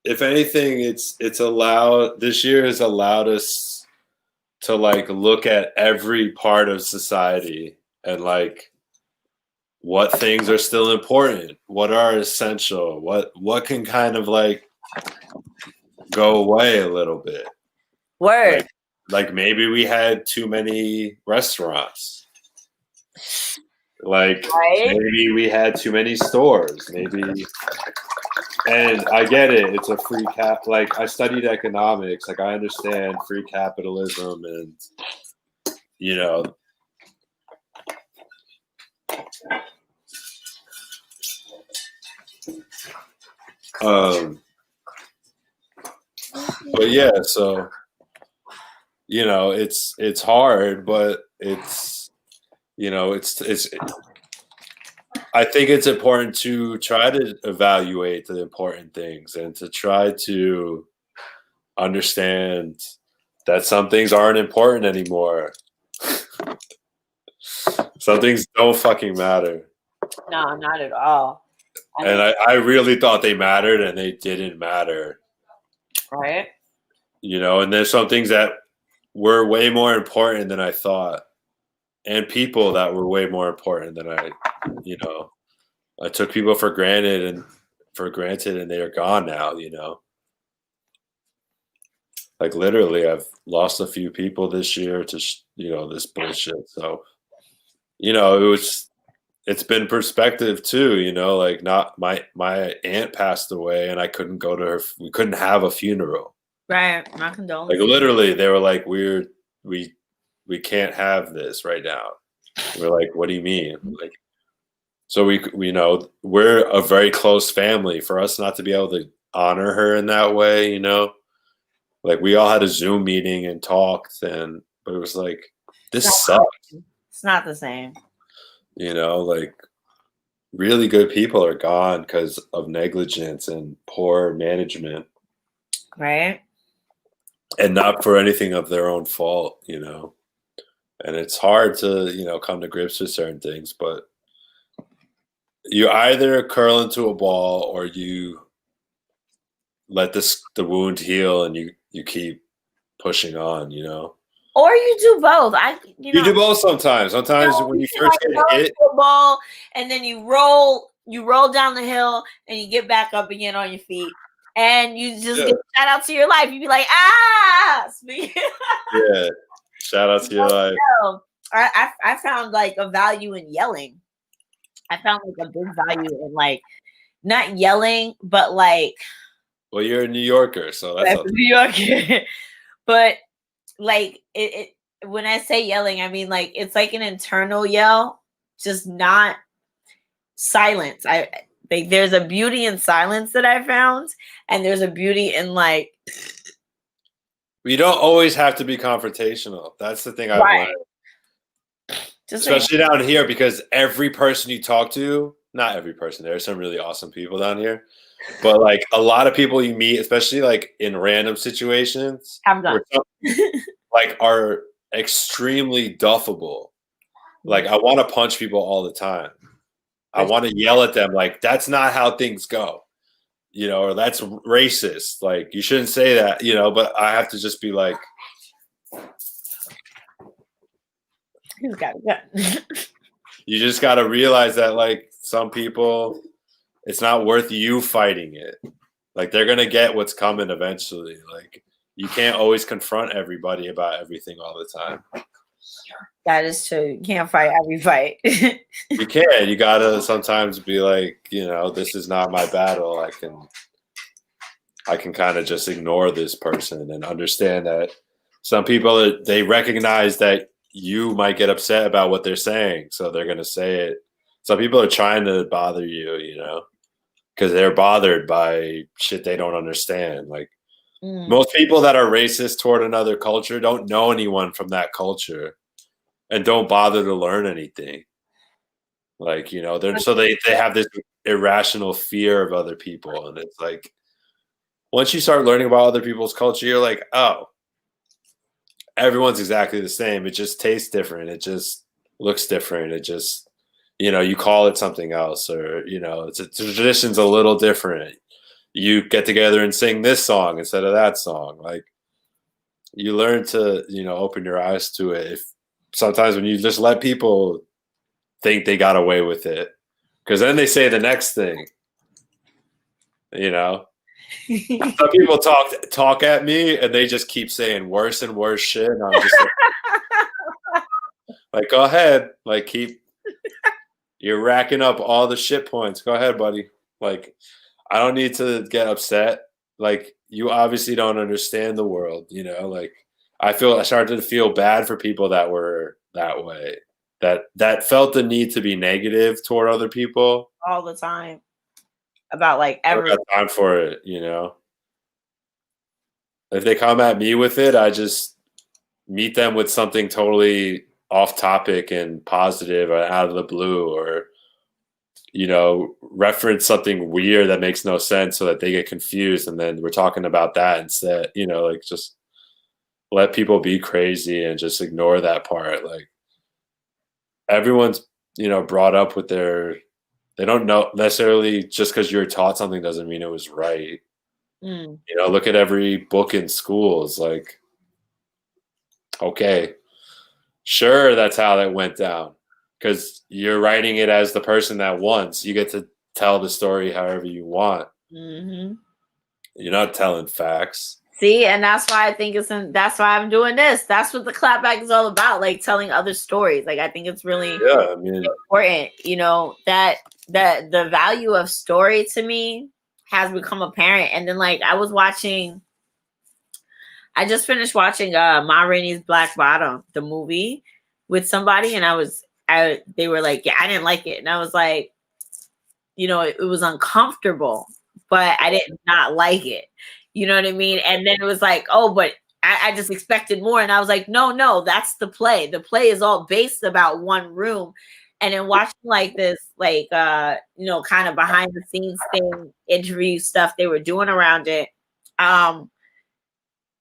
if anything, this year has allowed us to like look at every part of society and like what things are still important, what are essential, what can kind of like go away a little bit. Word. Like maybe we had too many restaurants. Like maybe we had too many stores. Maybe, and I get it. It's a free cap. Like I studied economics. Like I understand free capitalism, and you know. But yeah, so you know, it's hard, but it's, you know, it's I think it's important to try to evaluate the important things and to try to understand that some things aren't important anymore. Some things don't fucking matter. No, not at all. And I really thought they mattered, and they didn't matter. Right. You know, and there's some things that were way more important than I thought. And people that were way more important than I took people for granted and they are gone now, you know. Like literally I've lost a few people this year to, you know, this bullshit. So, you know, it's been perspective too, you know, like not my aunt passed away and I couldn't go to we couldn't have a funeral. Right. My condolences. Like literally they were like, we we can't have this right now. We're like, what do you mean? Like, so we we're a very close family. For us not to be able to honor her in that way, like we all had a Zoom meeting and talked, but it was like, this sucks. It's not the same. Like really good people are gone because of negligence and poor management. Right. And not for anything of their own fault, And it's hard to, come to grips with certain things, but you either curl into a ball or you let the wound heal and you keep pushing on, Or you do both. You do both sometimes. Sometimes when you first get hit, a ball, and then you roll down the hill, and you get back up again on your feet, and you just get shout out to your life. You be like, yeah, shout out to your life. I found like a value in yelling. I found like a big value in like not yelling, but like. Well, you're a New Yorker, so that's New Yorker, but. Like it when I say yelling, I mean like it's like an internal yell, just not silence. I think there's a beauty in silence that I found, and there's a beauty in like you don't always have to be confrontational. That's the thing I've learned. Especially down here, because every person you talk to, not every person, there are some really awesome people down here. But like a lot of people you meet, especially like in random situations, like are extremely duffable. Like I want to punch people all the time. I want to yell at them like that's not how things go, or that's racist. Like you shouldn't say that, but I have to just be like, he's got it. You just got to realize that like some people, it's not worth you fighting it. Like they're going to get what's coming eventually. Like you can't always confront everybody about everything all the time. That is true. You can't fight every fight. You can. You got to sometimes be like, this is not my battle. I can kind of just ignore this person and understand that some people, they recognize that you might get upset about what they're saying. So they're going to say it. Some people are trying to bother you, because they're bothered by shit they don't understand. Like most people that are racist toward another culture don't know anyone from that culture and don't bother to learn anything. Like, so they have this irrational fear of other people. And it's like, once you start learning about other people's culture, you're like, oh, everyone's exactly the same. It just tastes different. It just looks different. It just, you call it something else, or, the tradition's a little different. You get together and sing this song instead of that song. Like you learn to, open your eyes to it. If sometimes when you just let people think they got away with it, because then they say the next thing, Some people talk at me and they just keep saying worse and worse shit. And I'm just like, go ahead. Like you're racking up all the shit points. Go ahead, buddy. Like, I don't need to get upset. Like, you obviously don't understand the world, like I started to feel bad for people that were that way, that felt the need to be negative toward other people all the time about like everything. I got time for it, If they come at me with it, I just meet them with something totally off topic and positive or out of the blue, or reference something weird that makes no sense so that they get confused, and then we're talking about that instead. Like just let people be crazy and just ignore that part. Like everyone's brought up with they don't know necessarily, just because you're taught something doesn't mean it was right. Look at every book in schools. Like, okay, sure, that's how that went down, because you're writing it as the person that wants. You get to tell the story however you want. You're not telling facts. See, and that's why I think that's why I'm doing this. That's what the ClapBack is all about, like telling other stories. Like I think it's really important, that the value of story to me has become apparent. And then like I was watching I just finished watching Ma Rainey's Black Bottom, the movie, with somebody, and they were like, yeah, I didn't like it, and I was like, it was uncomfortable, but I did not like it. You know what I mean? And then it was like, oh, but I just expected more, and I was like, no, that's the play. The play is all based about one room. And then watching like this, like kind of behind the scenes thing, interview stuff they were doing around it.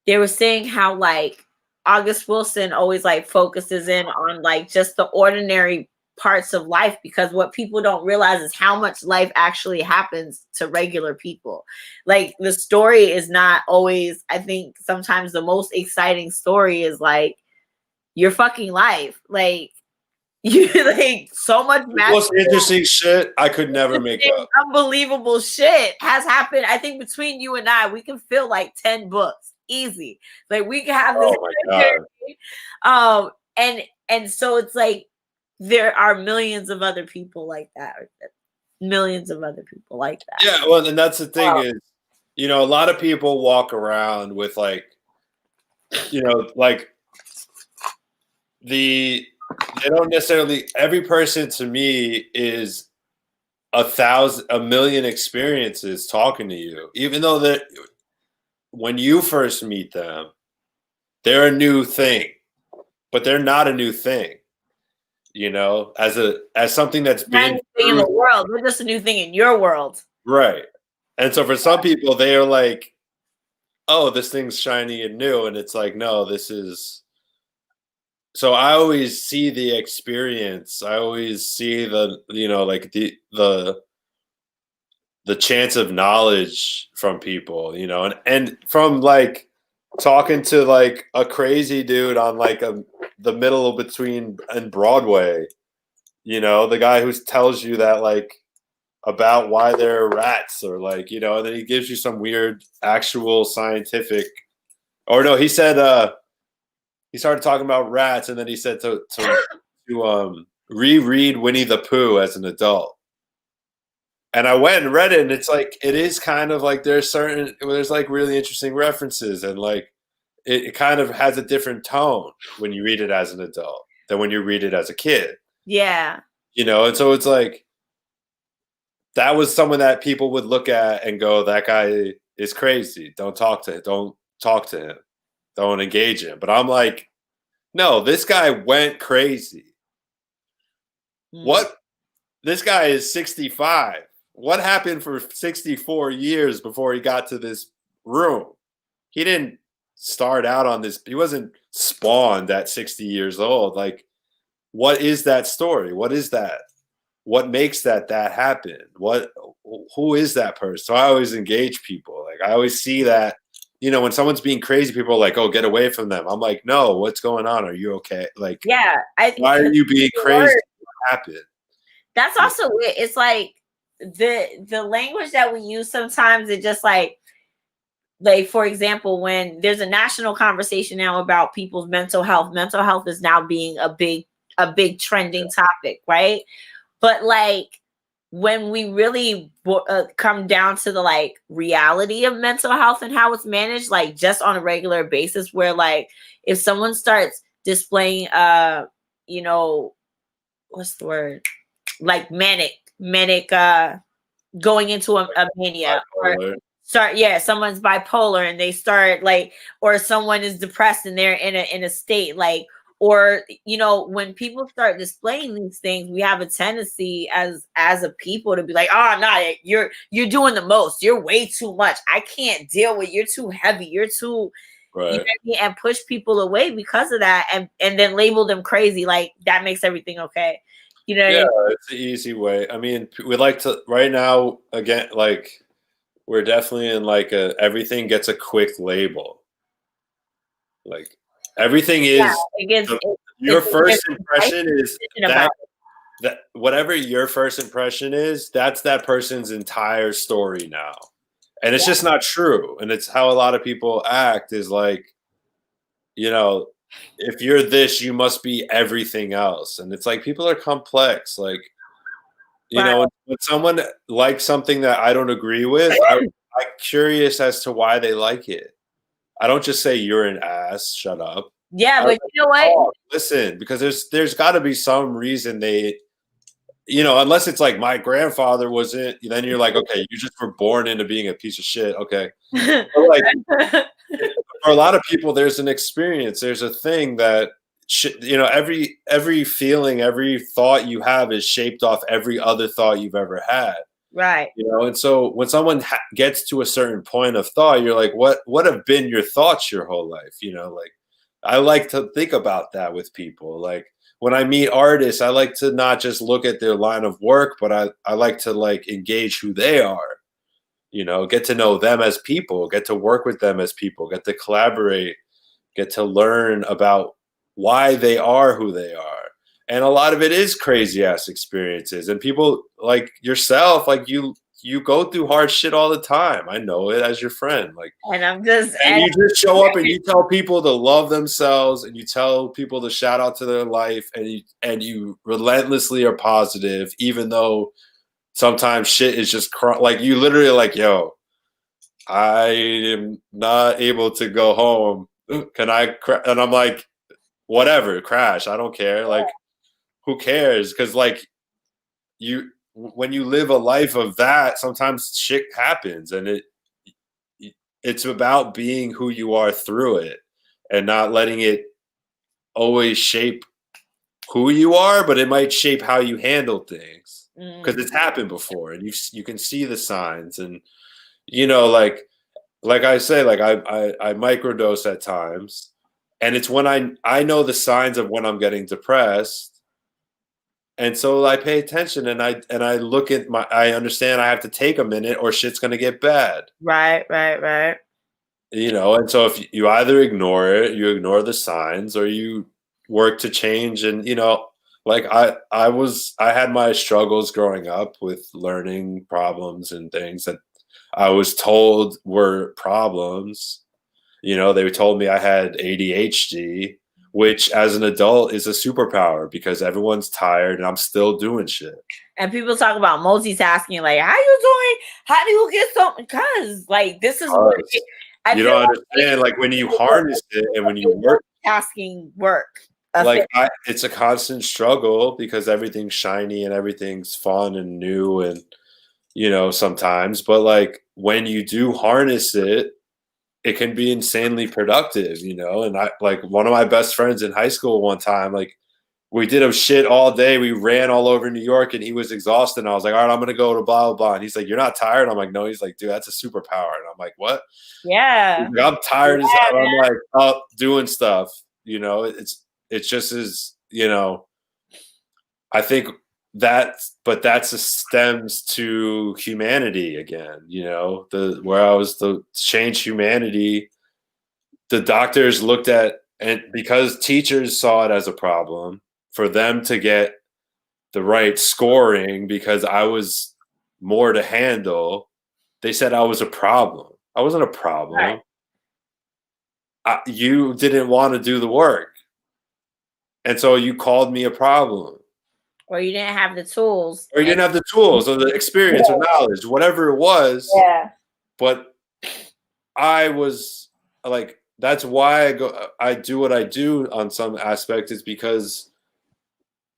They were saying how like August Wilson always like focuses in on like just the ordinary parts of life, because what people don't realize is how much life actually happens to regular people. Like the story is not always, I think sometimes the most exciting story is like your fucking life. Like you like so much most interesting shit I could never make up. Unbelievable shit has happened. I think between you and I, we can fill like 10 books easy. Like we can have this. Oh my God. And so it's like there are millions of other people like that. Millions of other people like that. Yeah, well, and that's the thing is, a lot of people walk around with like, like they don't necessarily, every person to me is 1,000,000 experiences talking to you, even though that when you first meet them, they're a new thing, but they're not a new thing. As something that's been in the world, they're just a new thing in your world, right? And so for some people, they are like, "Oh, this thing's shiny and new," and it's like, "No, this is." So I always see the experience. I always see the like the chance of knowledge from people, and from like talking to like a crazy dude on like the middle between and Broadway, the guy who tells you that like about why there are rats, or like, and then he gives you some weird actual scientific, or no, he said he started talking about rats, and then he said to reread Winnie the Pooh as an adult. And I went and read it, and it's like, it is kind of like there's like really interesting references, and like it kind of has a different tone when you read it as an adult than when you read it as a kid. Yeah. And so it's like, that was someone that people would look at and go, that guy is crazy. Don't talk to him. Don't engage him. But I'm like, no, this guy went crazy. What? This guy is 65. What happened for 64 years before he got to this room? He didn't start out on this. He wasn't spawned at 60 years old. Like, what is that story? What is that? What makes that happen? Who is that person? So I always engage people. Like, I always see that, when someone's being crazy, people are like, oh, get away from them. I'm like, no, what's going on? Are you okay? Like, yeah. Why are you being crazy? What happened? That's also it. It's like the language that we use sometimes, it just like for example, when there's a national conversation now about people's mental health is now being a big trending topic, right? But like when we really come down to the like reality of mental health and how it's managed, like just on a regular basis, where like if someone starts displaying what's the word, like manic going into a mania, or someone's bipolar and they start like, or someone is depressed and they're in a state like, or when people start displaying these things, we have a tendency as a people to be like, oh no, you're doing the most, you're way too much, I can't deal with, you're too heavy, you're too right. And push people away because of that, and then label them crazy, like that makes everything okay. It's the easy way. I mean, we like to right now, again, like we're definitely in like everything gets a quick label. Like everything is your first impression is that whatever your first impression is, that's that person's entire story now. And it's just not true. And it's how a lot of people act, is like, if you're this, you must be everything else. And it's like, people are complex. Like, when someone likes something that I don't agree with, I'm curious as to why they like it. I don't just say you're an ass, shut up. Yeah, I but you know what? listen, because there's got to be some reason they, unless it's like my grandfather wasn't, then you're like, okay, you just were born into being a piece of shit. Okay. But like for a lot of people, there's an experience, there's a thing that, every feeling, every thought you have is shaped off every other thought you've ever had. Right. And so when someone gets to a certain point of thought, you're like, what have been your thoughts your whole life? Like I like to think about that with people. Like when I meet artists, I like to not just look at their line of work, but I like to like engage who they are, get to know them as people, get to work with them as people, get to collaborate, get to learn about why they are who they are. And a lot of it is crazy ass experiences. And people like yourself, like you go through hard shit all the time. I know it as your friend. Like, and you just show up and you tell people to love themselves, and you tell people to shout out to their life, and you relentlessly are positive, even though sometimes shit is just like you literally like, yo, I am not able to go home. Can I? And I'm like, whatever, crash. I don't care. Like, who cares? Because like when you live a life of that, sometimes shit happens, and it's about being who you are through it, and not letting it always shape who you are, but it might shape how you handle things, because it's happened before, and you can see the signs, and like I say, like I microdose at times, and it's when I know the signs of when I'm getting depressed, and so I pay attention, and I look at I understand I have to take a minute or shit's gonna get bad. Right. And so if you either ignore it, you ignore the signs, or you work to change. And like I had my struggles growing up with learning problems and things that I was told were problems. They told me I had ADHD, which as an adult is a superpower, because everyone's tired and I'm still doing shit. And people talk about multitasking, like, how you doing? How do you get so? Because like this is what you don't understand. Like when you harness it and when you work, tasking work. Like it's a constant struggle, because everything's shiny and everything's fun and new, and sometimes. But like when you do harness it, it can be insanely productive. And I like one of my best friends in high school one time, like we did a shit all day. We ran all over New York, and he was exhausted. And I was like, all right, I'm going to go to blah, blah, blah. And he's like, you're not tired? I'm like, no. He's like, dude, that's a superpower. And I'm like, what? Yeah. Like, I'm tired as hell. I'm like, up doing stuff. It's just as, I think that stems to humanity again, where I was to change humanity. The doctors looked at, and because teachers saw it as a problem, for them to get the right scoring, because I was more to handle, they said I was a problem. I wasn't a problem. Right. You didn't want to do the work, and so you called me a problem. Or you didn't have the tools. Or you didn't have the tools or the experience or knowledge, whatever it was. Yeah. But I was like, that's why I do what I do on some aspect, is because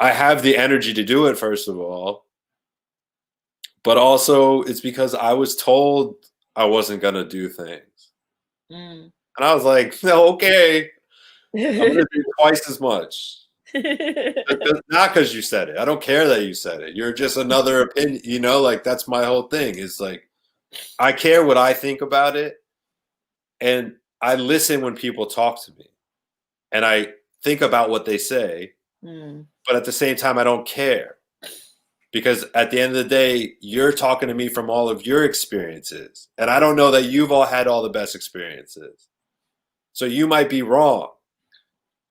I have the energy to do it, first of all. But also it's because I was told I wasn't going to do things. And I was like, no, okay, I'm going to do twice as much. Not because you said it. I don't care that you said it. You're just another opinion, like that's my whole thing, is like, I care what I think about it. And I listen when people talk to me, and I think about what they say, but at the same time, I don't care, because at the end of the day, you're talking to me from all of your experiences, and I don't know that you've all had all the best experiences. So you might be wrong,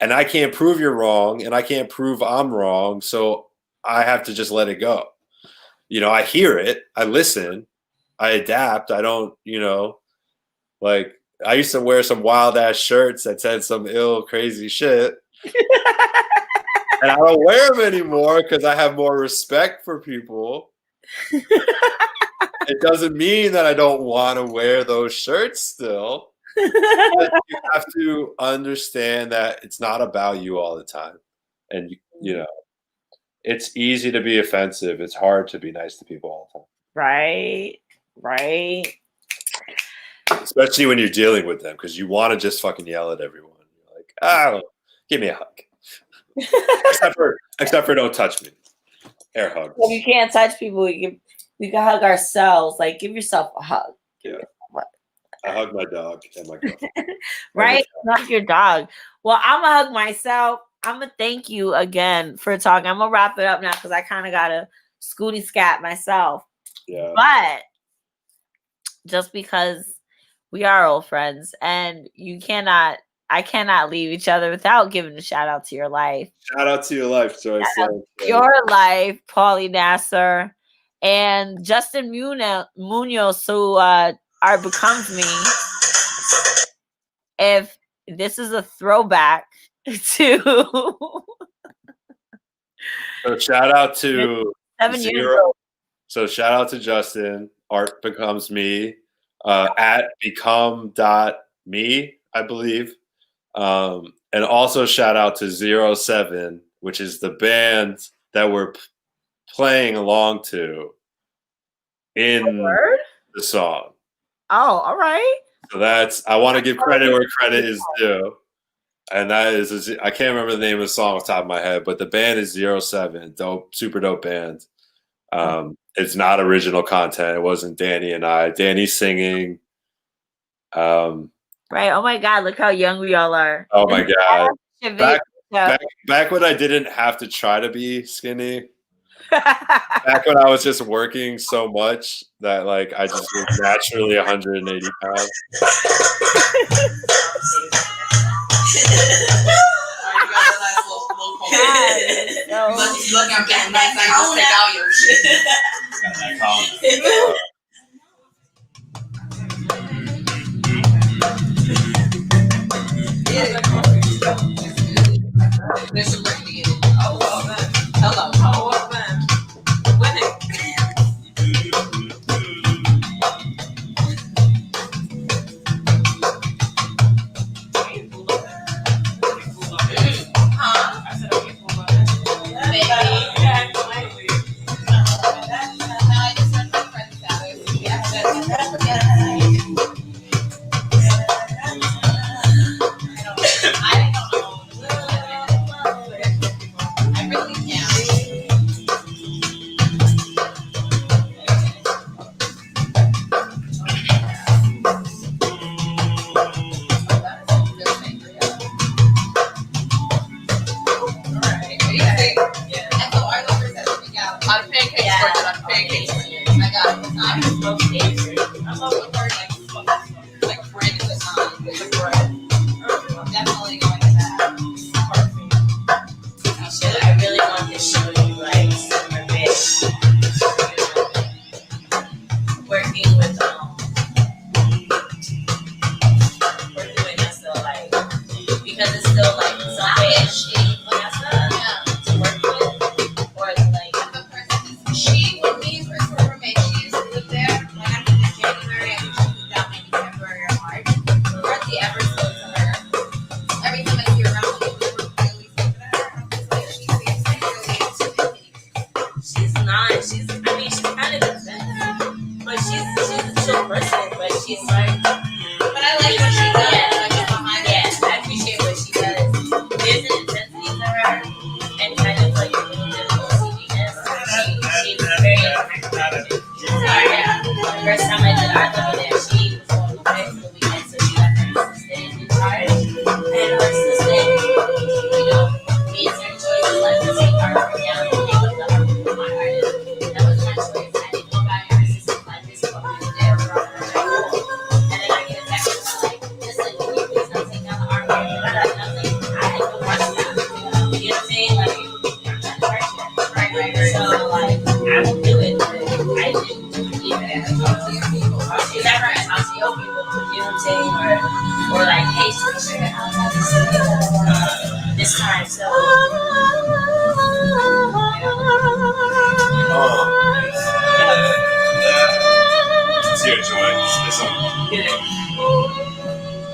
and I can't prove you're wrong, and I can't prove I'm wrong. So I have to just let it go. I hear it, I listen, I adapt. I don't, like, I used to wear some wild ass shirts that said some ill, crazy shit. And I don't wear them anymore because I have more respect for people. It doesn't mean that I don't want to wear those shirts still. You have to understand that it's not about you all the time. And, you know, it's easy to be offensive. It's hard to be nice to people all the time. Right. Especially when you're dealing with them, because you want to just fucking yell at everyone. You're like, oh, give me a hug. except for don't touch me. Air hugs. If you can't touch people, we can hug ourselves. Like, give yourself a hug. Yeah. I hug my dog and my girlfriend. Right? Hug your dog. Well, I'm going to hug myself. I'm going to thank you again for talking. I'm going to wrap it up now because I kind of got to scooty scat myself. Yeah. But just because we are old friends and I cannot leave each other without giving a shout out to your life. Shout out to your life, Joyce. Your life, Paulie Nasser, and Justin Munoz, who becomes me. If this is a throwback to so shout out to 7 years ago. So shout out to Justin, Art Becomes Me, at become.me, I believe. And also shout out to 07, which is the band that we're playing along to in the song. Oh, all right. So I want to give credit where credit is due. And that is, I can't remember the name of the song off the top of my head, but the band is 07, dope, super dope band. It's not original content. It wasn't Danny and I. Danny's singing. Right. Oh my God, look how young we all are. Oh my God. Back when I didn't have to try to be skinny. Back when I was just working so much that like I just was naturally 180 pounds.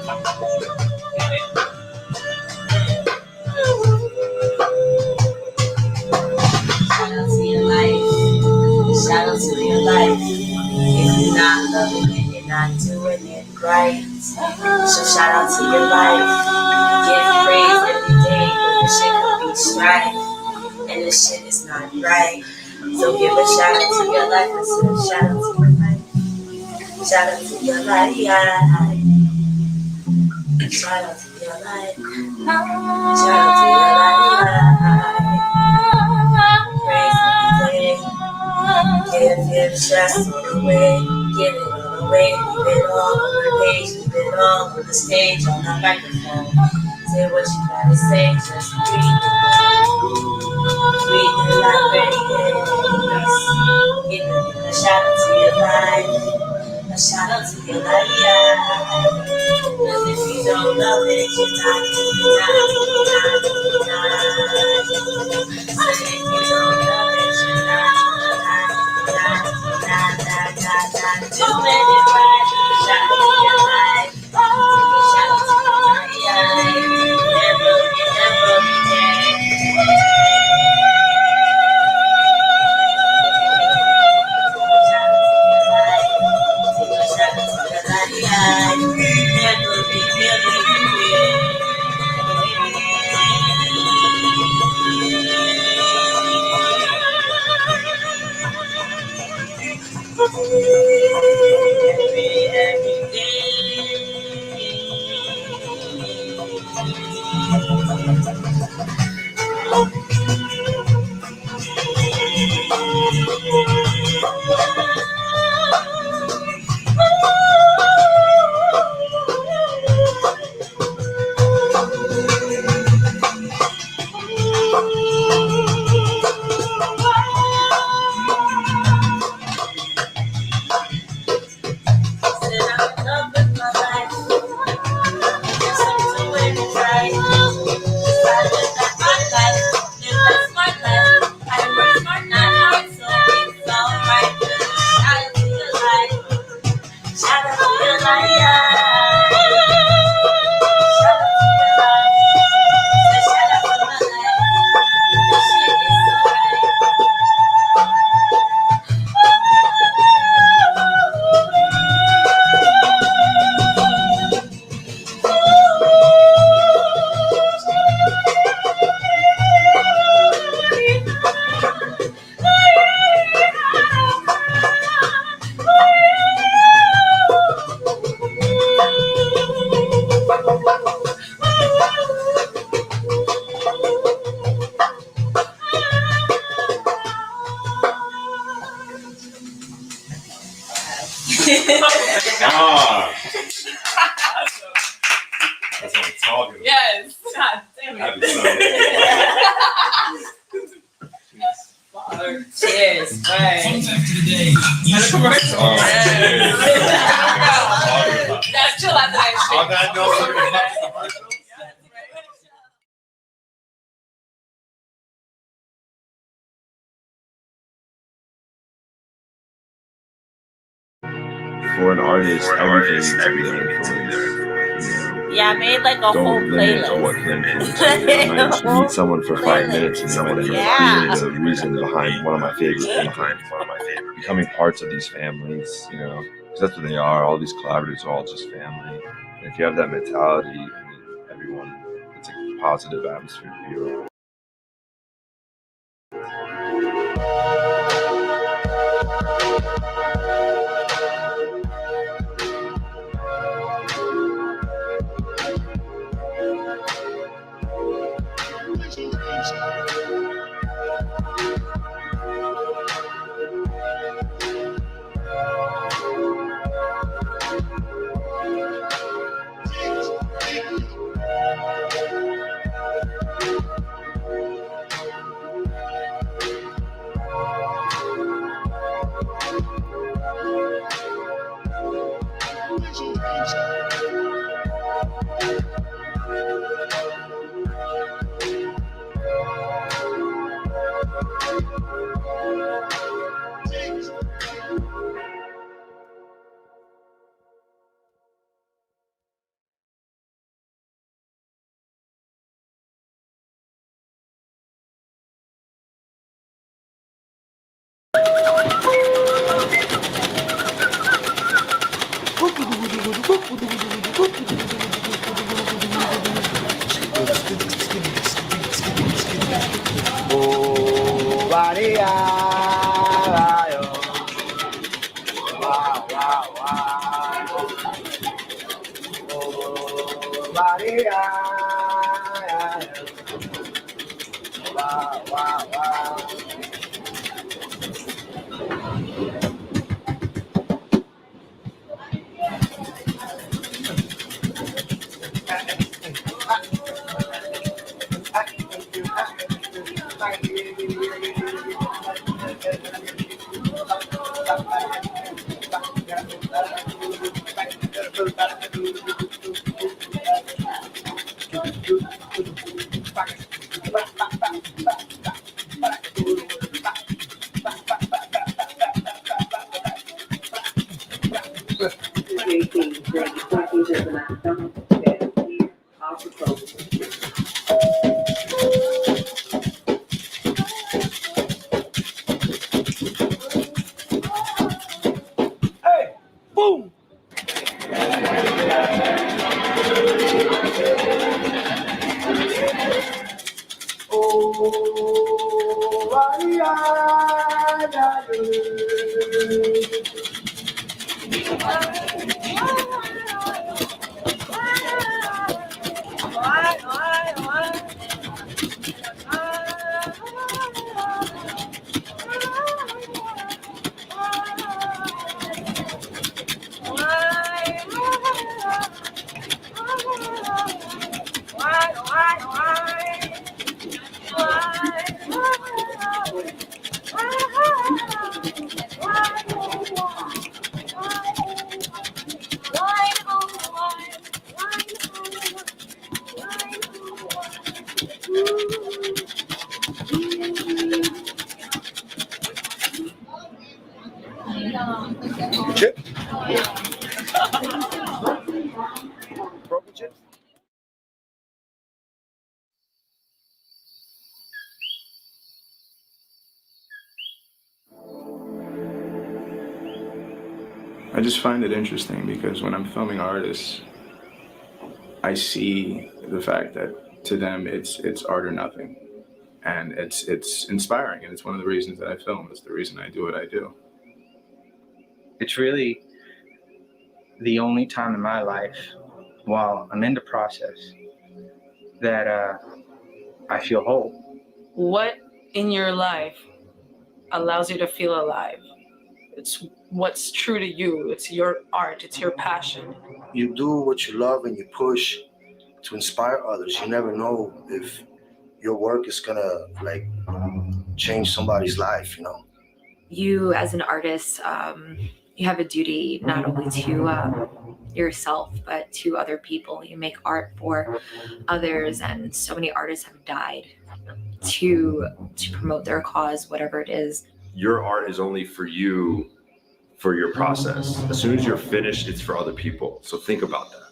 Shout out to your life. Shout out to your life. If you're not loving it, you're not doing it right. So shout out to your life. Give praise every day, but the shit could be strife. And this shit is not right. So give a shout out to your life and say shout out to your life. Shout out to your life. Shout out to your life. Shout out to your life. Praise every day. Give stress all away. Give it all away. Leave it all on the page. Leave it all on the stage. On the microphone. Say what you gotta say. Just breathe. Breathe it like rain. Give a shout out to your life. A shout out to your life. Cause if you don't love it, you're not. Say if you don't love it, you're not doing it right. Shout out to your life. Shout out to your life. Never be dead. Ah, that's what I'm talking about. Yes. God damn Happy it. Sunday. Cheers. Right. And a commercial. Oh, Yeah. cheers. That's chill out that shit. On that note, for an artist, everything needs to be influenced. Yeah, I made like a whole Don't limit playlist. what can influence you. I might just meet someone for 5 minutes and then I want to Yeah. hear the reason behind one of my favorite things. Becoming parts of these families, because that's what they are. All these collaborators are all just family. And if you have that mentality, everyone, it's a positive atmosphere to be around. Oh, Maria, wow, wow, wow. Oh, Maria, wow, wow, wow. Hey, boom! Oh, Maria, Chip? Broken chips? I just find it interesting because when I'm filming artists, I see the fact that to them it's art or nothing, and it's inspiring, and it's one of the reasons that I film. It's the reason I do what I do. It's really the only time in my life while I'm in the process that I feel whole. What in your life allows you to feel alive? It's what's true to you. It's your art. It's your passion. You do what you love and you push to inspire others. You never know if your work is gonna change somebody's life, you know. You as an artist, you have a duty not only to yourself, but to other people. You make art for others, and so many artists have died to promote their cause, whatever it is. Your art is only for you, for your process. As soon as you're finished, it's for other people. So think about that.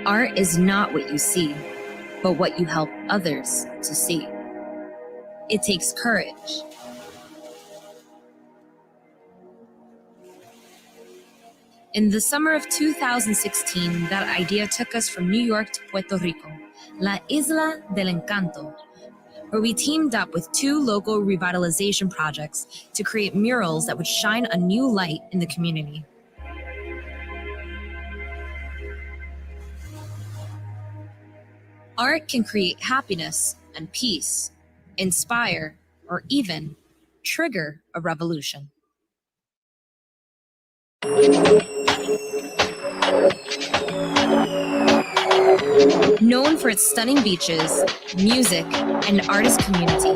Art is not what you see, but what you help others to see. It takes courage. In the summer of 2016, that idea took us from New York to Puerto Rico, La Isla del Encanto, where we teamed up with 2 local revitalization projects to create murals that would shine a new light in the community. Art can create happiness and peace, inspire, or even trigger a revolution. Known for its stunning beaches, music, and artist community,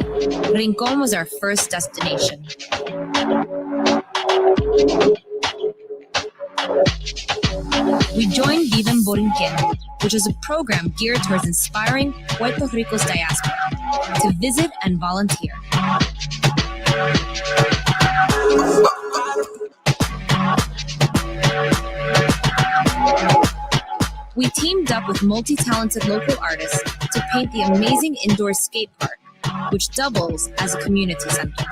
Rincón was our first destination. We joined Viven Borinquen, which is a program geared towards inspiring Puerto Rico's diaspora to visit and volunteer. We teamed up with multi-talented local artists to paint the amazing indoor skate park, which doubles as a community center.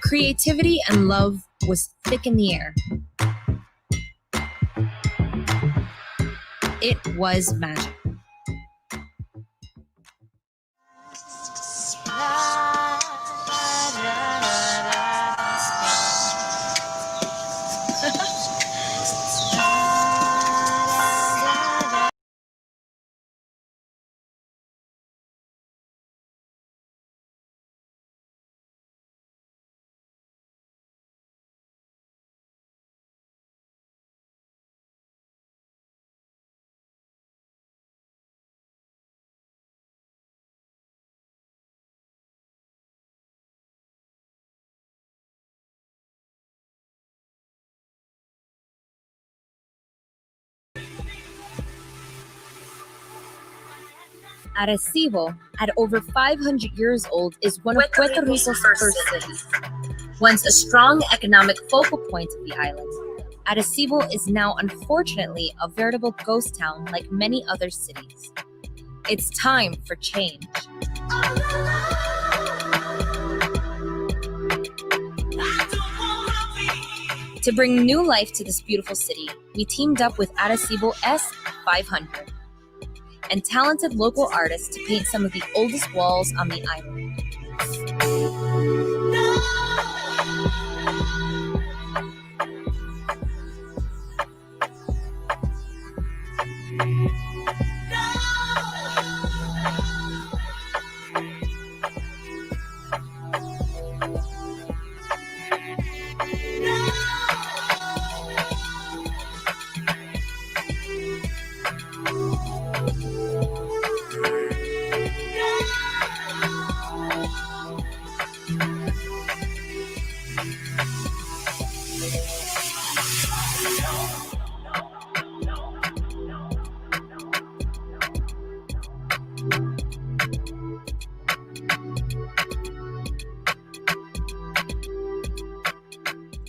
Creativity and love was thick in the air. It was magic. Arecibo, at over 500 years old, is one of Puerto Rico's first cities. Once a strong economic focal point of the island, Arecibo is now unfortunately a veritable ghost town like many other cities. It's time for change. To bring new life to this beautiful city, we teamed up with Arecibo S500 and talented local artists to paint some of the oldest walls on the island.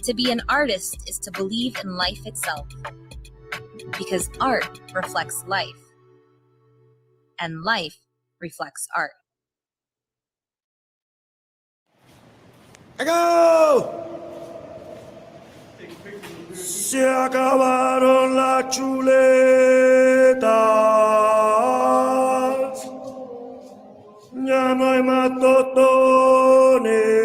To be an artist is to believe in life itself, because art reflects life, and life reflects art. ¡Go! Se acabaron las chuletas, ya no hay más tostones.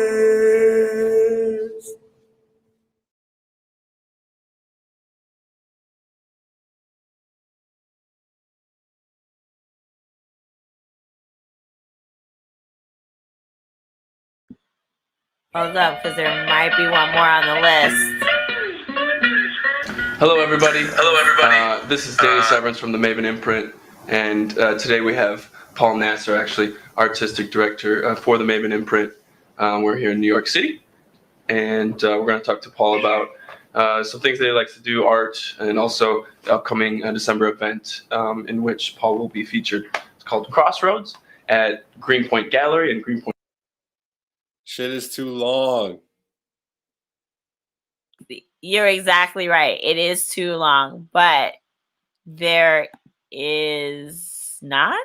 Hold up, because there might be one more on the list. Hello, everybody. Hello, everybody. This is Danny Severance from the Maven Imprint, and today we have Paul Nasser, actually artistic director for the Maven Imprint. We're here in New York City, and we're going to talk to Paul about some things they like to do, art, and also the upcoming December event in which Paul will be featured. It's called Crossroads at Greenpoint Gallery and Greenpoint. Shit is too long. You're exactly right. It is too long, but there is not.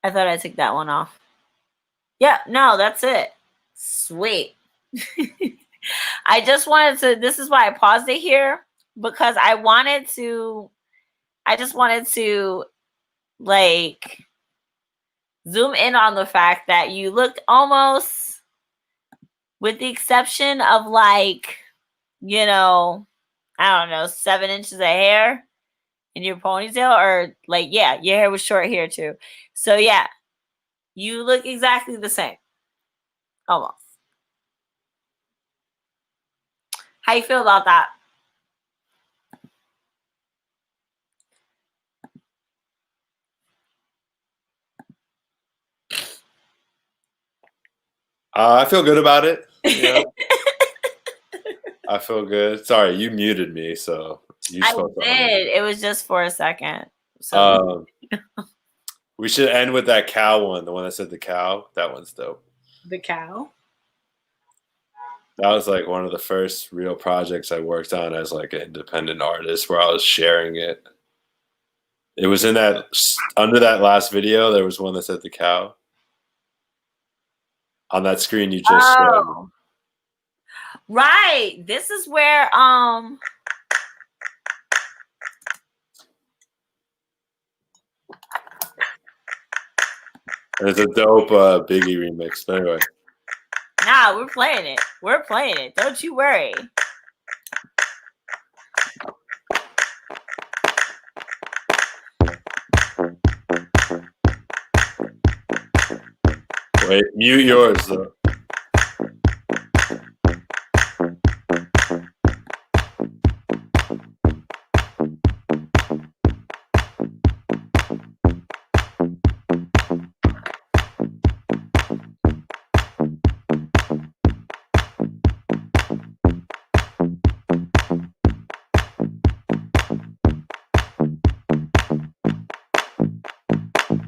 I thought I took that one off. Yeah, no, that's it. Sweet. I just wanted to, this is why I paused it here, because I just wanted to like zoom in on the fact that you look almost, with the exception of like, you know, I don't know, 7 inches of hair in your ponytail, or like, yeah, your hair was short here too. So yeah, you look exactly the same. Almost. How you feel about that? I feel good about it. Yeah. I feel good. Sorry, you muted me, so you I did. It was just for a second. So we should end with that cow one, the one that said the cow. That one's dope. The cow? That was like one of the first real projects I worked on as like an independent artist, where I was sharing it. It was in that, under that last video, there was one that said the cow. On that screen you just showed. Right. This is where It's a dope Biggie remix. But anyway. Nah, we're playing it. We're playing it. Don't you worry. Wait, mute yours though.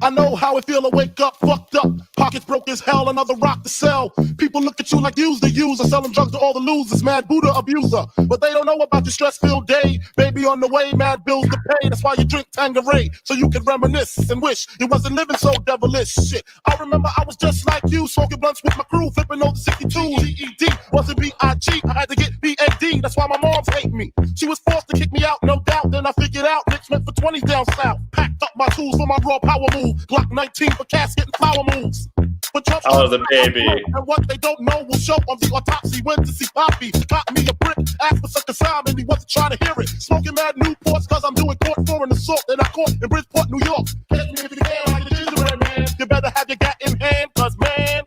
I know how it feel to wake up fucked up. Pockets broke as hell, another rock to sell. People look at you like you's the user, selling drugs to all the losers, mad Buddha abuser. But they don't know about your stress-filled day. Baby on the way, mad bills to pay. That's why you drink Tanqueray, so you can reminisce and wish you wasn't living so devilish. Shit, I remember I was just like you, smoking blunts with my crew, flipping over 62. GED wasn't B-I-G, I had to get B-A-D. That's why my moms hate me. She was forced to kick me out, no doubt. Then I figured out Nick's meant for 20s down south. Packed up my tools for my raw power move. Glock 19 for casket and flower moves. Oh, the baby. And what they don't know will show on the autopsy. Went to see Poppy, got me a brick. Asked for such a sound and he wasn't trying to hear it. Smoking mad Newports cause I'm doing court for an assault that I caught in Bridgeport, New York. Catch me if you can like the gingerbread man. You better have your gat in hand cause man.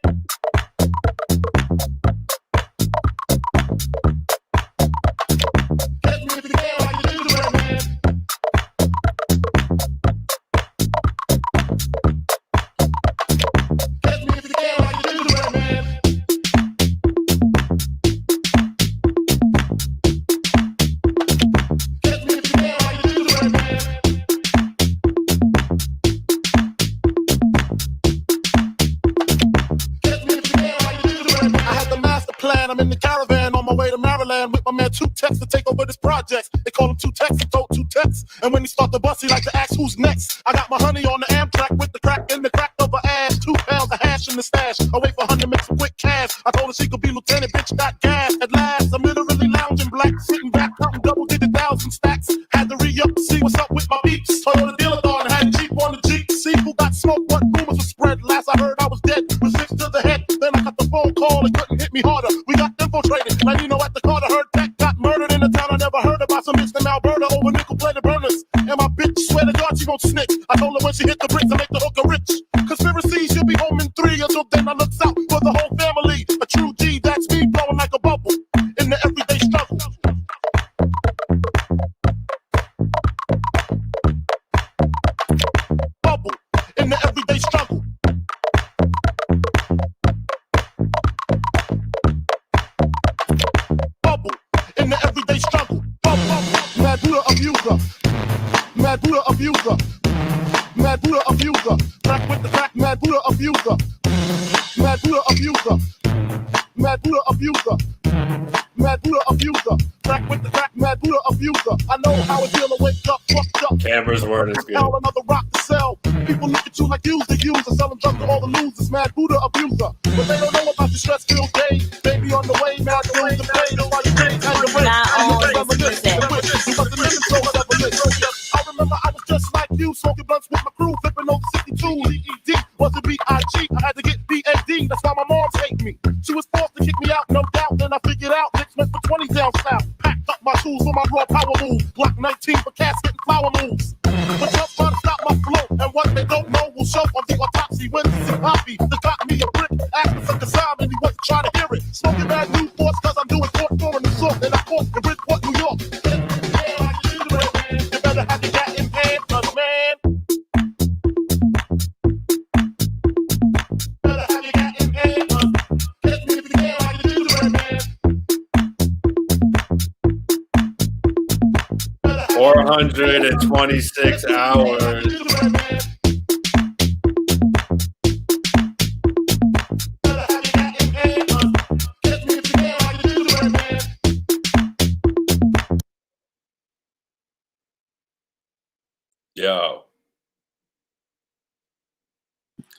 Catch me if you can like the gingerbread man. I'm in the caravan on my way to Maryland with my man Two Tex to take over this project. They call him Two Tex, he told Two Tex. And when he start the bus, he like to ask who's next. I got my honey on the Amtrak with the crack in the crack of her ass. 2 pounds of hash in the stash. I wait for her to make some quick cash. I told her she could be lieutenant, bitch got gas. At last, I'm literally lounging black, sitting back, counting double-digit 1,000 stacks. Had to re-up to see what's up with my beeps. Toyota dealer thought I had a Jeep on the Jeep. See who got smoked, what rumors were spread. Last I heard I was dead with 6 to the head. Then I got the phone call, it couldn't hit me harder. We got infiltrated. Like you know at the Carter, heard Tech got murdered in a town I never heard about. Some bitch from Alberta over nickel-plated burners. And my bitch swear to God she won't snitch. I told her when she hit the bricks I make the hooker rich. Conspiracy, she'll be home in 3. Until then I looks out for the whole family. A true G, that's me blowing like a bubble in the everyday struggle. Bubble in the everyday struggle. abuser. Mad Buddha abuser. Crack with the crack, Mad Buddha abuser. Mad Buddha abuser. Mad Buddha abuser. Mad Buddha abuser. Crack with the crack, Mad Buddha abuser. I know how it feel to wake up, fucked up. Cameras weren't as good. Hell, another rock to sell. People look at you like you's the user. Selling drugs to all the losers. Mad Buddha abuser. But they don't know about the stress-filled days. Baby on the way, mad bills to pay. That's why you can't hang your way. I remember I was just like you, smoking blunts with my crew, flipping over 62. DED wasn't BIG. I had to get BAD. That's why my mom hated me. She was forced to kick me out, no doubt. Then I figured out Nick's meant for 20 down south. Packed up my tools for my raw power move. Glock 19 for casket and flower moves. But just trying to stop my flow. And what they don't know will show on the autopsy. When this is poppy, they got me a brick. Asking for the sound and he wasn't trying to hear it. Smoking bad new force cause I'm doing court for an assault. And I fought in Bridgeport, New York. You better have your gat in hand, cause man. Better have your gat in hand, cause catch me if you can, like you do the man. 426 hours. Yo.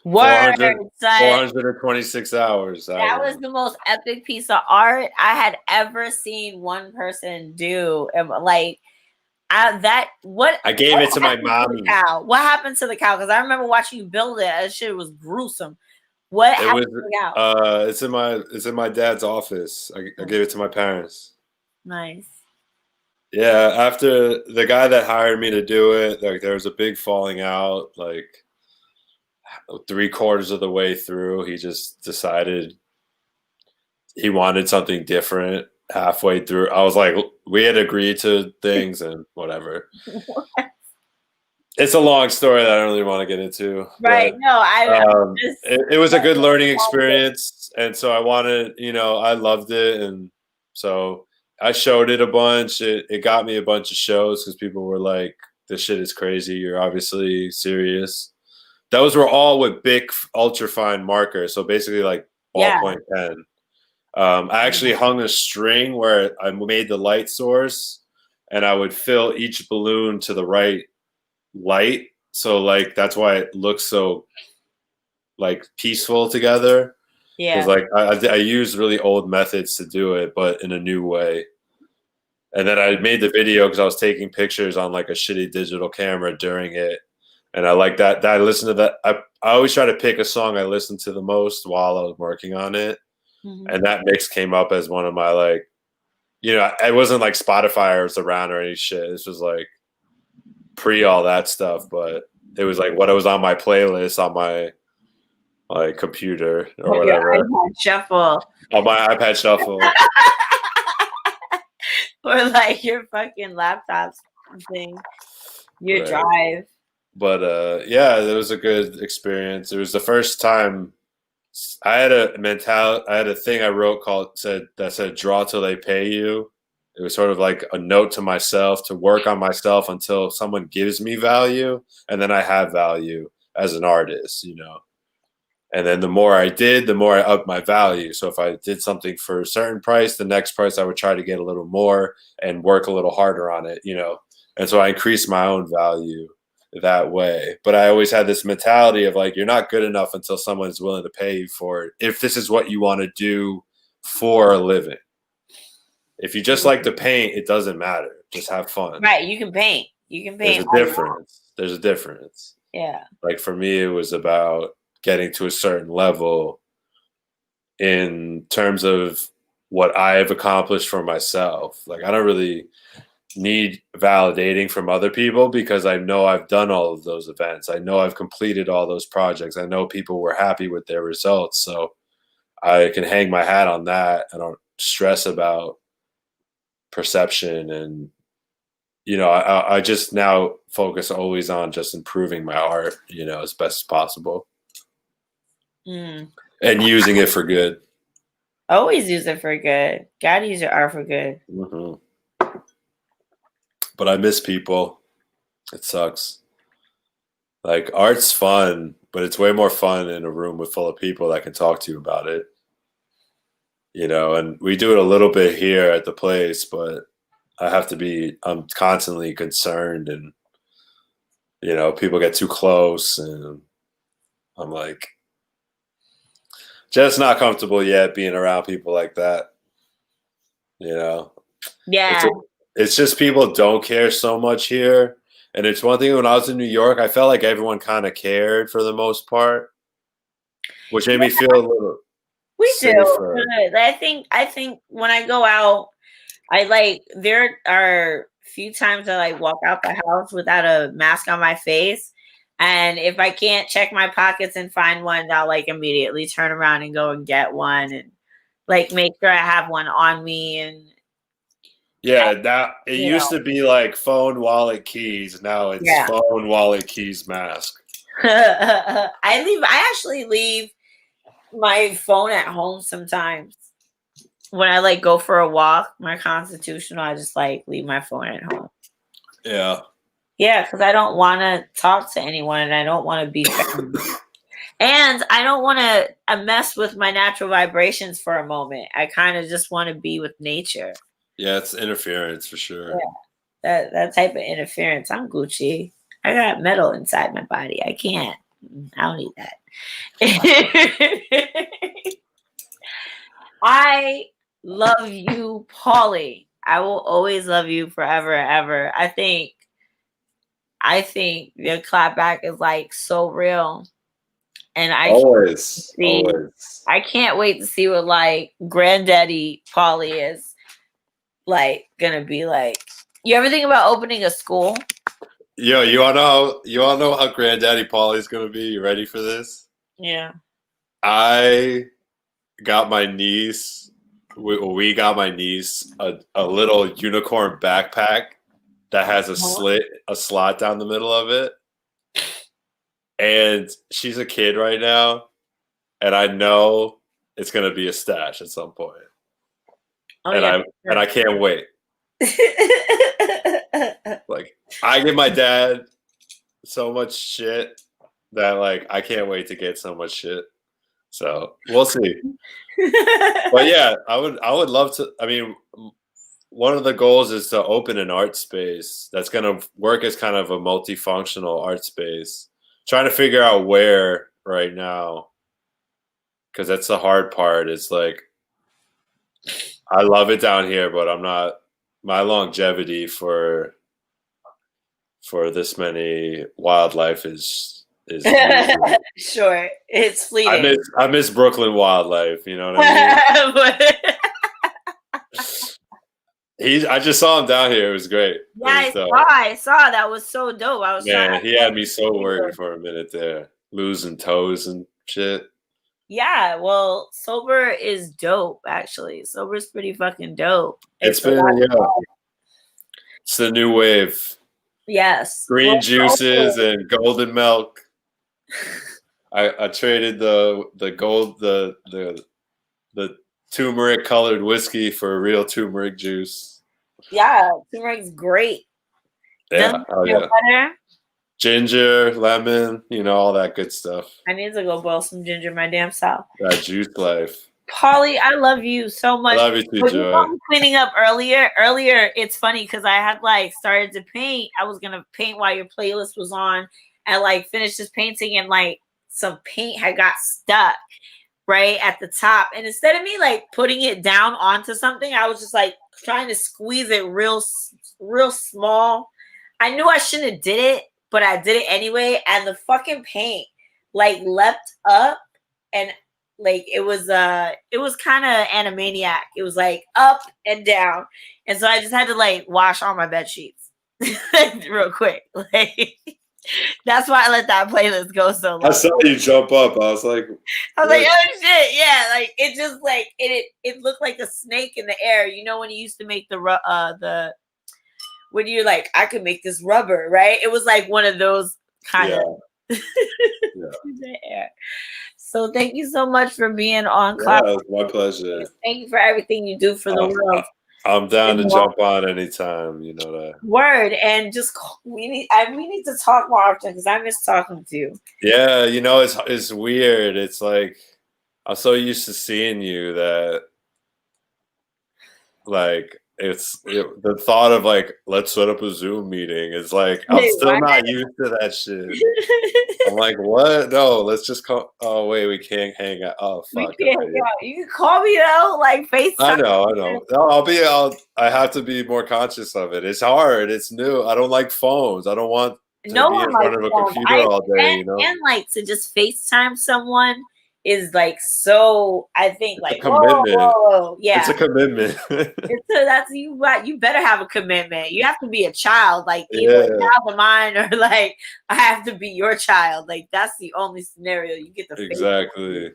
Word, 426 hours. That was the most epic piece of art I had ever seen one person do. And like, I gave it to my mommy. What happened to the cow? Because I remember watching you build it. That shit was gruesome. What happened to the cow? It's in my dad's office. I gave it to my parents. Nice. Yeah, after the guy that hired me to do it, like there was a big falling out, like 3/4 of the way through. He just decided he wanted something different halfway through. I was like, we had agreed to things and whatever. It's a long story that I don't really want to get into. Right. But, it was a good learning experience. And so I wanted, I loved it. And so I showed it a bunch. It got me a bunch of shows because people were like, this shit is crazy. You're obviously serious. Those were all with big ultrafine markers. So basically like ballpoint pen. I actually hung a string where I made the light source and I would fill each balloon to the right light. So like, that's why it looks so like peaceful together. Yeah. Because like I used really old methods to do it, but in a new way. And then I made the video because I was taking pictures on like a shitty digital camera during it. And I like that. I listened to that. I always try to pick a song I listen to the most while I was working on it. Mm-hmm. And that mix came up as one of my like, it wasn't like Spotify or was around or any shit. This was like pre all that stuff, but it was like what was on my playlist on my like computer or whatever. iPad Shuffle. On my iPad Shuffle. Or like your fucking laptop thing. Your drive. But yeah, it was a good experience. It was the first time I had a thing I wrote that said draw till they pay you. It was sort of like a note to myself to work on myself until someone gives me value, and then I have value as an artist, And then the more I did, the more I upped my value. So if I did something for a certain price, the next price I would try to get a little more and work a little harder on it, And so I increased my own value that way. But I always had this mentality of like, you're not good enough until someone's willing to pay you for it. If this is what you want to do for a living. If you just like to paint, it doesn't matter. Just have fun. Right. You can paint. There's a difference. There's a difference. Yeah. Like for me, it was about getting to a certain level in terms of what I have accomplished for myself. Like I don't really need validating from other people because I know I've done all of those events. I know I've completed all those projects. I know people were happy with their results. So I can hang my hat on that. I don't stress about perception. And, I just now focus always on just improving my art, as best as possible. And using it for good. Always use it for good. Gotta use your art for good. Mm-hmm. But I miss people. It sucks. Like art's fun, but it's way more fun in a room full of people that can talk to you about it. You know, and we do it a little bit here at the place, but I'm constantly concerned, and you know, people get too close, and I'm like, just not comfortable yet being around people like that. You know, Yeah. It's just people don't care so much here. And it's one thing when I was in New York, I felt like everyone kind of cared for the most part, which made me feel a little We safer. do. I think when I go out, there are few times I walk out the house without a mask on my face. And if I can't check my pockets and find one, I'll immediately turn around and go and get one and make sure I have one on me. And yeah, that it used to be like phone, wallet, keys. Now it's phone, wallet, keys, mask. I actually leave my phone at home sometimes. When I go for a walk, my constitutional, I just leave my phone at home. Yeah. Yeah, because I don't want to talk to anyone, and I don't want to be family. And I don't want to mess with my natural vibrations for a moment. I kind of just want to be with nature. Yeah, it's interference for sure. Yeah, that type of interference. I'm Gucci. I got metal inside my body. I can't. I don't need that. I love you, Paulie. I will always love you forever and ever. I think your ClapBack is so real. And I always. I can't wait to see what granddaddy Paulie is gonna be like. You ever think about opening a school? Yo, you wanna know how granddaddy Paulie's gonna be? You ready for this? Yeah. I got my niece. We got my niece a little unicorn backpack that has a slot down the middle of it. And she's a kid right now, and I know it's gonna be a stash at some point. Oh, and I can't wait. I give my dad so much shit that I can't wait to get so much shit. So we'll see. But yeah, I would love to. I mean, one of the goals is to open an art space that's gonna work as kind of a multifunctional art space. Trying to figure out where right now, because that's the hard part. It's I love it down here, but I'm not. My longevity for this many wildlife is sure, it's fleeting. I miss Brooklyn wildlife. You know what I mean? I just saw him down here. It was great. Yeah, I saw. That was so dope. He had me so worried for a minute there, losing toes and shit. Yeah, well, sober is dope. Actually, sober's pretty fucking dope. It's the new wave. Yes, green juices and golden milk. I traded the gold the turmeric colored whiskey for real turmeric juice. Yeah, turmeric's great. Yeah, butter. Ginger, lemon, all that good stuff. I need to go boil some ginger my damn self. That juice life. Paulie, I love you so much. I love you too, Joy. Cleaning up earlier, it's funny because I had started to paint. I was gonna paint while your playlist was on, and finished this painting, and some paint had got stuck right at the top. And instead of me putting it down onto something, I was just trying to squeeze it real small. I knew I shouldn't have did it, but I did it anyway. And the fucking paint leapt up, and it was kind of Animaniac. It was up and down. And so I just had to wash all my bed sheets real quick. That's why I let that playlist go so long. I saw you jump up. I was like, oh shit, yeah. It just it looked like a snake in the air. You know when you used to make when you're I could make this rubber, right? It was one of those kind of air. So thank you so much for being on ClapBack. Yeah, it was my pleasure. Thank you for everything you do for the world. I'm down to You know? jump on anytime. You know that. Word, and just we need to talk more often because I miss talking to you. Yeah, you know, it's weird. It's like I'm so used to seeing you that like the thought of like let's set up a Zoom meeting is like I'm Wait, still what? not used to that shit. I'm like, what? No, let's just call. Oh wait, we can't hang out. Oh We fuck. can't Okay. hang out. You can call me though, like FaceTime. I know. No, I have to be more conscious of it. It's hard. It's new. I don't like phones. I don't want to No be one in front likes of a phones. computer all day. You know, And like to just FaceTime someone is like so. I think it's a like whoa, yeah. It's a commitment. That's you better have a commitment. You have to be a child, like either a Yeah. child of mine or like I have to be your child. Like that's the only scenario you get to Exactly.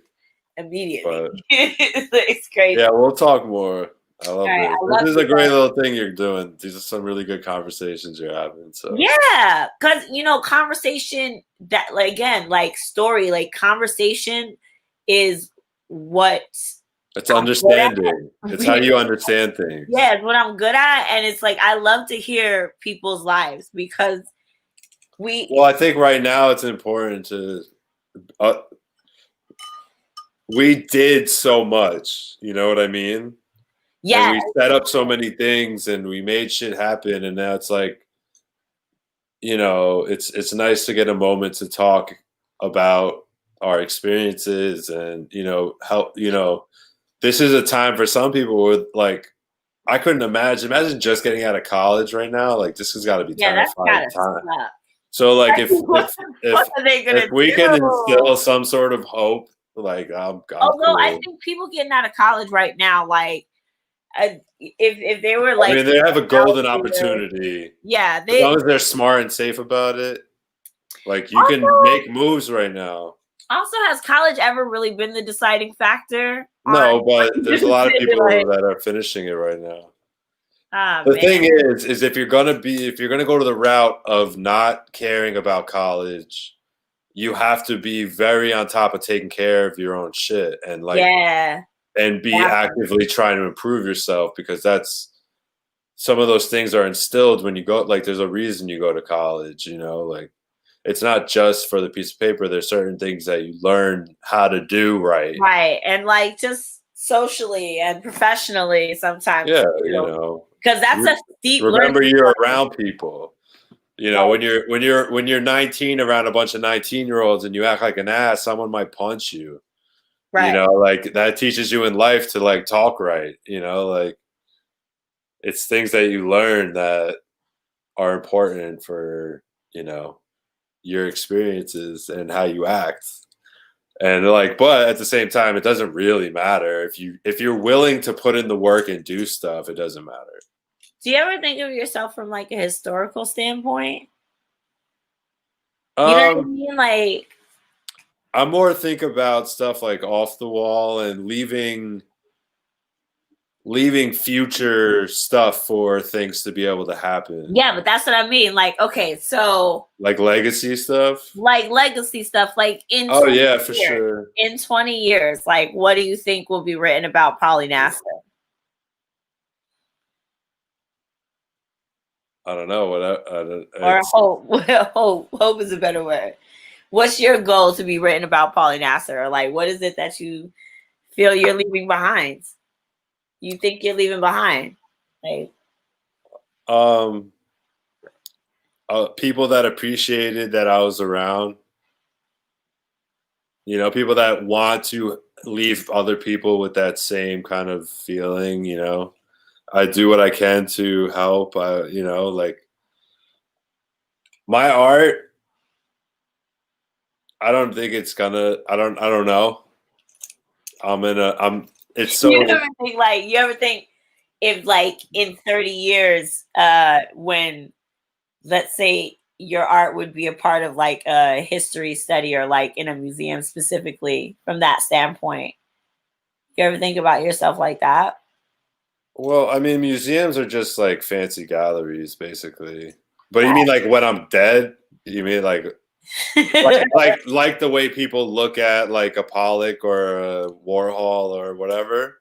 immediately. But It's crazy. yeah, we'll talk more. I love All right, it. I love This is you a great guys. little thing you're doing. These are some really good conversations you're having. So Yeah, because conversation that like again, like story, like conversation is what it's I'm good at. understanding. It's how you understand things. Yeah, it's what I'm good at, and it's like I love to hear people's lives because Well, I think right now it's important to. We did so much. You know what I mean? Yeah, And we set up so many things, and we made shit happen. And now it's like, it's nice to get a moment to talk about our experiences and how this is a time for some people with like I couldn't imagine just getting out of college right now. Like this has got to be yeah, that's terrifying gotta time. suck. So like if What are they gonna if we do? can instill some sort of hope, like I'm Although cool. I think people getting out of college right now, like if they were like, I mean, they have a golden out there, opportunity. yeah, As long as they're smart and safe about it, like you can make moves right now. Also, has college ever really been the deciding factor? No, but there's a lot of people like, that are finishing it right now. The The thing is if you're gonna go to the route of not caring about college, you have to be very on top of taking care of your own shit and like and be actively trying to improve yourself because that's some of those things are instilled when you go. Like, there's a reason you go to college. Like it's not just for the piece of paper. There's certain things that you learn how to do right, and like just socially and professionally sometimes. Yeah, because that's a steep. Remember, you're around people. When you're 19 around a bunch of 19-year-olds and you act like an ass, someone might punch you. Right. Like that teaches you in life to like talk right. Like it's things that you learn that are important for your experiences and how you act. And like, but at the same time, it doesn't really matter if you're willing to put in the work and do stuff. It doesn't matter. Do you ever think of yourself from like a historical standpoint? You know what I mean? Like, I more think about stuff like off the wall and leaving future stuff for things to be able to happen. Yeah, but that's what I mean. Like, okay, so like legacy stuff. Like legacy stuff. Like in for years, sure. In 20 years, like what do you think will be written about Paulie Nassar? I don't know or hope. Hope is a better word. What's your goal to be written about Paulie Nassar? Or like, what is it that you feel you're leaving behind? You think you're leaving behind? Like, people that appreciated that I was around. People that want to leave other people with that same kind of feeling. I do what I can to help. Like my art. I don't think it's gonna. I don't know. It's so. You ever think if like in 30 years, when let's say your art would be a part of like a history study or like in a museum specifically from that standpoint, you ever think about yourself like that? Well, I mean, museums are just like fancy galleries, basically. But you mean like when I'm dead? You mean like like the way people look at like a Pollock or a Warhol or whatever?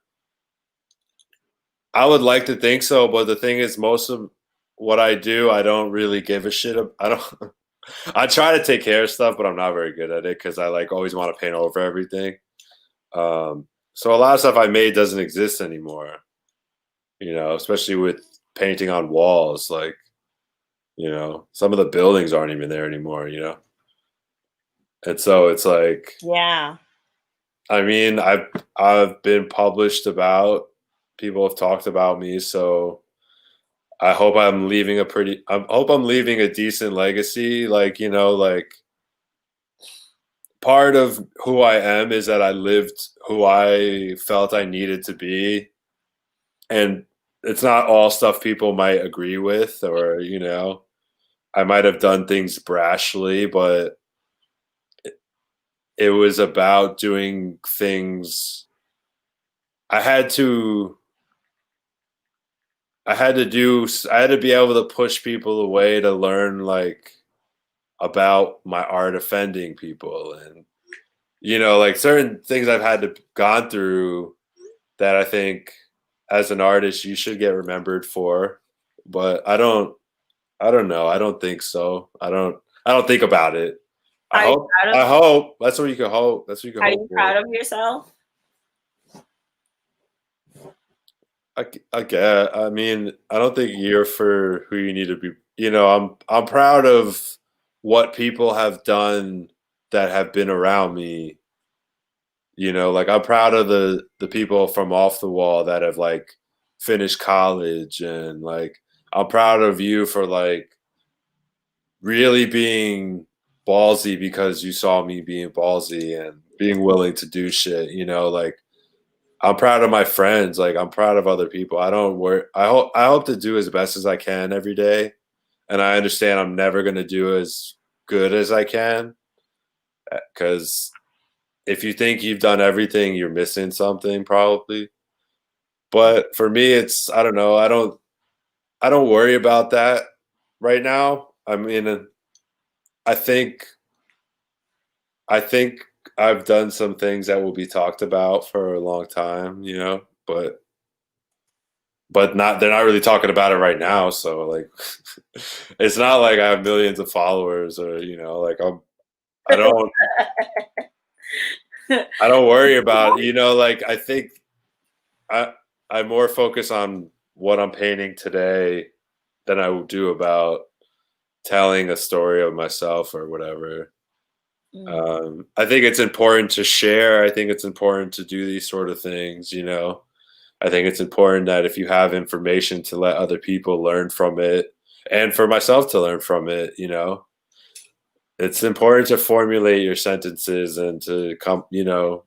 I would like to think so, but the thing is, most of what I do, I don't really give a shit. I don't. I try to take care of stuff, but I'm not very good at it because I like always want to paint over everything. So a lot of stuff I made doesn't exist anymore. You know, especially with painting on walls, like, you know, some of the buildings aren't even there anymore. You know, and so it's like, Yeah. I mean, I've been published about. People have talked about me, so I hope I'm leaving a decent legacy. Like, you know, like part of who I am is that I lived who I felt I needed to be. And it's not all stuff people might agree with, or, you know, I might have done things brashly, but it was about doing things. I had to I had to be able to push people away to learn like about my art offending people, and you know, like certain things I've had to gone through that I think as an artist you should get remembered for. But I don't know. I don't think so. I don't think about it. I hope that's what you can hope. That's what you can Are hope you for. proud of yourself? I get. I mean, I don't think you're for who you need to be. You know, I'm proud of what people have done that have been around me. You know, like I'm proud of the people from Off the Wall that have like finished college, and like I'm proud of you for like really being ballsy because you saw me being ballsy and being willing to do shit. You know, like I'm proud of my friends. Like I'm proud of other people. I don't worry. I hope to do as best as I can every day, and I understand I'm never gonna do as good as I can, because if you think you've done everything, you're missing something probably. But for me, it's I don't know. I don't worry about that right now. I mean, I think I think I've done some things that will be talked about for a long time, you know, but not they're not really talking about it right now. So like, it's not like I have millions of followers, or you know, like I don't I don't worry about it, you know. Like I think I more focus on what I'm painting today than I will do about telling a story of myself or whatever. I think it's important to share. I think it's important to do these sort of things, you know. I think it's important that if you have information to let other people learn from it, and for myself to learn from it, you know. It's important to formulate your sentences and to come, you know,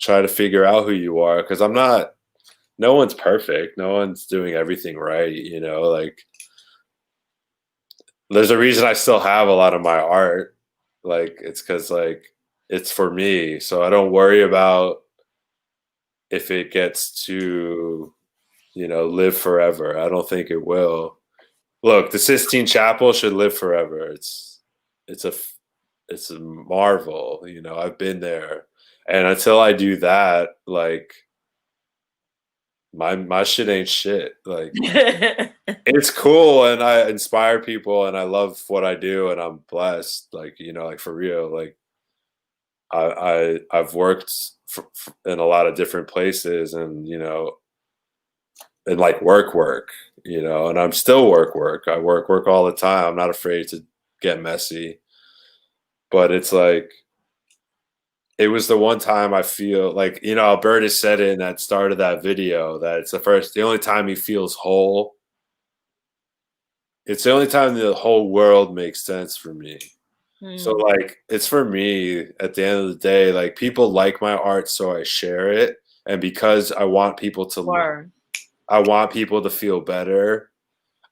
try to figure out who you are, because no one's perfect. No one's doing everything right, you know, like there's a reason I still have a lot of my art. Like it's because like it's for me. So I don't worry about if it gets to, you know, live forever. I don't think it will. Look, the Sistine Chapel should live forever. It's a it's a marvel, you know. I've been there. And until I do that, like my shit ain't shit. Like it's cool, and I inspire people, and I love what I do, and I'm blessed. Like, you know, like for real. Like I've worked in a lot of different places, and you know, and like work, you know, and I'm still work. I work all the time. I'm not afraid to get messy, but it's like it was the one time I feel like, you know, Alberta said it in that start of that video that it's the only time he feels whole. It's the only time the whole world makes sense for me. So like it's for me at the end of the day, like people like my art, so I share it. And because I want people to feel better,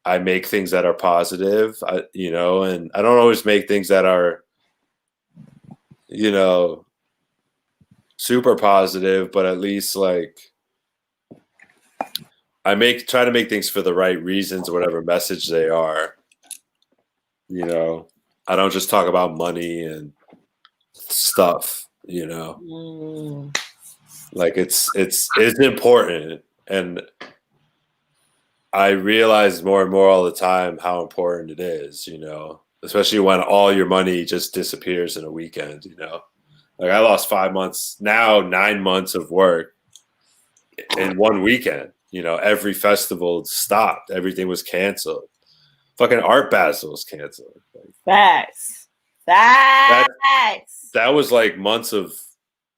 I make things that are positive. You know, and I don't always make things that are, you know, super positive, but at least like try to make things for the right reasons, whatever message they are. You know, I don't just talk about money and stuff, you know. Like it's important, and I realize more and more all the time how important it is, you know, especially when all your money just disappears in a weekend, you know. Like I lost 5 months, now 9 months of work in one weekend. You know, every festival stopped. Everything was canceled. Fucking Art Basel was canceled. Like, Facts. that was like months of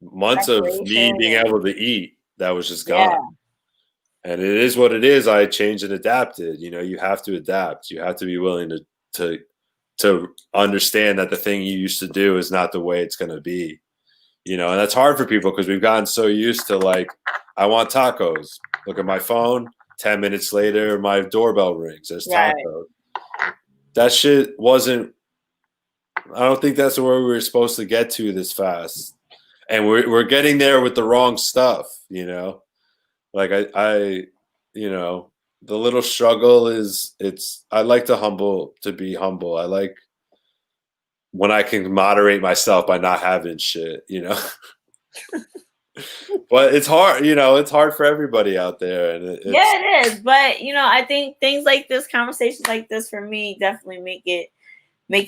me being able to eat. That was just gone. Yeah. And it is what it is. I changed and adapted. You know, you have to adapt. You have to be willing to understand that the thing you used to do is not the way it's going to be. You know, and that's hard for people because we've gotten so used to like, I want tacos. Look at my phone. 10 minutes later, my doorbell rings. There's tacos. That shit wasn't. I don't think that's where we were supposed to get to this fast, and we're getting there with the wrong stuff. You know, like I you know, the little struggle is I like to be humble. I like when I can moderate myself by not having shit, you know. But it's hard, you know, it's hard for everybody out there. And it is. But, you know, I think things like this, conversations like this for me definitely make it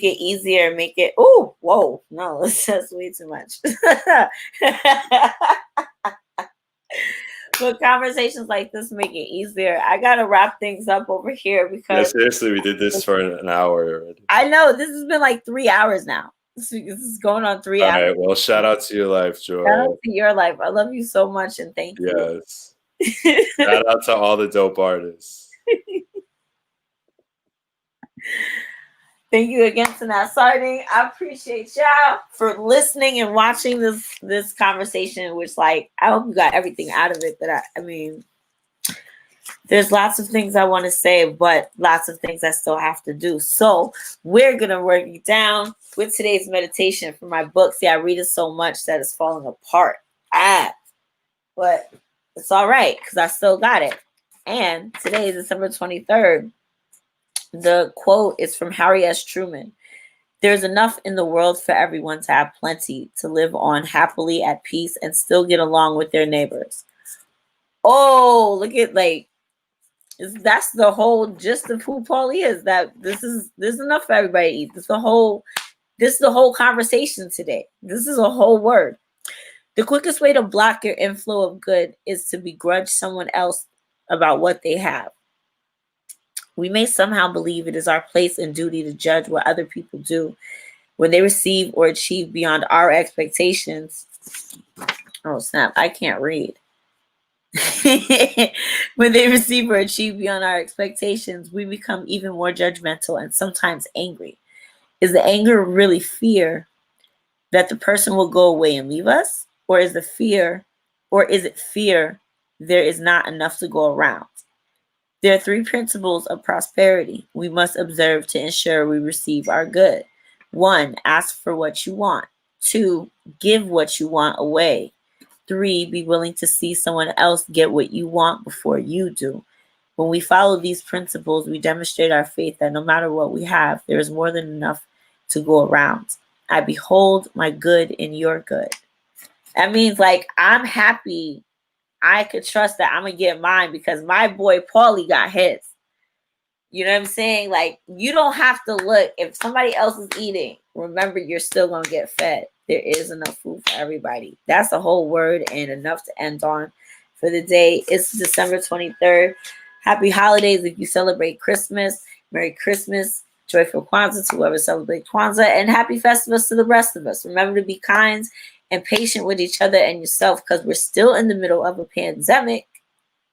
easier, make it, oh, whoa, no, that's way too much. But conversations like this make it easier. I gotta wrap things up over here because seriously, we did this for an hour already. I know this has been like 3 hours now. This is going on 3 hours. All right, well, shout out to your life, Joy. Shout out to your life. I love you so much and thank you. Yes. Shout out to all the dope artists. Thank you again to Nash Sardine. I appreciate y'all for listening and watching this conversation, which, like, I hope you got everything out of it. That I mean, there's lots of things I want to say, but lots of things I still have to do. So we're gonna work it down with today's meditation from my book. See, I read it so much that it's falling apart. But it's all right because I still got it. And today is December 23rd. The quote is from Harry S. Truman. There's enough in the world for everyone to have plenty, to live on happily at peace and still get along with their neighbors. Oh, look at that's the whole gist of who Paulie is. That there's enough for everybody to eat. This is the whole conversation today. This is a whole word. The quickest way to block your inflow of good is to begrudge someone else about what they have. We may somehow believe it is our place and duty to judge what other people do when they receive or achieve beyond our expectations. Oh, snap. I can't read. When they receive or achieve beyond our expectations, we become even more judgmental and sometimes angry. Is the anger really fear that the person will go away and leave us? Or is it fear there is not enough to go around? There are 3 principles of prosperity we must observe to ensure we receive our good. 1, ask for what you want. 2, give what you want away. 3, be willing to see someone else get what you want before you do. When we follow these principles, we demonstrate our faith that no matter what we have, there is more than enough to go around. I behold my good in your good. That means, like, I'm happy. I could trust that I'm going to get mine because my boy Paulie got his. You know what I'm saying? Like, you don't have to look. If somebody else is eating, remember, you're still going to get fed. There is enough food for everybody. That's a whole word and enough to end on for the day. It's December 23rd. Happy holidays if you celebrate Christmas. Merry Christmas. Joyful Kwanzaa to whoever celebrates Kwanzaa. And happy festivals to the rest of us. Remember to be kind and patient with each other and yourself because we're still in the middle of a pandemic.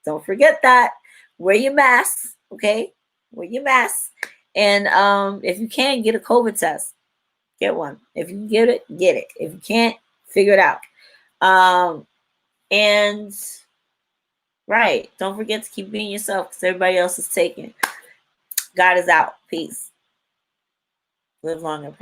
Don't forget that. Wear your masks, okay? Wear your masks. And if you can, get a COVID test. Get one. If you can get it, get it. If you can't, figure it out. And, right, don't forget to keep being yourself because everybody else is taken. God is out. Peace. Live long and prosper.